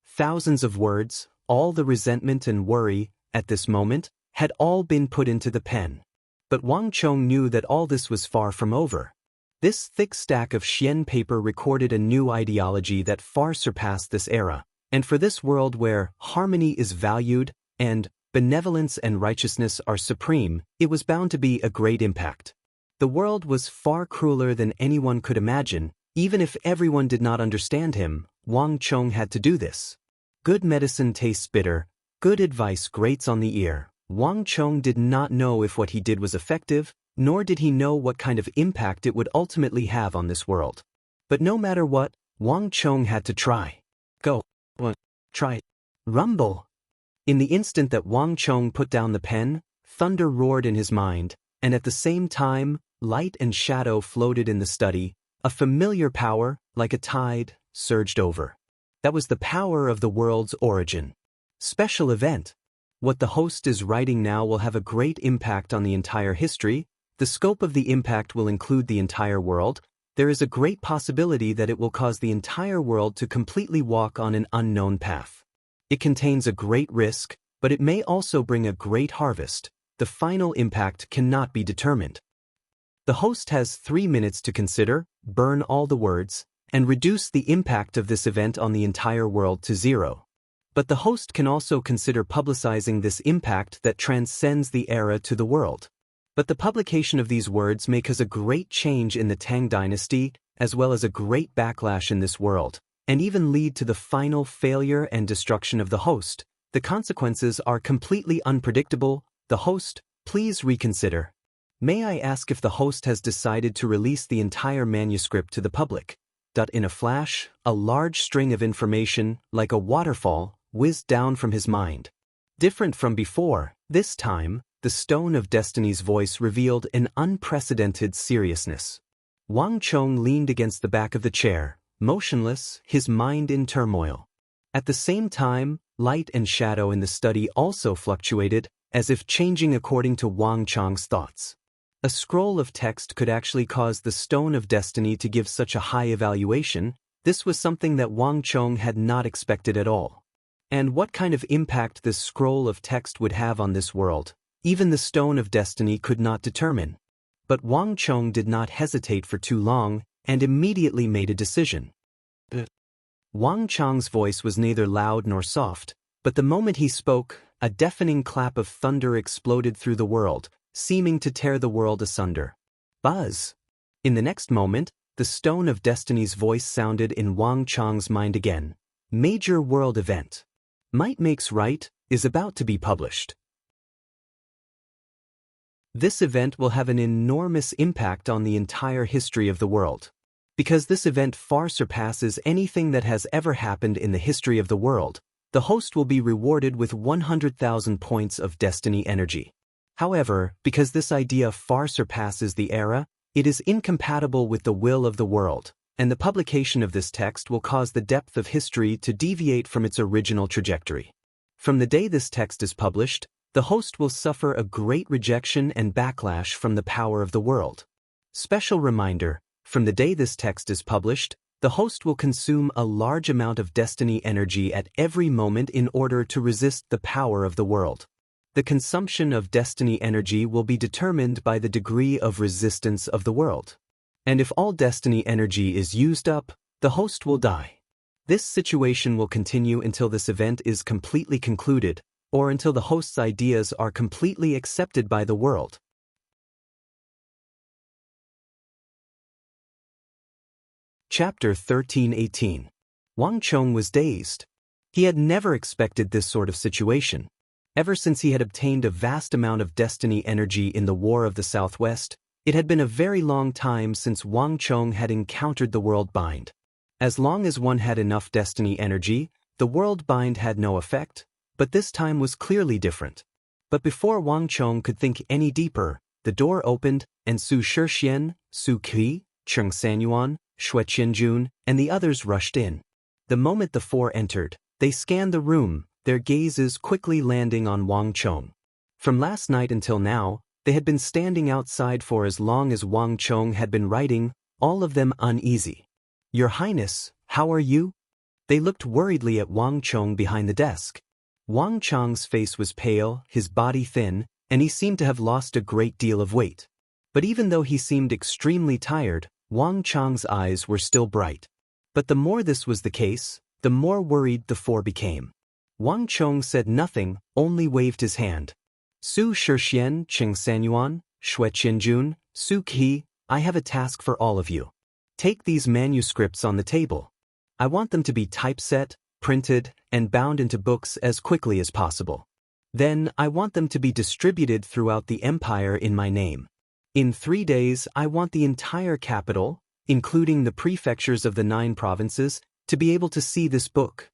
Thousands of words, all the resentment and worry, at this moment, had all been put into the pen. But Wang Chong knew that all this was far from over. This thick stack of Xian paper recorded a new ideology that far surpassed this era, and for this world where harmony is valued and benevolence and righteousness are supreme, it was bound to be a great impact. The world was far crueler than anyone could imagine. Even if everyone did not understand him, Wang Chong had to do this. Good medicine tastes bitter, good advice grates on the ear. Wang Chong did not know if what he did was effective, nor did he know what kind of impact it would ultimately have on this world. But no matter what, Wang Chong had to try. Go. Try. Rumble. In the instant that Wang Chong put down the pen, thunder roared in his mind, and at the same time, light and shadow floated in the study. A familiar power, like a tide, surged over. That was the power of the world's origin. Special event. What the host is writing now will have a great impact on the entire history. The scope of the impact will include the entire world. There is a great possibility that it will cause the entire world to completely walk on an unknown path. It contains a great risk, but it may also bring a great harvest. The final impact cannot be determined. The host has 3 minutes to consider, burn all the words, and reduce the impact of this event on the entire world to 0. But the host can also consider publicizing this impact that transcends the era to the world. But the publication of these words may cause a great change in the Tang dynasty, as well as a great backlash in this world, and even lead to the final failure and destruction of the host. The consequences are completely unpredictable. The host, please reconsider. May I ask if the host has decided to release the entire manuscript to the public? In a flash, a large string of information, like a waterfall, whizzed down from his mind. Different from before, this time, the Stone of Destiny's voice revealed an unprecedented seriousness. Wang Chong leaned against the back of the chair, motionless, his mind in turmoil. At the same time, light and shadow in the study also fluctuated, as if changing according to Wang Chong's thoughts. A scroll of text could actually cause the Stone of Destiny to give such a high evaluation. This was something that Wang Chong had not expected at all. And what kind of impact this scroll of text would have on this world, even the Stone of Destiny could not determine. But Wang Chong did not hesitate for too long, and immediately made a decision. Wang Chong's voice was neither loud nor soft, but the moment he spoke, a deafening clap of thunder exploded through the world, seeming to tear the world asunder. Buzz! In the next moment, the Stone of Destiny's voice sounded in Wang Chong's mind again. Major world event. Might Makes Right is about to be published. This event will have an enormous impact on the entire history of the world. Because this event far surpasses anything that has ever happened in the history of the world, the host will be rewarded with 100,000 points of destiny energy. However, because this idea far surpasses the era, it is incompatible with the will of the world, and the publication of this text will cause the depth of history to deviate from its original trajectory. From the day this text is published, the host will suffer a great rejection and backlash from the power of the world. Special reminder, from the day this text is published, the host will consume a large amount of destiny energy at every moment in order to resist the power of the world. The consumption of destiny energy will be determined by the degree of resistance of the world. And if all destiny energy is used up, the host will die. This situation will continue until this event is completely concluded, or until the host's ideas are completely accepted by the world. Chapter 13:18. Wang Chong was dazed. He had never expected this sort of situation. Ever since he had obtained a vast amount of destiny energy in the War of the Southwest, it had been a very long time since Wang Chong had encountered the world bind. As long as one had enough destiny energy, the world bind had no effect, but this time was clearly different. But before Wang Chong could think any deeper, the door opened, and Su Shixian, Su Qi, Cheng Sanyuan, Xue Qianjun, and the others rushed in. The moment the four entered, they scanned the room, their gazes quickly landing on Wang Chong. From last night until now, they had been standing outside for as long as Wang Chong had been writing, all of them uneasy. "Your Highness, how are you?" They looked worriedly at Wang Chong behind the desk. Wang Chong's face was pale, his body thin, and he seemed to have lost a great deal of weight. But even though he seemed extremely tired, Wang Chang's eyes were still bright. But the more this was the case, the more worried the four became. Wang Chong said nothing, only waved his hand. Su Shixian, Qing Sanyuan, Shui Qianjun, Su Qi, I have a task for all of you. Take these manuscripts on the table. I want them to be typeset, printed, and bound into books as quickly as possible. Then, I want them to be distributed throughout the empire in my name. In 3 days, I want the entire capital, including the prefectures of the 9 provinces, to be able to see this book.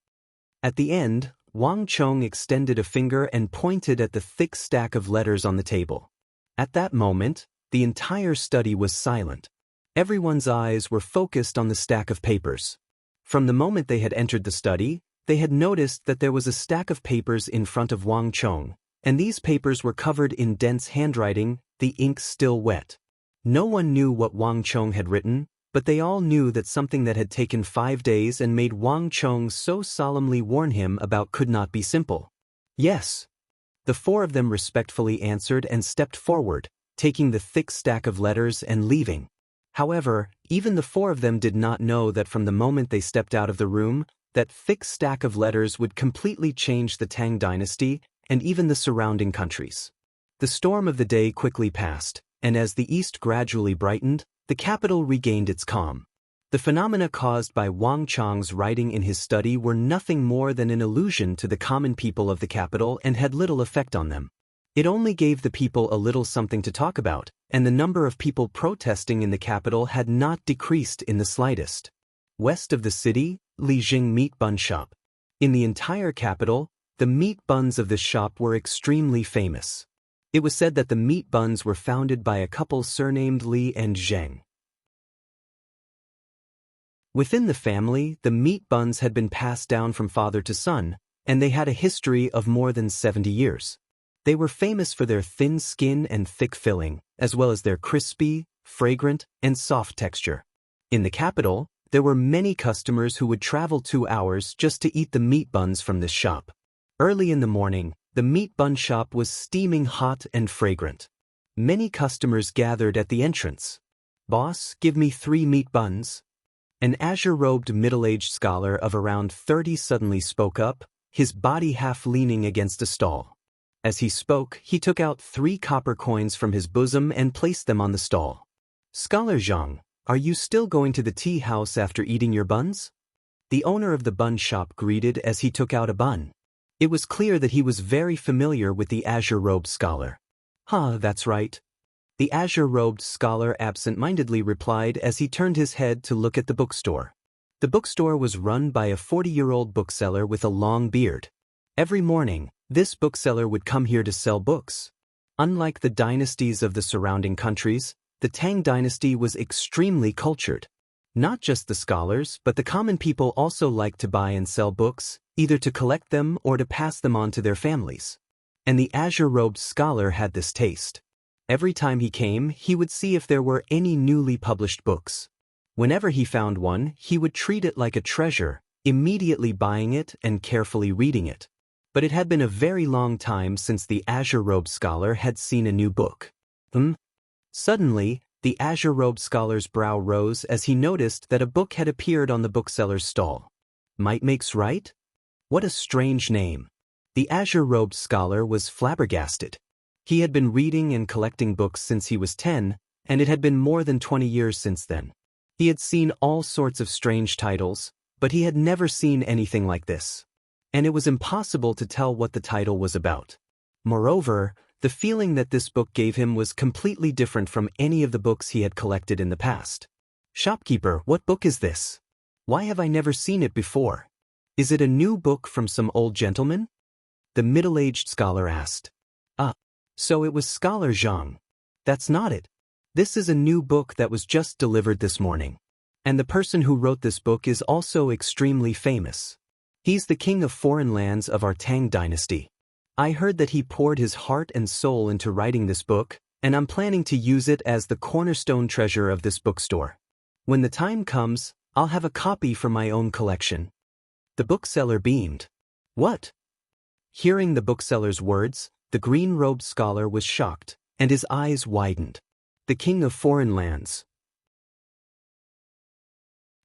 At the end, Wang Chong extended a finger and pointed at the thick stack of letters on the table. At that moment, the entire study was silent. Everyone's eyes were focused on the stack of papers. From the moment they had entered the study, they had noticed that there was a stack of papers in front of Wang Chong, and these papers were covered in dense handwriting, the ink still wet. No one knew what Wang Chong had written, but they all knew that something that had taken 5 days and made Wang Chong so solemnly warn him about could not be simple. Yes. The 4 of them respectfully answered and stepped forward, taking the thick stack of letters and leaving. However, even the 4 of them did not know that from the moment they stepped out of the room, that thick stack of letters would completely change the Tang dynasty and even the surrounding countries. The storm of the day quickly passed, and as the east gradually brightened, the capital regained its calm. The phenomena caused by Wang Chang's writing in his study were nothing more than an illusion to the common people of the capital and had little effect on them. It only gave the people a little something to talk about, and the number of people protesting in the capital had not decreased in the slightest. West of the city, Lijing Meat Bun Shop. In the entire capital, the meat buns of this shop were extremely famous. It was said that the meat buns were founded by a couple surnamed Li and Zheng. Within the family, the meat buns had been passed down from father to son, and they had a history of more than 70 years. They were famous for their thin skin and thick filling, as well as their crispy, fragrant, and soft texture. In the capital, there were many customers who would travel 2 hours just to eat the meat buns from this shop. Early in the morning, the meat bun shop was steaming hot and fragrant. Many customers gathered at the entrance. "Boss, give me 3 meat buns." An azure-robed middle-aged scholar of around 30 suddenly spoke up, his body half leaning against a stall. As he spoke, he took out 3 copper coins from his bosom and placed them on the stall. "Scholar Zhang, are you still going to the tea house after eating your buns?" The owner of the bun shop greeted as he took out a bun. It was clear that he was very familiar with the azure-robed scholar. That's right." The azure-robed scholar absent-mindedly replied as he turned his head to look at the bookstore. The bookstore was run by a 40-year-old bookseller with a long beard. Every morning, this bookseller would come here to sell books. Unlike the dynasties of the surrounding countries, the Tang dynasty was extremely cultured. Not just the scholars, but the common people also liked to buy and sell books, either to collect them or to pass them on to their families. And the azure-robed scholar had this taste. Every time he came, he would see if there were any newly published books. Whenever he found one, he would treat it like a treasure, immediately buying it and carefully reading it. But it had been a very long time since the azure-robed scholar had seen a new book. Suddenly, the azure-robed scholar's brow rose as he noticed that a book had appeared on the bookseller's stall. Might Makes Right? What a strange name. The azure-robed scholar was flabbergasted. He had been reading and collecting books since he was 10, and it had been more than 20 years since then. He had seen all sorts of strange titles, but he had never seen anything like this. And it was impossible to tell what the title was about. Moreover, the feeling that this book gave him was completely different from any of the books he had collected in the past. "Shopkeeper, what book is this? Why have I never seen it before? Is it a new book from some old gentleman?" The middle-aged scholar asked. So it was Scholar Zhang. "That's not it. This is a new book that was just delivered this morning. And the person who wrote this book is also extremely famous. He's the king of foreign lands of our Tang dynasty. I heard that he poured his heart and soul into writing this book, and I'm planning to use it as the cornerstone treasure of this bookstore. When the time comes, I'll have a copy for my own collection." The bookseller beamed. "What?" Hearing the bookseller's words, the green-robed scholar was shocked, and his eyes widened. The king of foreign lands.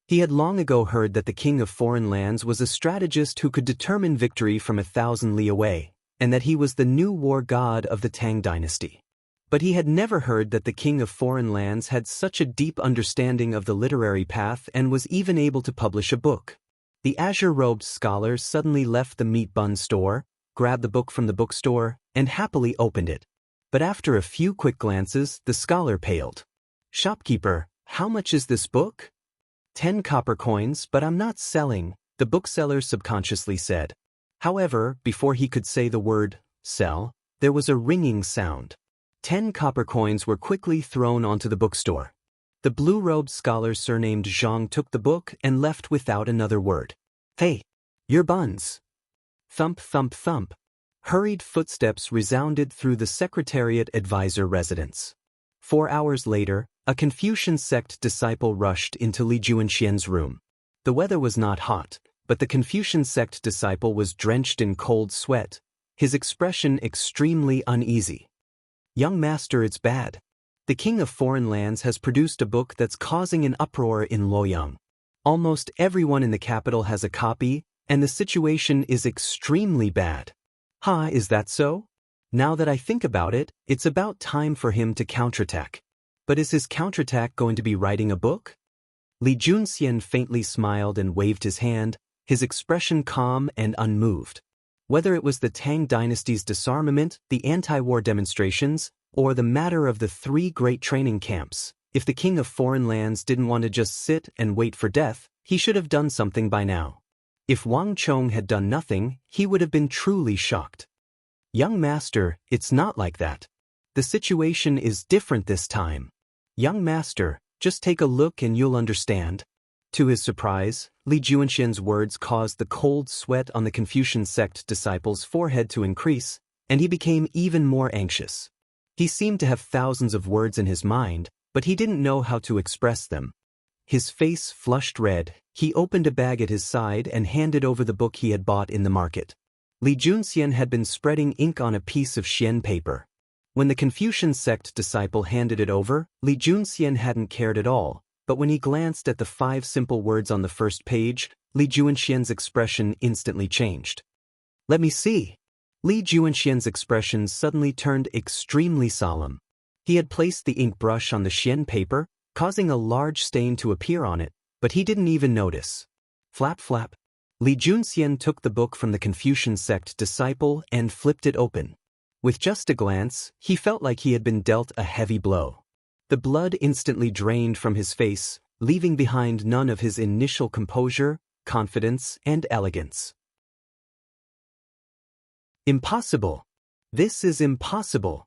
He had long ago heard that the king of foreign lands was a strategist who could determine victory from 1,000 li away, and that he was the new war god of the Tang dynasty. But he had never heard that the king of foreign lands had such a deep understanding of the literary path and was even able to publish a book. The azure-robed scholar suddenly left the meat bun store, grabbed the book from the bookstore, and happily opened it. But after a few quick glances, the scholar paled. "Shopkeeper, how much is this book?" 10 copper coins, but I'm not selling, the bookseller subconsciously said. However, before he could say the word, sell, there was a ringing sound. 10 copper coins were quickly thrown onto the bookstore. The blue-robed scholar surnamed Zhang took the book and left without another word. "Hey, your buns." Thump, thump, thump. Hurried footsteps resounded through the Secretariat Advisor residence. 4 hours later, a Confucian sect disciple rushed into Li Juanxian's room. The weather was not hot, but the Confucian sect disciple was drenched in cold sweat, his expression extremely uneasy. "Young master, it's bad. The king of foreign lands has produced a book that's causing an uproar in Luoyang. Almost everyone in the capital has a copy, and the situation is extremely bad." "Ha, is that so? Now that I think about it, it's about time for him to counterattack. But is his counterattack going to be writing a book?" Li Junxian faintly smiled and waved his hand, his expression calm and unmoved. Whether it was the Tang dynasty's disarmament, the anti-war demonstrations, or the matter of the 3 great training camps, if the king of foreign lands didn't want to just sit and wait for death, he should have done something by now. If Wang Chong had done nothing, he would have been truly shocked. "Young master, it's not like that. The situation is different this time. Young master, just take a look and you'll understand." To his surprise, Li Juanxian's words caused the cold sweat on the Confucian sect disciple's forehead to increase, and he became even more anxious. He seemed to have thousands of words in his mind, but he didn't know how to express them. His face flushed red, he opened a bag at his side and handed over the book he had bought in the market. Li Junxian had been spreading ink on a piece of xian paper. When the Confucian sect disciple handed it over, Li Junxian hadn't cared at all, but when he glanced at the 5 simple words on the first page, Li Juanxian's expression instantly changed. "Let me see." Li Juanxian's expression suddenly turned extremely solemn. He had placed the ink brush on the xian paper, causing a large stain to appear on it, but he didn't even notice. Flap flap. Li Junxian took the book from the Confucian sect disciple and flipped it open. With just a glance, he felt like he had been dealt a heavy blow. The blood instantly drained from his face, leaving behind none of his initial composure, confidence, and elegance. "Impossible! This is impossible!"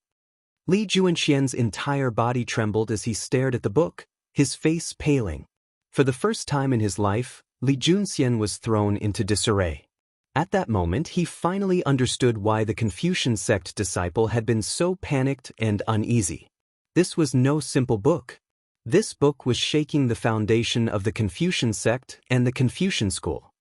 Li Juanxian's entire body trembled as he stared at the book, his face paling. For the first time in his life, Li Junxian was thrown into disarray. At that moment, he finally understood why the Confucian sect disciple had been so panicked and uneasy. This was no simple book. This book was shaking the foundation of the Confucian sect and the Confucian school.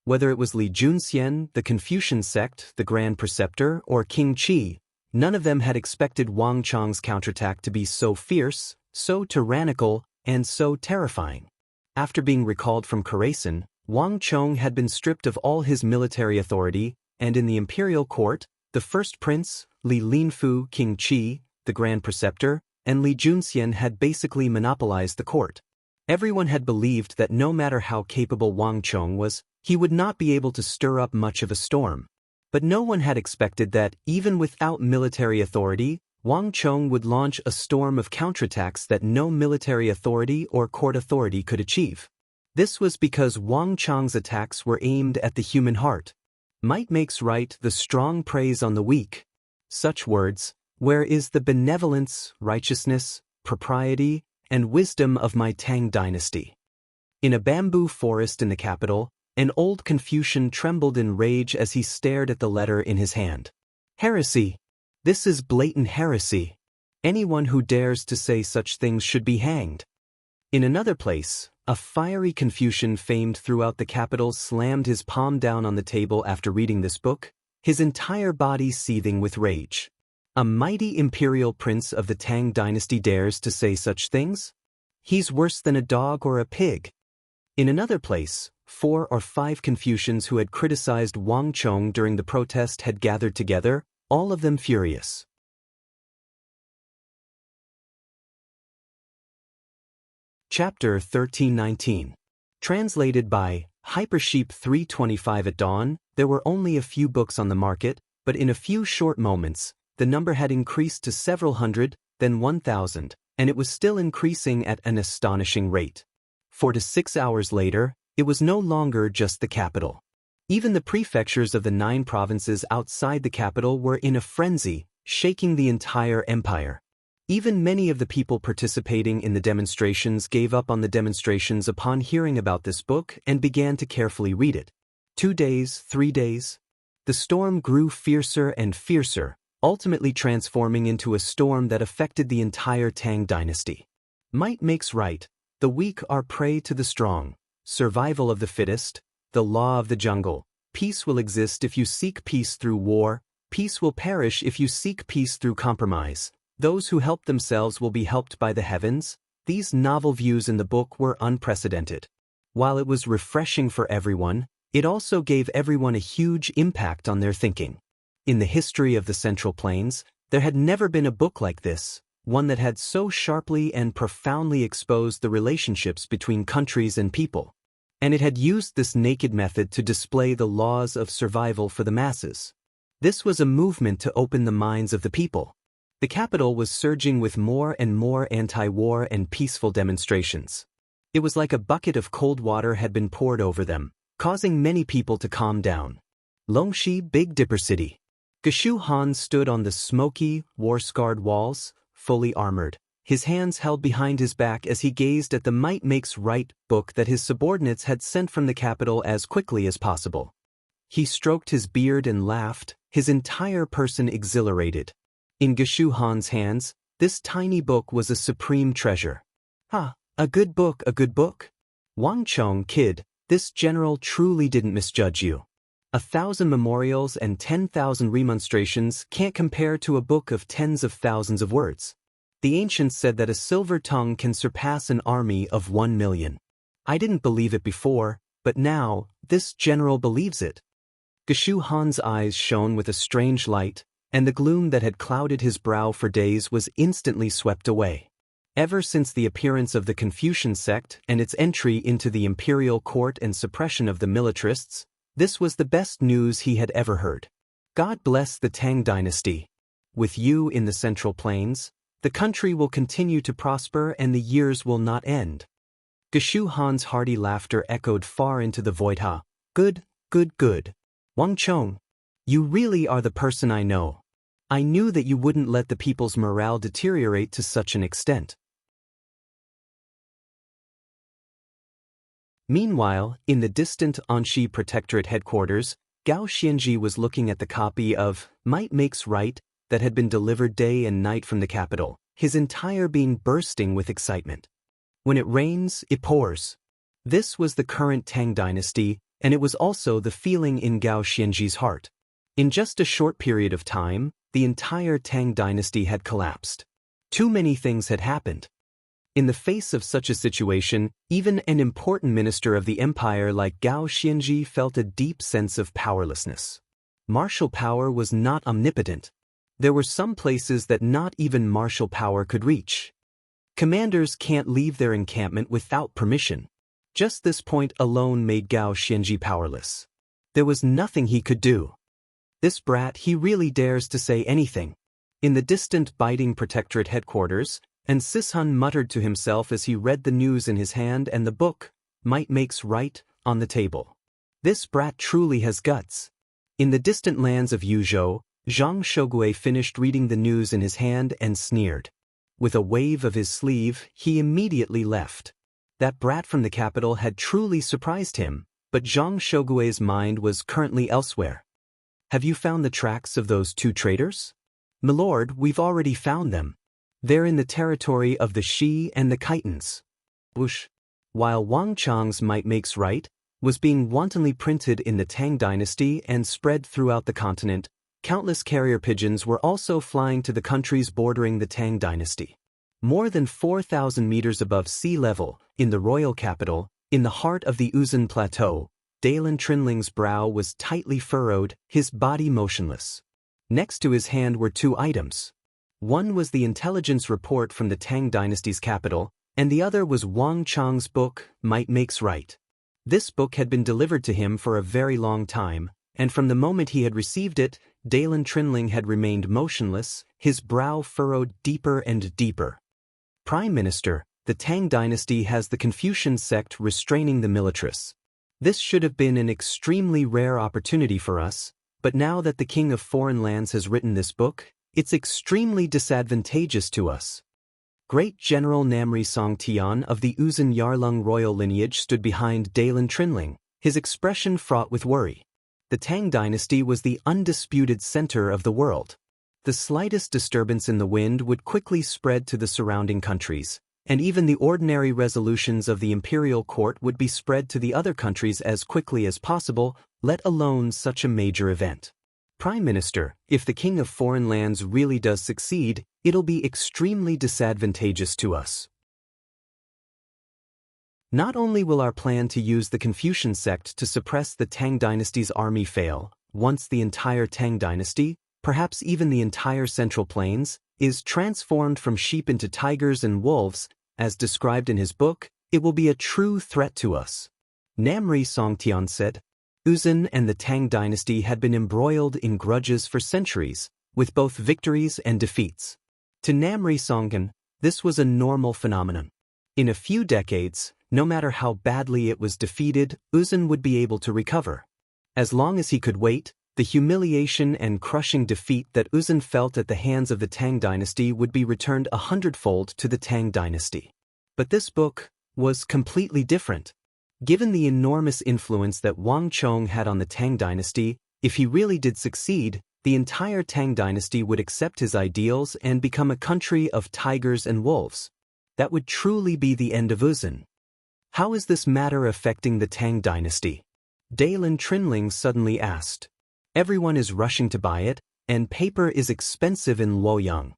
Whether it was Li Junxian, the Confucian sect, the Grand Preceptor, or King Qi, none of them had expected Wang Chong's counterattack to be so fierce, so tyrannical, and so terrifying. After being recalled from Khorasan, Wang Chong had been stripped of all his military authority, and in the imperial court, the first prince, Li Linfu, King Qi, the Grand Preceptor, and Li Junxian had basically monopolized the court. Everyone had believed that no matter how capable Wang Chong was, he would not be able to stir up much of a storm. But no one had expected that, even without military authority, Wang Chong would launch a storm of counterattacks that no military authority or court authority could achieve. This was because Wang Chong's attacks were aimed at the human heart. Might makes right, the strong preys on the weak. Such words, "Where is the benevolence, righteousness, propriety, and wisdom of my Tang dynasty?" In a bamboo forest in the capital, an old Confucian trembled in rage as he stared at the letter in his hand. "Heresy! This is blatant heresy. Anyone who dares to say such things should be hanged." In another place, a fiery Confucian famed throughout the capital slammed his palm down on the table after reading this book, his entire body seething with rage. A mighty imperial prince of the Tang dynasty dares to say such things? He's worse than a dog or a pig. In another place, 4 or 5 Confucians who had criticized Wang Chong during the protest had gathered together, all of them furious. Chapter 1319. Translated by Hypersheep 325. At dawn, there were only a few books on the market, but in a few short moments, the number had increased to several hundred, then 1,000, and it was still increasing at an astonishing rate. 4 to 6 hours later, it was no longer just the capital. Even the prefectures of the 9 provinces outside the capital were in a frenzy, shaking the entire empire. Even many of the people participating in the demonstrations gave up on the demonstrations upon hearing about this book and began to carefully read it. 2 days, 3 days. The storm grew fiercer and fiercer, ultimately transforming into a storm that affected the entire Tang dynasty. Might makes right. The weak are prey to the strong. Survival of the fittest. The law of the jungle. Peace will exist if you seek peace through war. Peace will perish if you seek peace through compromise. Those who help themselves will be helped by the heavens. These novel views in the book were unprecedented. While it was refreshing for everyone, it also gave everyone a huge impact on their thinking. In the history of the Central Plains, there had never been a book like this, one that had so sharply and profoundly exposed the relationships between countries and people. And it had used this naked method to display the laws of survival for the masses. This was a movement to open the minds of the people. The capital was surging with more and more anti-war and peaceful demonstrations. It was like a bucket of cold water had been poured over them, causing many people to calm down. Longxi, Big Dipper City. Geshu Han stood on the smoky, war-scarred walls, fully armored, his hands held behind his back as he gazed at the Might Makes Right book that his subordinates had sent from the capital as quickly as possible. He stroked his beard and laughed, his entire person exhilarated. In Geshu Han's hands, this tiny book was a supreme treasure. A good book, a good book. Wang Chong, kid, this general truly didn't misjudge you. 1,000 memorials and 10,000 remonstrations can't compare to a book of tens of thousands of words. The ancients said that a silver tongue can surpass an army of 1 million. I didn't believe it before, but now, this general believes it. Geshu Han's eyes shone with a strange light, and the gloom that had clouded his brow for days was instantly swept away. Ever since the appearance of the Confucian sect and its entry into the imperial court and suppression of the militarists, this was the best news he had ever heard. God bless the Tang dynasty. With you in the Central Plains, the country will continue to prosper and the years will not end. Geshu Han's hearty laughter echoed far into the void. Good, good, good. Wang Chong, you really are the person I know. I knew that you wouldn't let the people's morale deteriorate to such an extent. Meanwhile, in the distant Anxi Protectorate headquarters, Gao Xianji was looking at the copy of Might Makes Right that had been delivered day and night from the capital, his entire being bursting with excitement. When it rains, it pours. This was the current Tang dynasty, and it was also the feeling in Gao Xianji's heart. In just a short period of time, the entire Tang dynasty had collapsed. Too many things had happened. In the face of such a situation, even an important minister of the empire like Gao Xianji felt a deep sense of powerlessness. Martial power was not omnipotent. There were some places that not even martial power could reach. Commanders can't leave their encampment without permission. Just this point alone made Gao Xianji powerless. There was nothing he could do. This brat, he really dares to say anything. In the distant biting protectorate headquarters, and Sishun muttered to himself as he read the news in his hand and the book, Might Makes Right, on the table. This brat truly has guts. In the distant lands of Yuzhou, Zhang Shogui finished reading the news in his hand and sneered. With a wave of his sleeve, he immediately left. That brat from the capital had truly surprised him, but Zhang Shogui's mind was currently elsewhere. Have you found the tracks of those 2 traitors? Milord, we've already found them. They're in the territory of the Shi and the Khitans. Whoosh. While Wang Chong's Might Makes Right was being wantonly printed in the Tang dynasty and spread throughout the continent, countless carrier pigeons were also flying to the countries bordering the Tang dynasty. More than 4,000 meters above sea level, in the royal capital, in the heart of the Uzun Plateau, Dalen Trinling's brow was tightly furrowed, his body motionless. Next to his hand were two items. One was the intelligence report from the Tang dynasty's capital, and the other was Wang Chang's book, Might Makes Right. This book had been delivered to him for a very long time, and from the moment he had received it, Dalen Trinling had remained motionless, his brow furrowed deeper and deeper. Prime Minister, the Tang dynasty has the Confucian sect restraining the militarists. This should have been an extremely rare opportunity for us, but now that the King of Foreign Lands has written this book, it's extremely disadvantageous to us. Great General Namri Songtian of the Uzun Yarlung royal lineage stood behind Dalen Trinling, his expression fraught with worry. The Tang dynasty was the undisputed center of the world. The slightest disturbance in the wind would quickly spread to the surrounding countries, and even the ordinary resolutions of the imperial court would be spread to the other countries as quickly as possible, let alone such a major event. Prime Minister, if the King of Foreign Lands really does succeed, it'll be extremely disadvantageous to us. Not only will our plan to use the Confucian sect to suppress the Tang dynasty's army fail, once the entire Tang dynasty, perhaps even the entire Central Plains, is transformed from sheep into tigers and wolves, as described in his book, it will be a true threat to us. Namri Songtian said, Uzun and the Tang dynasty had been embroiled in grudges for centuries, with both victories and defeats. To Namri Songtian, this was a normal phenomenon. In a few decades, no matter how badly it was defeated, Uzun would be able to recover. As long as he could wait, the humiliation and crushing defeat that Uzun felt at the hands of the Tang dynasty would be returned 100-fold to the Tang dynasty. But this book was completely different. Given the enormous influence that Wang Chong had on the Tang dynasty, if he really did succeed, the entire Tang dynasty would accept his ideals and become a country of tigers and wolves. That would truly be the end of Uzun. How is this matter affecting the Tang dynasty? Dalen Trinling suddenly asked. Everyone is rushing to buy it, and paper is expensive in Luoyang.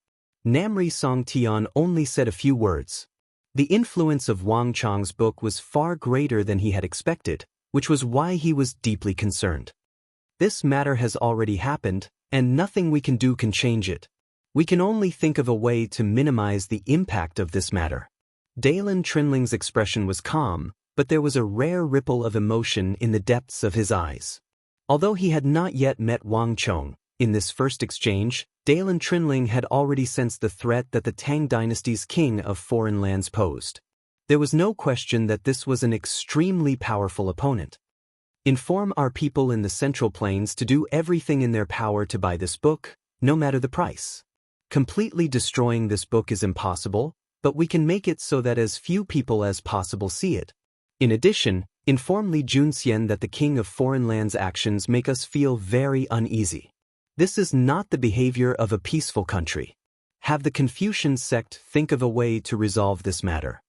Namri Songtian only said a few words. The influence of Wang Chang's book was far greater than he had expected, which was why he was deeply concerned. This matter has already happened, and nothing we can do can change it. We can only think of a way to minimize the impact of this matter. Dalen Trinling's expression was calm, but there was a rare ripple of emotion in the depths of his eyes. Although he had not yet met Wang Chong, in this first exchange, Dalen Trinling had already sensed the threat that the Tang dynasty's King of Foreign Lands posed. There was no question that this was an extremely powerful opponent. Inform our people in the Central Plains to do everything in their power to buy this book, no matter the price. Completely destroying this book is impossible, but we can make it so that as few people as possible see it. In addition, inform Li Junxian that the King of Foreign Lands' actions make us feel very uneasy. This is not the behavior of a peaceful country. Have the Confucian sect think of a way to resolve this matter.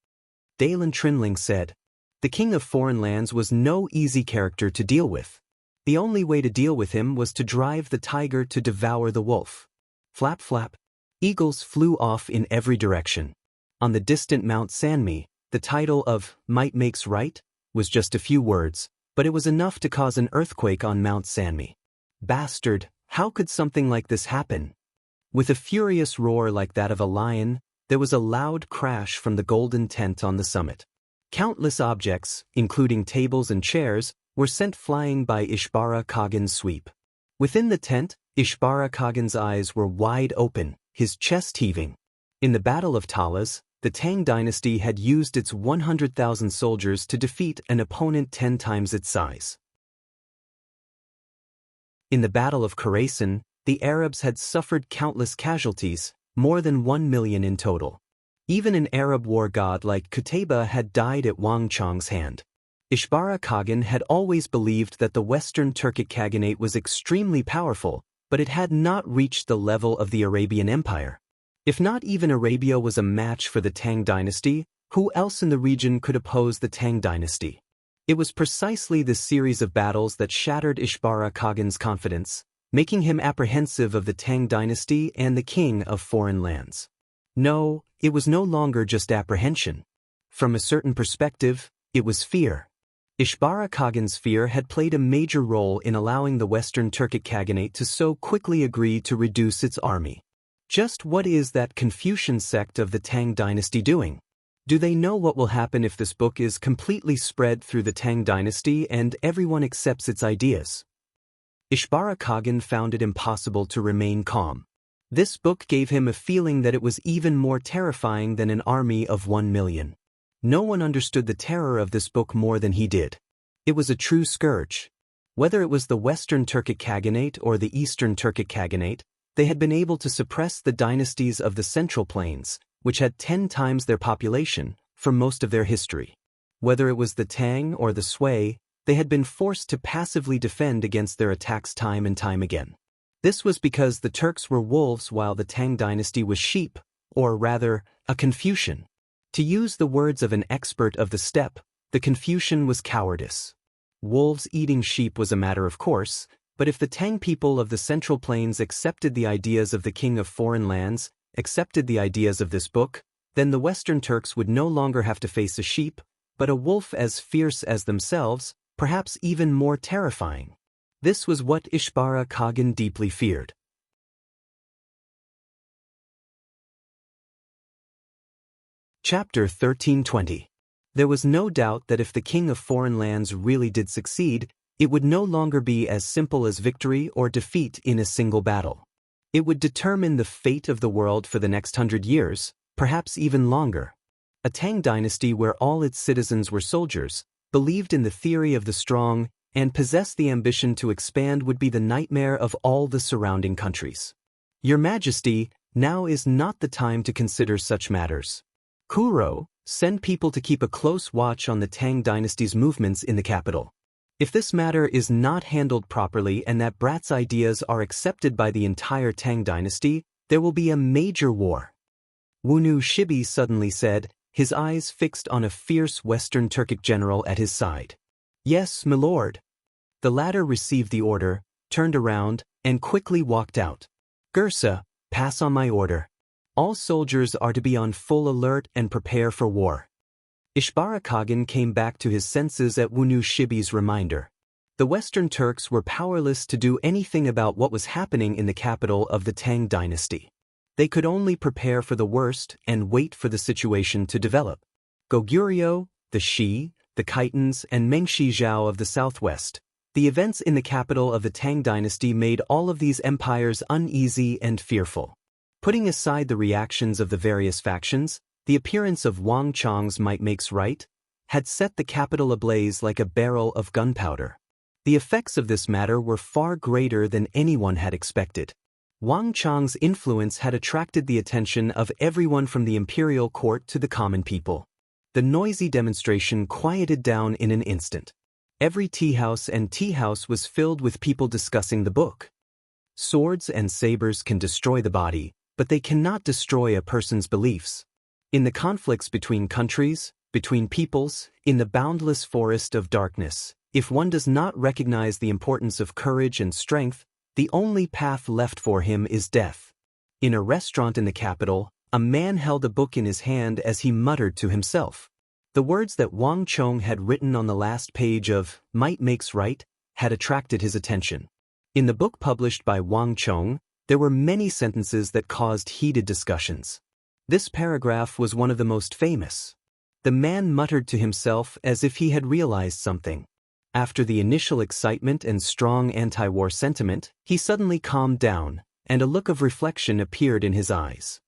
Dalen Trinling said, the King of Foreign Lands was no easy character to deal with. The only way to deal with him was to drive the tiger to devour the wolf. Flap flap. Eagles flew off in every direction. On the distant Mount Sanmi, the title of Might Makes Right was just a few words, but it was enough to cause an earthquake on Mount Sanmi. Bastard, how could something like this happen? With a furious roar like that of a lion, there was a loud crash from the golden tent on the summit. Countless objects, including tables and chairs, were sent flying by Ishbara Kagan's sweep. Within the tent, Ishbara Kagan's eyes were wide open, his chest heaving. In the Battle of Talas, the Tang dynasty had used its 100,000 soldiers to defeat an opponent 10 times its size. In the Battle of Khorasan, the Arabs had suffered countless casualties, more than 1 million in total. Even an Arab war god like Qutayba had died at Wang Chong's hand. Ishbara Kagan had always believed that the Western Turkic Khaganate was extremely powerful, but it had not reached the level of the Arabian Empire. If not even Arabia was a match for the Tang dynasty, who else in the region could oppose the Tang dynasty? It was precisely this series of battles that shattered Ishbara Kagan's confidence, making him apprehensive of the Tang dynasty and the King of Foreign Lands. No, it was no longer just apprehension. From a certain perspective, it was fear. Ishbara Khagan's fear had played a major role in allowing the Western Turkic Khaganate to so quickly agree to reduce its army. Just what is that Confucian sect of the Tang dynasty doing? Do they know what will happen if this book is completely spread through the Tang dynasty and everyone accepts its ideas? Ishbara Khagan found it impossible to remain calm. This book gave him a feeling that it was even more terrifying than an army of 1 million. No one understood the terror of this book more than he did. It was a true scourge. Whether it was the Western Turkic Khaganate or the Eastern Turkic Khaganate, they had been able to suppress the dynasties of the Central Plains, which had 10 times their population, for most of their history. Whether it was the Tang or the Sui, they had been forced to passively defend against their attacks time and time again. This was because the Turks were wolves while the Tang dynasty was sheep, or rather, a Confucian. To use the words of an expert of the steppe, the Confucian was cowardice. Wolves eating sheep was a matter of course, but if the Tang people of the Central Plains accepted the ideas of the king of foreign lands, accepted the ideas of this book, then the Western Turks would no longer have to face a sheep, but a wolf as fierce as themselves, perhaps even more terrifying. This was what Ishbara Khagan deeply feared. Chapter 1320. There was no doubt that if the king of foreign lands really did succeed, it would no longer be as simple as victory or defeat in a single battle. It would determine the fate of the world for the next 100 years, perhaps even longer. A Tang dynasty where all its citizens were soldiers, believed in the theory of the strong, and possessed the ambition to expand would be the nightmare of all the surrounding countries. Your Majesty, now is not the time to consider such matters. Kuro, send people to keep a close watch on the Tang dynasty's movements in the capital. If this matter is not handled properly and that Brat's ideas are accepted by the entire Tang dynasty, there will be a major war. Wunu Shibi suddenly said, his eyes fixed on a fierce Western Turkic general at his side. Yes, my lord. The latter received the order, turned around, and quickly walked out. Gursa, pass on my order. All soldiers are to be on full alert and prepare for war. Ishbara Khagan came back to his senses at Wunu Shibi's reminder. The Western Turks were powerless to do anything about what was happening in the capital of the Tang dynasty. They could only prepare for the worst and wait for the situation to develop. Goguryeo, the Shi, the Khitans, and Mengshi Zhao of the southwest. The events in the capital of the Tang dynasty made all of these empires uneasy and fearful. Putting aside the reactions of the various factions, the appearance of Wang Chong's might makes right had set the capital ablaze like a barrel of gunpowder. The effects of this matter were far greater than anyone had expected. Wang Chong's influence had attracted the attention of everyone from the imperial court to the common people. The noisy demonstration quieted down in an instant. Every tea-house was filled with people discussing the book. Swords and sabers can destroy the body, but they cannot destroy a person's beliefs. In the conflicts between countries, between peoples, in the boundless forest of darkness, if one does not recognize the importance of courage and strength, the only path left for him is death. In a restaurant in the capital, a man held a book in his hand as he muttered to himself. The words that Wang Chong had written on the last page of Might Makes Right had attracted his attention. In the book published by Wang Chong, there were many sentences that caused heated discussions. This paragraph was one of the most famous. The man muttered to himself as if he had realized something. After the initial excitement and strong anti-war sentiment, he suddenly calmed down, and a look of reflection appeared in his eyes.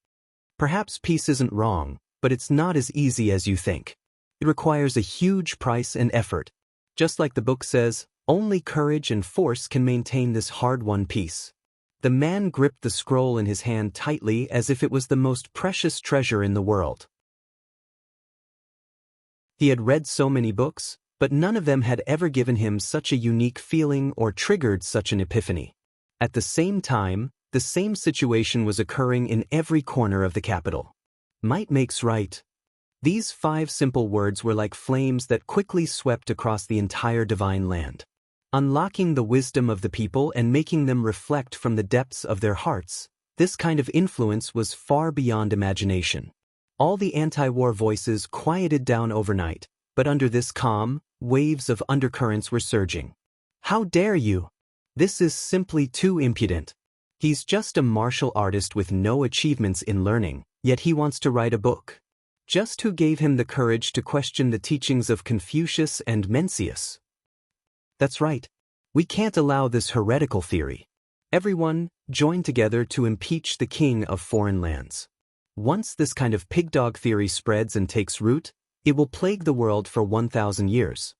Perhaps peace isn't wrong, but it's not as easy as you think. It requires a huge price and effort. Just like the book says, only courage and force can maintain this hard-won peace. The man gripped the scroll in his hand tightly as if it was the most precious treasure in the world. He had read so many books, but none of them had ever given him such a unique feeling or triggered such an epiphany. At the same time, the same situation was occurring in every corner of the capital. Might makes right. These 5 simple words were like flames that quickly swept across the entire divine land, unlocking the wisdom of the people and making them reflect from the depths of their hearts. This kind of influence was far beyond imagination. All the anti-war voices quieted down overnight, but under this calm, waves of undercurrents were surging. How dare you? This is simply too impudent. He's just a martial artist with no achievements in learning, yet he wants to write a book. Just who gave him the courage to question the teachings of Confucius and Mencius? That's right. We can't allow this heretical theory. Everyone, join together to impeach the king of foreign lands. Once this kind of pig-dog theory spreads and takes root, it will plague the world for 1,000 years.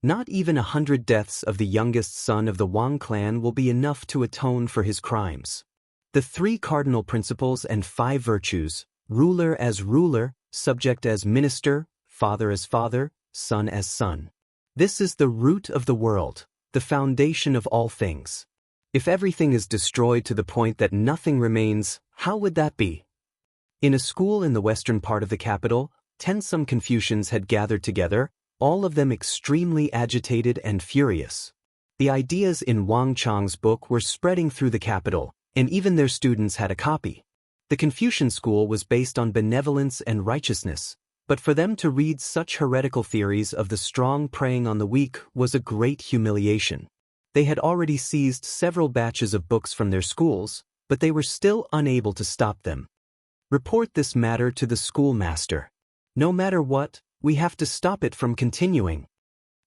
Not even 100 deaths of the youngest son of the Wang clan will be enough to atone for his crimes. The 3 cardinal principles and 5 virtues, ruler as ruler, subject as minister, father as father, son as son. This is the root of the world, the foundation of all things. If everything is destroyed to the point that nothing remains, how would that be? In a school in the western part of the capital, 10-some Confucians had gathered together, all of them extremely agitated and furious. The ideas in Wang Chang's book were spreading through the capital, and even their students had a copy. The Confucian school was based on benevolence and righteousness, but for them to read such heretical theories of the strong preying on the weak was a great humiliation. They had already seized several batches of books from their schools, but they were still unable to stop them. Report this matter to the schoolmaster. No matter what, we have to stop it from continuing.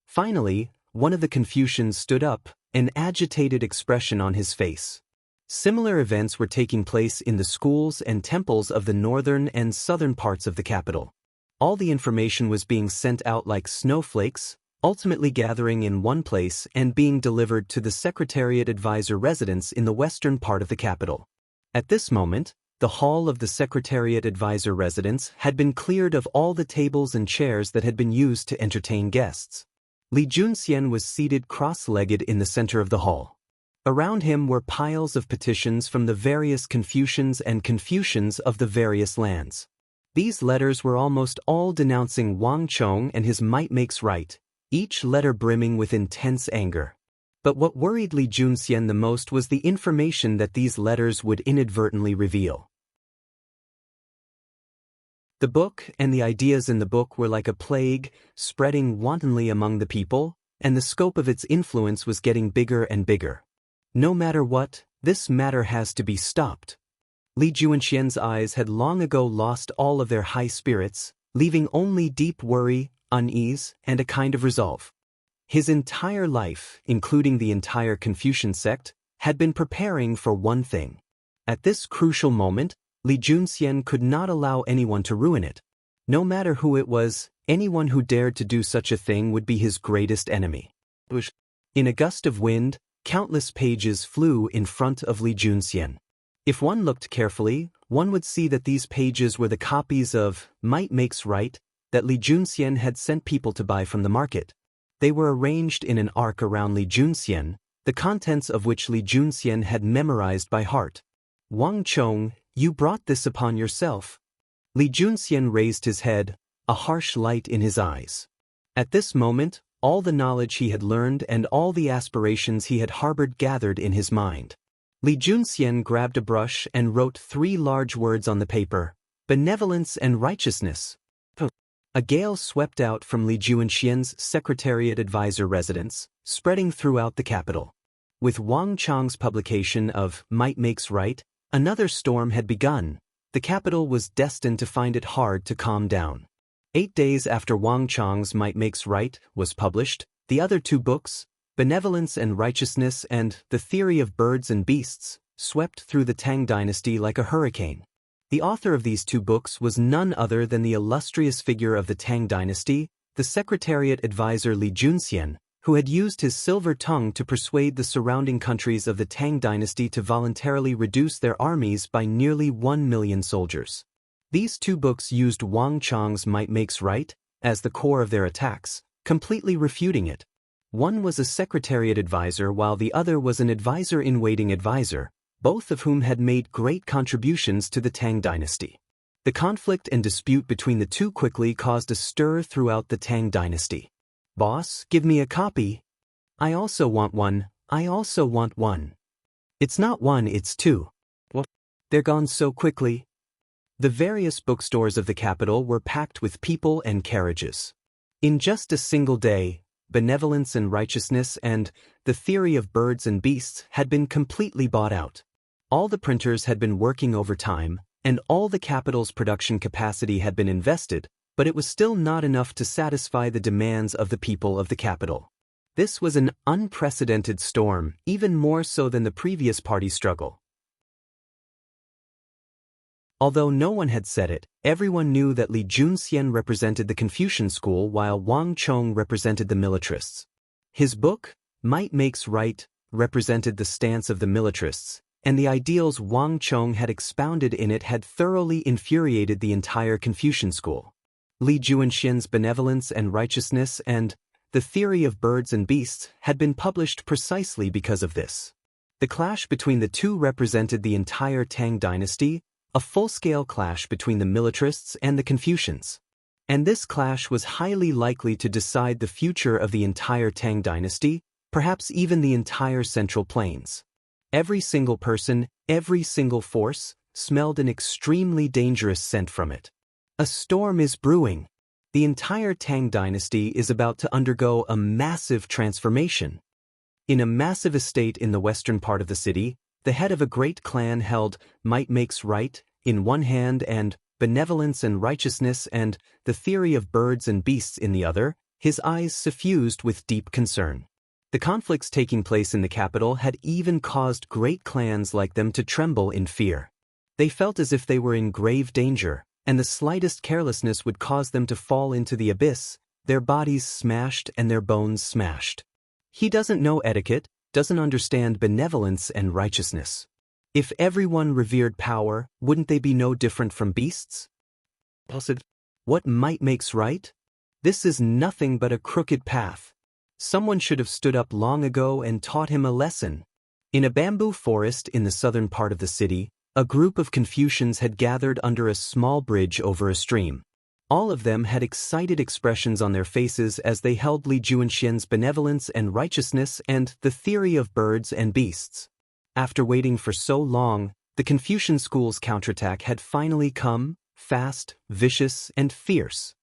Finally, one of the Confucians stood up, an agitated expression on his face. Similar events were taking place in the schools and temples of the northern and southern parts of the capital. All the information was being sent out like snowflakes, ultimately gathering in one place and being delivered to the Secretariat Advisor residence in the western part of the capital. At this moment, the hall of the Secretariat Advisor residence had been cleared of all the tables and chairs that had been used to entertain guests. Li Junxian was seated cross-legged in the center of the hall. Around him were piles of petitions from the various Confucians and Confucians of the various lands. These letters were almost all denouncing Wang Chong and his might makes right, each letter brimming with intense anger. But what worried Li Junxian the most was the information that these letters would inadvertently reveal. The book and the ideas in the book were like a plague, spreading wantonly among the people, and the scope of its influence was getting bigger and bigger. No matter what, this matter has to be stopped. Li Junxian's eyes had long ago lost all of their high spirits, leaving only deep worry, unease, and a kind of resolve. His entire life, including the entire Confucian sect, had been preparing for one thing. At this crucial moment, Li Junxian could not allow anyone to ruin it. No matter who it was, anyone who dared to do such a thing would be his greatest enemy. In a gust of wind, countless pages flew in front of Li Junxian. If one looked carefully, one would see that these pages were the copies of Might Makes Right that Li Junxian had sent people to buy from the market. They were arranged in an arc around Li Junxian, the contents of which Li Junxian had memorized by heart. Wang Chong, you brought this upon yourself. Li Junxian raised his head, a harsh light in his eyes. At this moment, all the knowledge he had learned and all the aspirations he had harbored gathered in his mind. Li Junxian grabbed a brush and wrote 3 large words on the paper: benevolence and righteousness. A gale swept out from Li Junxian's Secretariat Advisor residence, spreading throughout the capital. With Wang Chang's publication of Might Makes Right, another storm had begun. The capital was destined to find it hard to calm down. 8 days after Wang Chang's Might Makes Right was published, the other 2 books, Benevolence and Righteousness and The Theory of Birds and Beasts, swept through the Tang dynasty like a hurricane. The author of these 2 books was none other than the illustrious figure of the Tang dynasty, the Secretariat Advisor Li Junxian, who had used his silver tongue to persuade the surrounding countries of the Tang dynasty to voluntarily reduce their armies by nearly 1 million soldiers. These 2 books used Wang Chang's Might Makes Right as the core of their attacks, completely refuting it. One was a Secretariat Advisor while the other was an advisor-in-waiting advisor, both of whom had made great contributions to the Tang dynasty. The conflict and dispute between the 2 quickly caused a stir throughout the Tang dynasty. Boss, give me a copy. I also want one. I also want one. It's not 1, it's 2. What? They're gone so quickly. The various bookstores of the capital were packed with people and carriages. In just a single day, Benevolence and Righteousness and The Theory of Birds and Beasts had been completely bought out. All the printers had been working overtime, and all the capital's production capacity had been invested, but it was still not enough to satisfy the demands of the people of the capital. This was an unprecedented storm, even more so than the previous party struggle. Although no one had said it, everyone knew that Li Junxian represented the Confucian school while Wang Chong represented the militarists. His book, Might Makes Right, represented the stance of the militarists, and the ideals Wang Chong had expounded in it had thoroughly infuriated the entire Confucian school. Li Junxian's Benevolence and Righteousness and The Theory of Birds and Beasts had been published precisely because of this. The clash between the two represented the entire Tang dynasty, a full-scale clash between the militarists and the Confucians. And this clash was highly likely to decide the future of the entire Tang dynasty, perhaps even the entire Central Plains. Every single person, every single force, smelled an extremely dangerous scent from it. A storm is brewing. The entire Tang dynasty is about to undergo a massive transformation. In a massive estate in the western part of the city, the head of a great clan held Might Makes Right in one hand and Benevolence and Righteousness and The Theory of Birds and Beasts in the other, his eyes suffused with deep concern. The conflicts taking place in the capital had even caused great clans like them to tremble in fear. They felt as if they were in grave danger, and the slightest carelessness would cause them to fall into the abyss, their bodies smashed and their bones smashed. He doesn't know etiquette, doesn't understand benevolence and righteousness. If everyone revered power, wouldn't they be no different from beasts? What might makes right? This is nothing but a crooked path. Someone should have stood up long ago and taught him a lesson. In a bamboo forest in the southern part of the city, a group of Confucians had gathered under a small bridge over a stream. All of them had excited expressions on their faces as they held Li Junxian's Benevolence and Righteousness and The Theory of Birds and Beasts. After waiting for so long, the Confucian school's counterattack had finally come, fast, vicious, and fierce.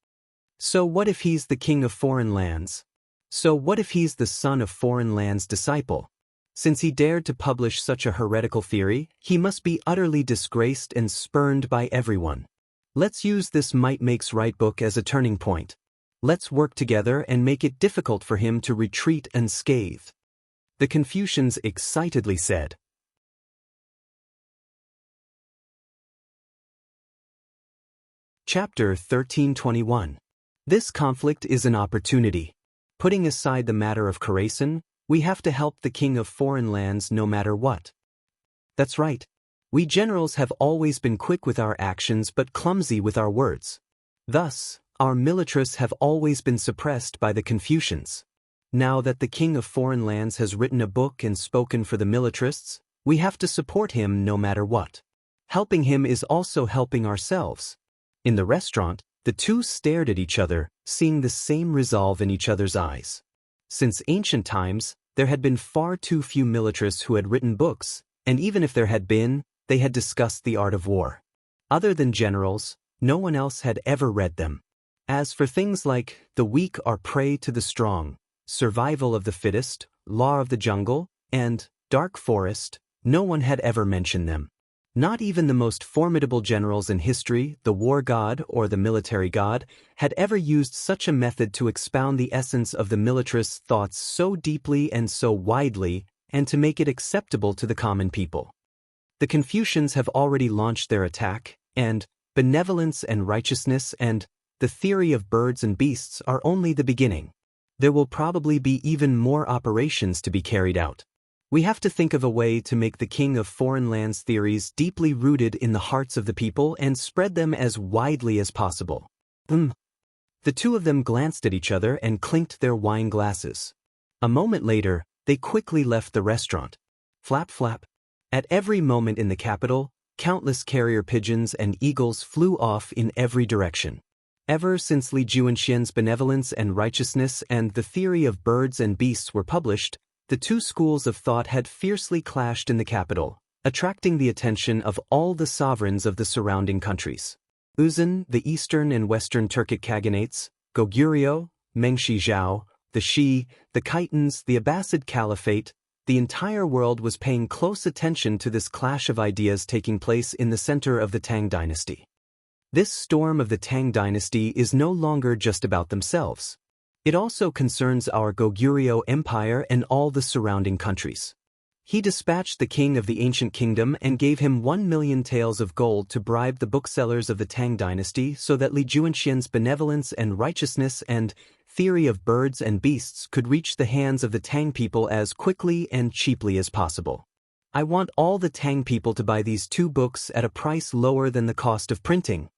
So what if he's the king of foreign lands? So what if he's the son of foreign lands' disciple? Since he dared to publish such a heretical theory, he must be utterly disgraced and spurned by everyone. Let's use this Might Makes Right book as a turning point. Let's work together and make it difficult for him to retreat unscathed. The Confucians excitedly said. Chapter 1321. This conflict is an opportunity. Putting aside the matter of Khorasan, we have to help the king of foreign lands no matter what. That's right. We generals have always been quick with our actions but clumsy with our words. Thus, our militarists have always been suppressed by the Confucians. Now that the king of foreign lands has written a book and spoken for the militarists, we have to support him no matter what. Helping him is also helping ourselves. In the restaurant, the two stared at each other, seeing the same resolve in each other's eyes. Since ancient times, there had been far too few militarists who had written books, and even if there had been, they had discussed the art of war. Other than generals, no one else had ever read them. As for things like the weak are prey to the strong, survival of the fittest, law of the jungle, and dark forest, no one had ever mentioned them. Not even the most formidable generals in history, the war god or the military god, had ever used such a method to expound the essence of the militarist's thoughts so deeply and so widely, and to make it acceptable to the common people. The Confucians have already launched their attack, and Benevolence and Righteousness and The Theory of Birds and Beasts are only the beginning. There will probably be even more operations to be carried out. We have to think of a way to make the king of foreign lands theories deeply rooted in the hearts of the people and spread them as widely as possible. The two of them glanced at each other and clinked their wine glasses. A moment later, they quickly left the restaurant. Flap flap. At every moment in the capital, countless carrier pigeons and eagles flew off in every direction. Ever since Li Junxian's Benevolence and Righteousness and The Theory of Birds and Beasts were published, the two schools of thought had fiercely clashed in the capital, attracting the attention of all the sovereigns of the surrounding countries. Uzun, the eastern and western Turkic Khaganates, Goguryeo, Mengshi Zhao, the Shi, the Khitans, the Abbasid Caliphate, the entire world was paying close attention to this clash of ideas taking place in the center of the Tang dynasty. This storm of the Tang dynasty is no longer just about themselves. It also concerns our Goguryeo Empire and all the surrounding countries. He dispatched the king of the ancient kingdom and gave him 1,000,000 taels of gold to bribe the booksellers of the Tang dynasty so that Li Juanxian's benevolence and righteousness and theory of birds and beasts could reach the hands of the Tang people as quickly and cheaply as possible. I want all the Tang people to buy these 2 books at a price lower than the cost of printing.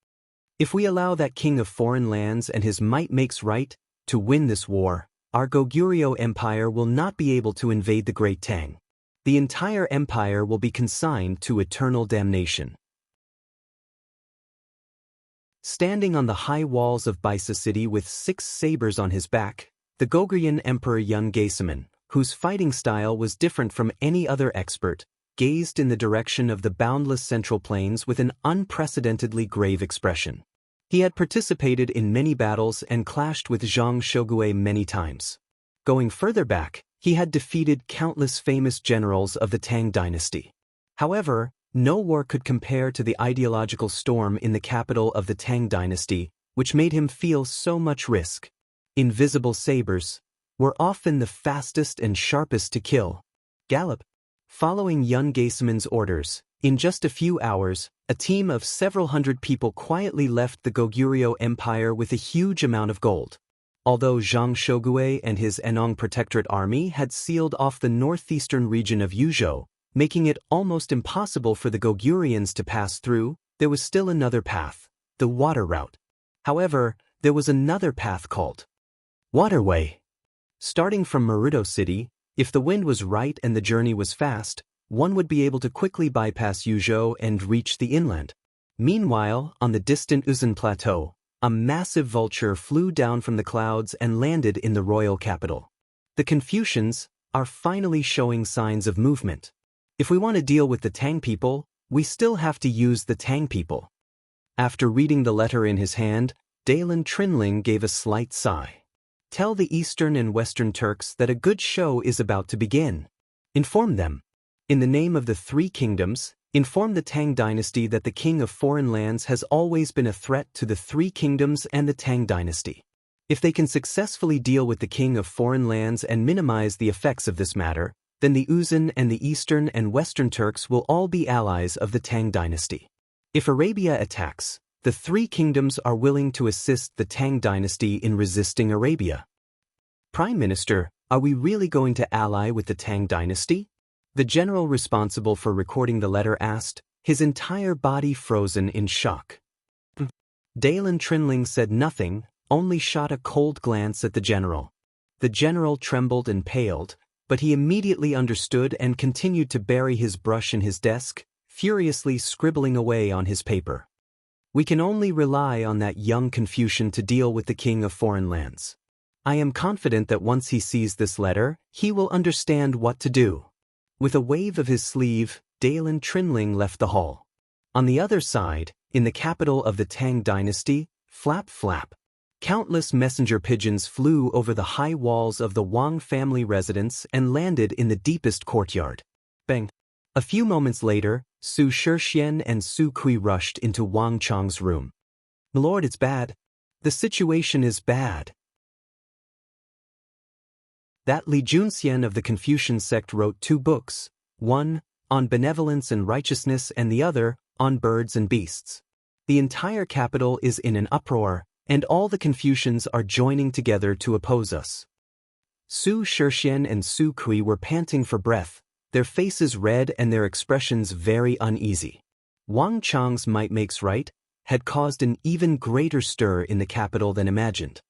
If we allow that king of foreign lands and his might makes right to win this war, our Goguryeo Empire will not be able to invade the Great Tang. The entire empire will be consigned to eternal damnation. Standing on the high walls of Baisa city with 6 sabers on his back, the Goguryeo Emperor Yun Gaesaman, whose fighting style was different from any other expert, gazed in the direction of the boundless central plains with an unprecedentedly grave expression. He had participated in many battles and clashed with Zhang Shogui many times. Going further back, he had defeated countless famous generals of the Tang dynasty. However, no war could compare to the ideological storm in the capital of the Tang dynasty, which made him feel so much risk. Invisible sabers were often the fastest and sharpest to kill. Gallop. Following Yun Gaesaman's orders, in just a few hours, a team of several hundred people quietly left the Goguryeo Empire with a huge amount of gold. Although Zhang Shogui and his Anong Protectorate army had sealed off the northeastern region of Yuzhou, making it almost impossible for the Goguryans to pass through, there was still another path, the water route. However, there was another path called Waterway. Starting from Maruto City, if the wind was right and the journey was fast, one would be able to quickly bypass Yuzhou and reach the inland. Meanwhile, on the distant Uzun Plateau, a massive vulture flew down from the clouds and landed in the royal capital. The Confucians are finally showing signs of movement. If we want to deal with the Tang people, we still have to use the Tang people. After reading the letter in his hand, Dalen Trinling gave a slight sigh. Tell the Eastern and Western Turks that a good show is about to begin. Inform them. In the name of the 3 kingdoms, inform the Tang dynasty that the king of foreign lands has always been a threat to the 3 kingdoms and the Tang dynasty. If they can successfully deal with the king of foreign lands and minimize the effects of this matter, then the Uzun and the Eastern and Western Turks will all be allies of the Tang dynasty. If Arabia attacks, the 3 kingdoms are willing to assist the Tang dynasty in resisting Arabia. Prime Minister, are we really going to ally with the Tang dynasty? The general responsible for recording the letter asked, his entire body frozen in shock. Dalen Trinling said nothing, only shot a cold glance at the general. The general trembled and paled, but he immediately understood and continued to bury his brush in his desk, furiously scribbling away on his paper. We can only rely on that young Confucian to deal with the king of foreign lands. I am confident that once he sees this letter, he will understand what to do. With a wave of his sleeve, Dalen Trinling left the hall. On the other side, in the capital of the Tang dynasty, flap flap. Countless messenger pigeons flew over the high walls of the Wang family residence and landed in the deepest courtyard. Bang! A few moments later, Su Shixian and Su Kui rushed into Wang Chong's room. "Milord, it's bad. The situation is bad." That Li Junxian of the Confucian sect wrote 2 books, one on benevolence and righteousness and the other on birds and beasts. The entire capital is in an uproar, and all the Confucians are joining together to oppose us. Su Shixian and Su Kui were panting for breath, their faces red and their expressions very uneasy. Wang Chong's might makes right had caused an even greater stir in the capital than imagined.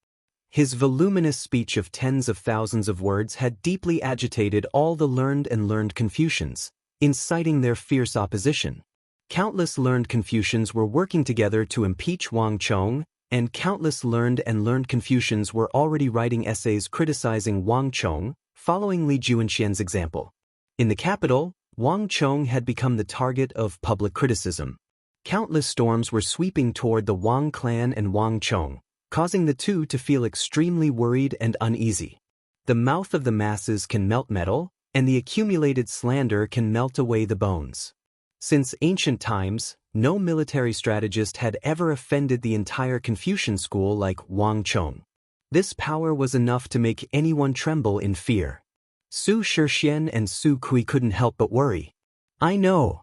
His voluminous speech of tens of thousands of words had deeply agitated all the learned Confucians, inciting their fierce opposition. Countless learned Confucians were working together to impeach Wang Chong, and countless learned Confucians were already writing essays criticizing Wang Chong, following Li Juanxian's example. In the capital, Wang Chong had become the target of public criticism. Countless storms were sweeping toward the Wang clan and Wang Chong, causing the two to feel extremely worried and uneasy. The mouth of the masses can melt metal, and the accumulated slander can melt away the bones. Since ancient times, no military strategist had ever offended the entire Confucian school like Wang Chong. This power was enough to make anyone tremble in fear. Su Shixian and Su Kui couldn't help but worry. "I know."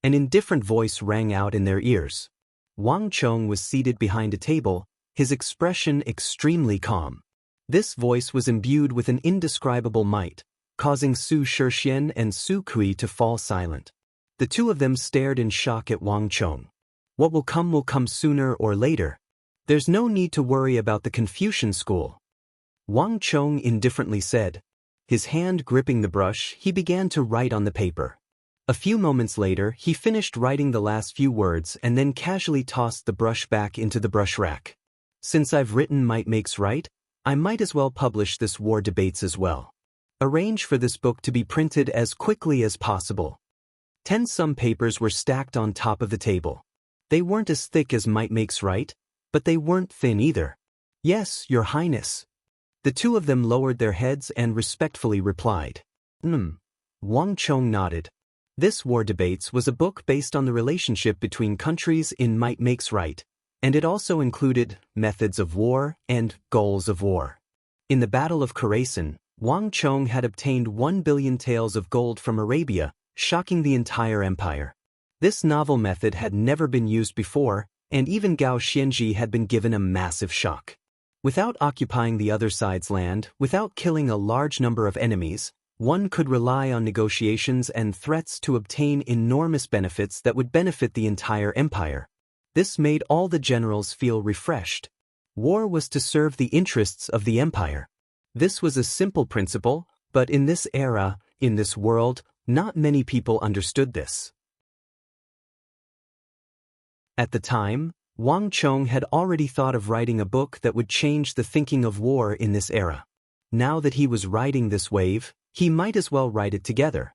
An indifferent voice rang out in their ears. Wang Chong was seated behind a table, his expression extremely calm. This voice was imbued with an indescribable might, causing Su Shixian and Su Kui to fall silent. The two of them stared in shock at Wang Chong. What will come sooner or later. There's no need to worry about the Confucian school. Wang Chong indifferently said. His hand gripping the brush, he began to write on the paper. A few moments later, he finished writing the last few words and then casually tossed the brush back into the brush rack. Since I've written Might Makes Right, I might as well publish this war debates as well. Arrange for this book to be printed as quickly as possible. 10 some papers were stacked on top of the table. They weren't as thick as Might Makes Right, but they weren't thin either. "Yes, Your Highness." The two of them lowered their heads and respectfully replied. Wang Chong nodded. This War Debates was a book based on the relationship between countries in Might Makes Right, and it also included methods of war and goals of war. In the Battle of Khorasan, Wang Chong had obtained 1 billion taels of gold from Arabia, shocking the entire empire. This novel method had never been used before, and even Gao Xianji had been given a massive shock. Without occupying the other side's land, without killing a large number of enemies, one could rely on negotiations and threats to obtain enormous benefits that would benefit the entire empire. This made all the generals feel refreshed. War was to serve the interests of the empire. This was a simple principle, but in this era, in this world, not many people understood this. At the time, Wang Chong had already thought of writing a book that would change the thinking of war in this era. Now that he was riding this wave, he might as well write it together.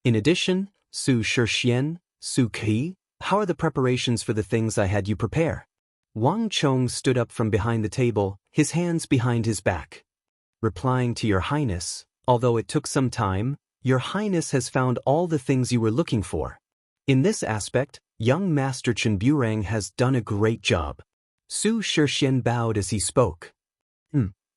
In addition, Su Shixian, Su Kui, how are the preparations for the things I had you prepare? Wang Chong stood up from behind the table, his hands behind his back. Replying to Your Highness, although it took some time, Your Highness has found all the things you were looking for. In this aspect, young Master Chen Burang has done a great job. Su Shixian bowed as he spoke.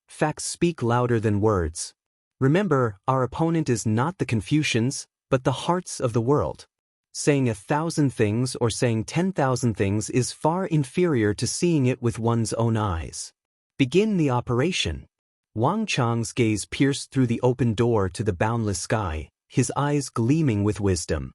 Facts speak louder than words. Remember, our opponent is not the Confucians, but the hearts of the world. Saying 1,000 things or saying 10,000 things is far inferior to seeing it with one's own eyes. Begin the operation. Wang Chong's gaze pierced through the open door to the boundless sky, his eyes gleaming with wisdom.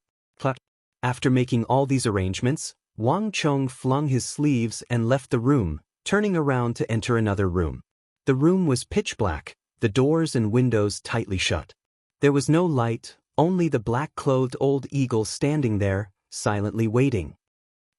After making all these arrangements, Wang Chong flung his sleeves and left the room, turning around to enter another room. The room was pitch black, the doors and windows tightly shut. There was no light, only the black-clothed old eagle standing there, silently waiting.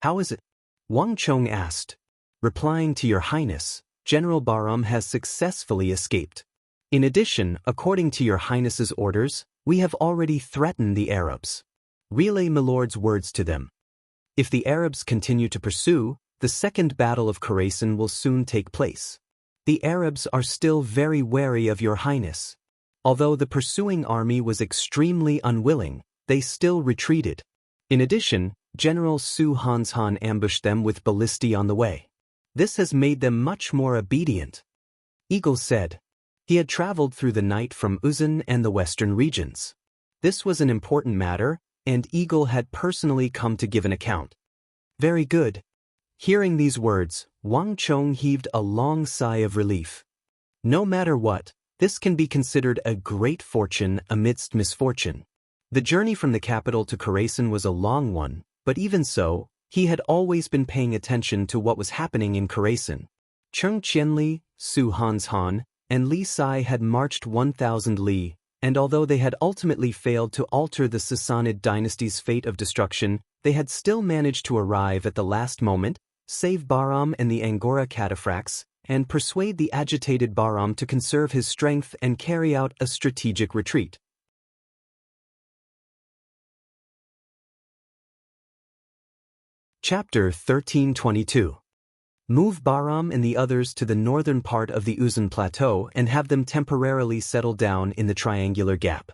"How is it?" Wang Chong asked. Replying to Your Highness, General Bahram has successfully escaped. In addition, according to Your Highness's orders, we have already threatened the Arabs. Relay Milord's words to them. If the Arabs continue to pursue, the Second Battle of Khorasan will soon take place. The Arabs are still very wary of Your Highness. Although the pursuing army was extremely unwilling, they still retreated. In addition, General Su Hanshan ambushed them with ballistae on the way. This has made them much more obedient. Eagle said. He had traveled through the night from Uzan and the western regions. This was an important matter, and Eagle had personally come to give an account. Very good. Hearing these words, Wang Chong heaved a long sigh of relief. No matter what, this can be considered a great fortune amidst misfortune. The journey from the capital to Khorasan was a long one, but even so, he had always been paying attention to what was happening in Khorasan. Cheng Qianli, Su Hanshan, and Li Sai had marched 1,000 li, and although they had ultimately failed to alter the Sassanid dynasty's fate of destruction, they had still managed to arrive at the last moment, save Bahram and the Angora cataphracts, and persuade the agitated Bahram to conserve his strength and carry out a strategic retreat. Chapter 1322. Move Bahram and the others to the northern part of the Uzun Plateau and have them temporarily settle down in the Triangular Gap.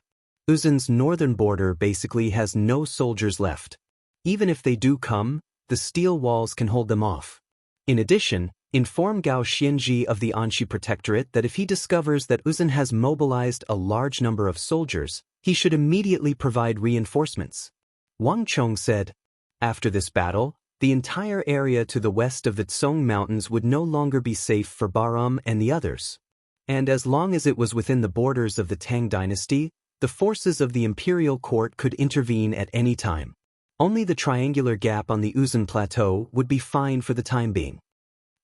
Uzun's northern border basically has no soldiers left. Even if they do come, the steel walls can hold them off. In addition, inform Gao Xianji of the Anxi Protectorate that if he discovers that Uzun has mobilized a large number of soldiers, he should immediately provide reinforcements. Wang Chong said, after this battle, the entire area to the west of the Tsong Mountains would no longer be safe for Bahram and the others. And as long as it was within the borders of the Tang dynasty, the forces of the imperial court could intervene at any time. Only the Triangular Gap on the Uzun Plateau would be fine for the time being.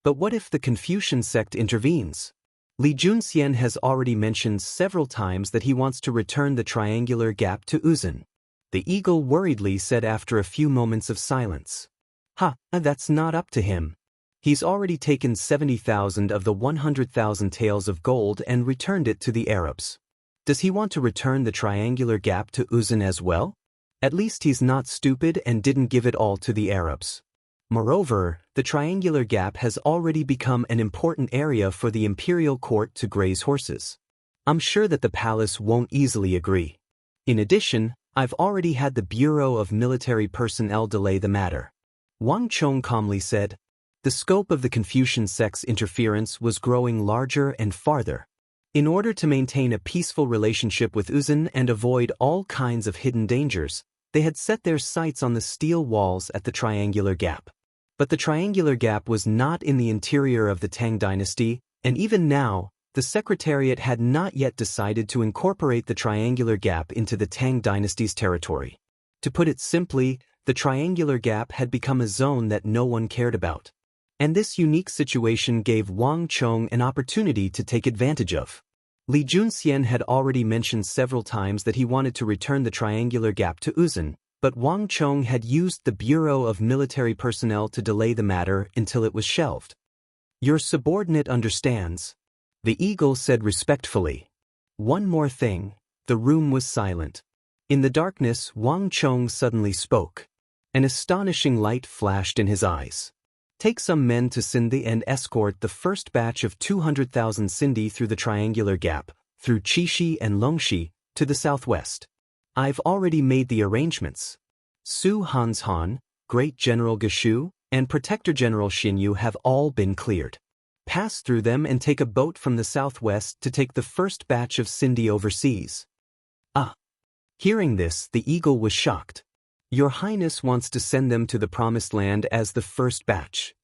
But what if the Confucian sect intervenes? Li Junxian has already mentioned several times that he wants to return the Triangular Gap to Uzun. The eagle worriedly said after a few moments of silence. That's not up to him. He's already taken 70,000 of the 100,000 taels of gold and returned it to the Arabs. Does he want to return the Triangular Gap to Uzun as well? At least he's not stupid and didn't give it all to the Arabs. Moreover, the Triangular Gap has already become an important area for the imperial court to graze horses. I'm sure that the palace won't easily agree. In addition, I've already had the Bureau of Military Personnel delay the matter. Wang Chong calmly said. The scope of the Confucian sect's interference was growing larger and farther. In order to maintain a peaceful relationship with Uzun and avoid all kinds of hidden dangers, they had set their sights on the steel walls at the Triangular Gap. But the Triangular Gap was not in the interior of the Tang dynasty, and even now, the Secretariat had not yet decided to incorporate the Triangular Gap into the Tang dynasty's territory. To put it simply, the Triangular Gap had become a zone that no one cared about. And this unique situation gave Wang Chong an opportunity to take advantage of. Li Junxian had already mentioned several times that he wanted to return the Triangular Gap to Uzun, but Wang Chong had used the Bureau of Military Personnel to delay the matter until it was shelved. Your subordinate understands, the eagle said respectfully. One more thing. The room was silent. In the darkness, Wang Chong suddenly spoke. An astonishing light flashed in his eyes. Take some men to Sindhi and escort the first batch of 200,000 Sindhi through the Triangular Gap, through Chishi and Longxi, to the southwest. I've already made the arrangements. Su Hanshan, Great General Geshu, and Protector General Xinyu have all been cleared. Pass through them and take a boat from the southwest to take the first batch of Sindhi overseas. Hearing this, the eagle was shocked. Your Highness wants to send them to the Promised Land as the first batch.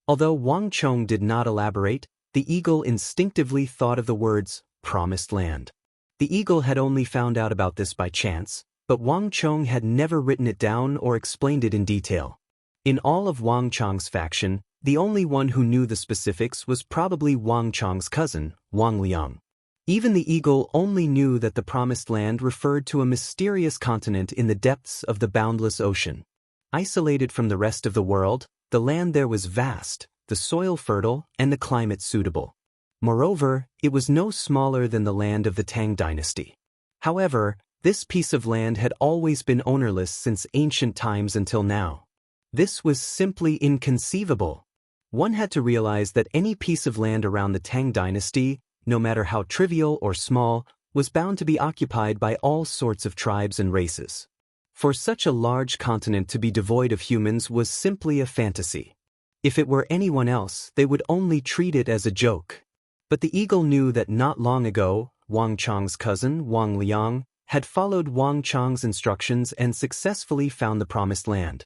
Although Wang Chong did not elaborate, the eagle instinctively thought of the words, Promised Land. The eagle had only found out about this by chance, but Wang Chong had never written it down or explained it in detail. In all of Wang Chong's faction, the only one who knew the specifics was probably Wang Chong's cousin, Wang Liang. Even the eagle only knew that the Promised Land referred to a mysterious continent in the depths of the boundless ocean. Isolated from the rest of the world, the land there was vast, the soil fertile, and the climate suitable. Moreover, it was no smaller than the land of the Tang dynasty. However, this piece of land had always been ownerless since ancient times until now. This was simply inconceivable. One had to realize that any piece of land around the Tang dynasty, no matter how trivial or small, was bound to be occupied by all sorts of tribes and races. For such a large continent to be devoid of humans was simply a fantasy. If it were anyone else, they would only treat it as a joke. But the eagle knew that not long ago, Wang Chong's cousin, Wang Liang, had followed Wang Chong's instructions and successfully found the Promised Land.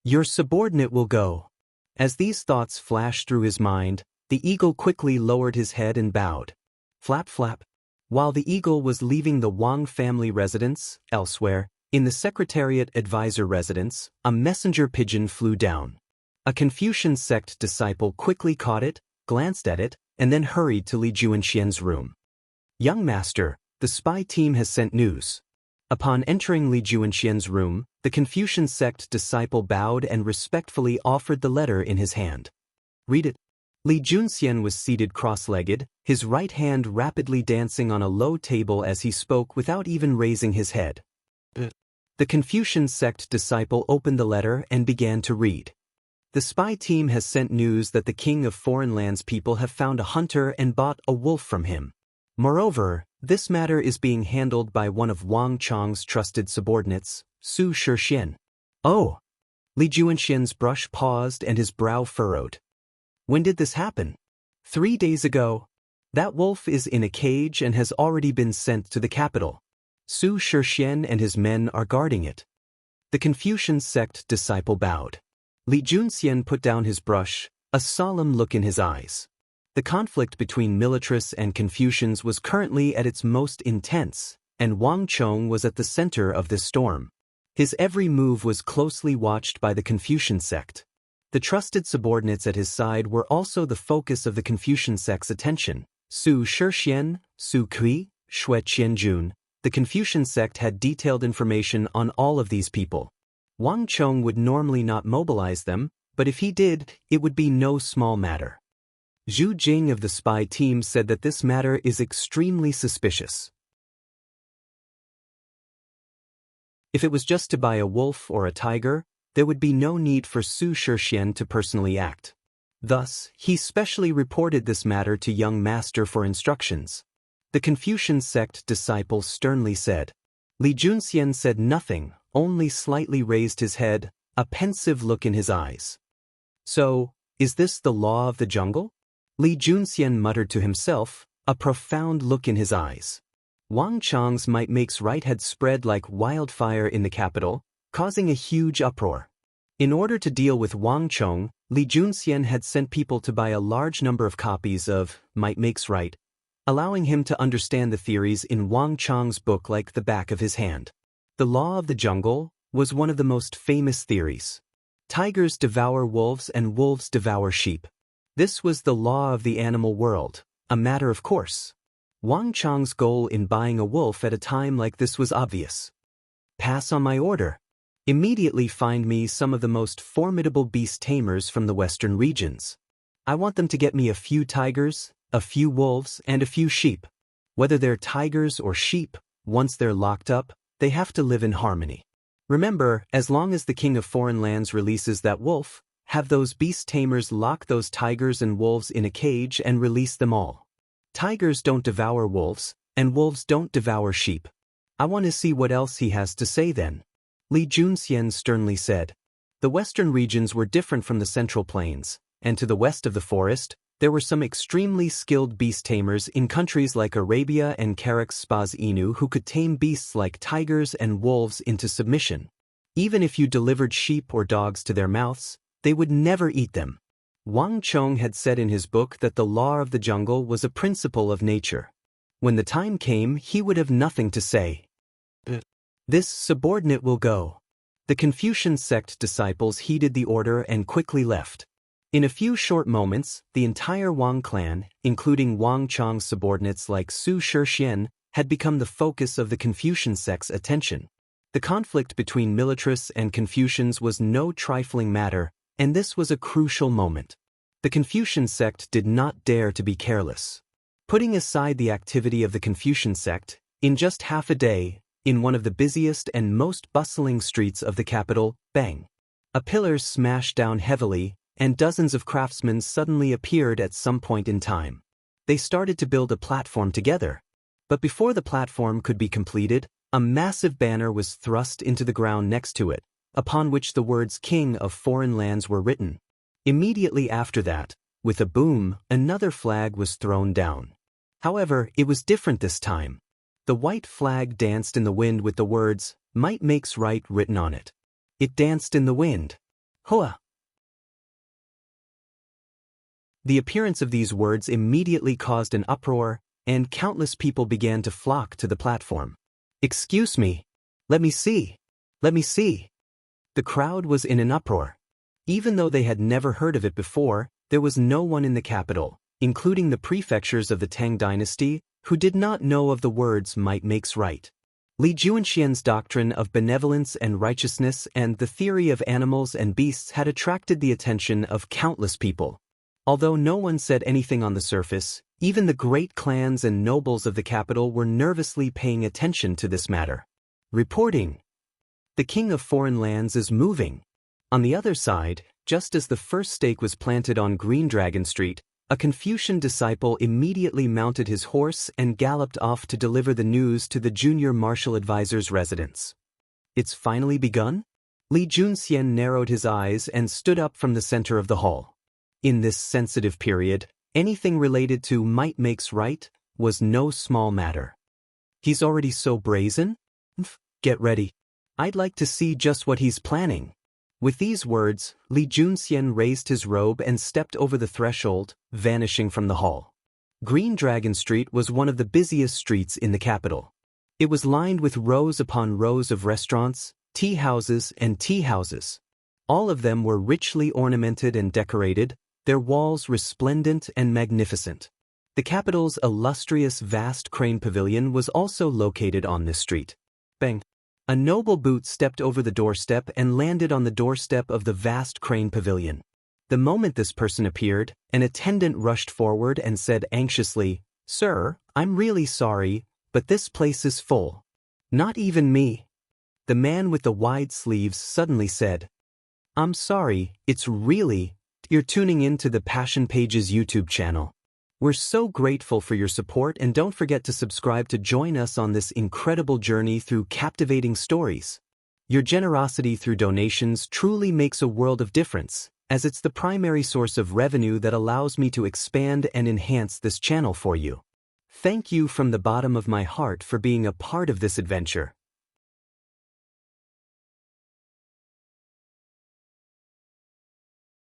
Your subordinate will go. As these thoughts flashed through his mind, the eagle quickly lowered his head and bowed. Flap flap. While the eagle was leaving the Wang family residence, elsewhere, in the Secretariat Advisor residence, a messenger pigeon flew down. A Confucian sect disciple quickly caught it, glanced at it, and then hurried to Li Junxian's room. Young master, the spy team has sent news. Upon entering Li Junxian's room, the Confucian sect disciple bowed and respectfully offered the letter in his hand. Read it. Li Junxian was seated cross-legged, his right hand rapidly dancing on a low table as he spoke without even raising his head. The Confucian sect disciple opened the letter and began to read. The spy team has sent news that the king of foreign lands people have found a hunter and bought a wolf from him. Moreover, this matter is being handled by one of Wang Chong's trusted subordinates, Su Shixian. Oh! Li Juanxian's brush paused and his brow furrowed. When did this happen? 3 days ago. That wolf is in a cage and has already been sent to the capital. Su Shixian and his men are guarding it. The Confucian sect disciple bowed. Li Junxian put down his brush, a solemn look in his eyes. The conflict between militarists and Confucians was currently at its most intense, and Wang Chong was at the center of this storm. His every move was closely watched by the Confucian sect. The trusted subordinates at his side were also the focus of the Confucian sect's attention. Su Shixian, Su Kui, Xue Qianjun. The Confucian sect had detailed information on all of these people. Wang Chong would normally not mobilize them, but if he did, it would be no small matter. Zhu Jing of the spy team said that this matter is extremely suspicious. If it was just to buy a wolf or a tiger, there would be no need for Su Shixian to personally act. Thus, he specially reported this matter to young master for instructions. The Confucian sect disciple sternly said. Li Junxian said nothing, only slightly raised his head, a pensive look in his eyes. So, is this the law of the jungle? Li Junxian muttered to himself, a profound look in his eyes. Wang Chong's might makes right had spread like wildfire in the capital, causing a huge uproar. In order to deal with Wang Chong, Li Junxian had sent people to buy a large number of copies of Might Makes Right, allowing him to understand the theories in Wang Chong's book like the back of his hand. The law of the jungle was one of the most famous theories. Tigers devour wolves and wolves devour sheep. This was the law of the animal world, a matter of course. Wang Chong's goal in buying a wolf at a time like this was obvious. Pass on my order. Immediately find me some of the most formidable beast tamers from the western regions. I want them to get me a few tigers, a few wolves, and a few sheep. Whether they're tigers or sheep, once they're locked up, they have to live in harmony. Remember, as long as the king of foreign lands releases that wolf, have those beast tamers lock those tigers and wolves in a cage and release them all. Tigers don't devour wolves, and wolves don't devour sheep. I want to see what else he has to say then. Li Junxian sternly said. The western regions were different from the central plains, and to the west of the forest, there were some extremely skilled beast tamers in countries like Arabia and Karak's Spaz Inu who could tame beasts like tigers and wolves into submission. Even if you delivered sheep or dogs to their mouths, they would never eat them. Wang Chong had said in his book that the law of the jungle was a principle of nature. When the time came, he would have nothing to say. This subordinate will go. The Confucian sect disciples heeded the order and quickly left. In a few short moments, the entire Wang clan, including Wang Chong's subordinates like Su Shixian, had become the focus of the Confucian sect's attention. The conflict between militarists and Confucians was no trifling matter, and this was a crucial moment. The Confucian sect did not dare to be careless. Putting aside the activity of the Confucian sect, in just half a day, in one of the busiest and most bustling streets of the capital, bang! A pillar smashed down heavily, and dozens of craftsmen suddenly appeared at some point in time. They started to build a platform together. But before the platform could be completed, a massive banner was thrust into the ground next to it, upon which the words King of Foreign Lands were written. Immediately after that, with a boom, another flag was thrown down. However, it was different this time. The white flag danced in the wind with the words, Might Makes Right written on it. It danced in the wind. Hoa! The appearance of these words immediately caused an uproar, and countless people began to flock to the platform. Excuse me. Let me see. Let me see. The crowd was in an uproar. Even though they had never heard of it before, there was no one in the capital, including the prefectures of the Tang dynasty, who did not know of the words Might Makes Right. Li Juanxian's doctrine of benevolence and righteousness and the theory of animals and beasts had attracted the attention of countless people. Although no one said anything on the surface, even the great clans and nobles of the capital were nervously paying attention to this matter. Reporting. The king of foreign lands is moving. On the other side, just as the first stake was planted on Green Dragon Street, a Confucian disciple immediately mounted his horse and galloped off to deliver the news to the junior martial advisor's residence. It's finally begun? Li Junxian narrowed his eyes and stood up from the center of the hall. In this sensitive period, anything related to might makes right was no small matter. He's already so brazen? Get ready. I'd like to see just what he's planning. With these words, Li Junxian raised his robe and stepped over the threshold, vanishing from the hall. Green Dragon Street was one of the busiest streets in the capital. It was lined with rows upon rows of restaurants, tea houses, and tea houses. All of them were richly ornamented and decorated, their walls resplendent and magnificent. The capital's illustrious vast crane pavilion was also located on this street. Bang! A noble boot stepped over the doorstep and landed on the doorstep of the vast crane pavilion. The moment this person appeared, an attendant rushed forward and said anxiously, "Sir, I'm really sorry, but this place is full." "Not even me." The man with the wide sleeves suddenly said, "I'm sorry, you're tuning in to the Passion Pages YouTube channel. We're so grateful for your support, and don't forget to subscribe to join us on this incredible journey through captivating stories. Your generosity through donations truly makes a world of difference, as it's the primary source of revenue that allows me to expand and enhance this channel for you. Thank you from the bottom of my heart for being a part of this adventure.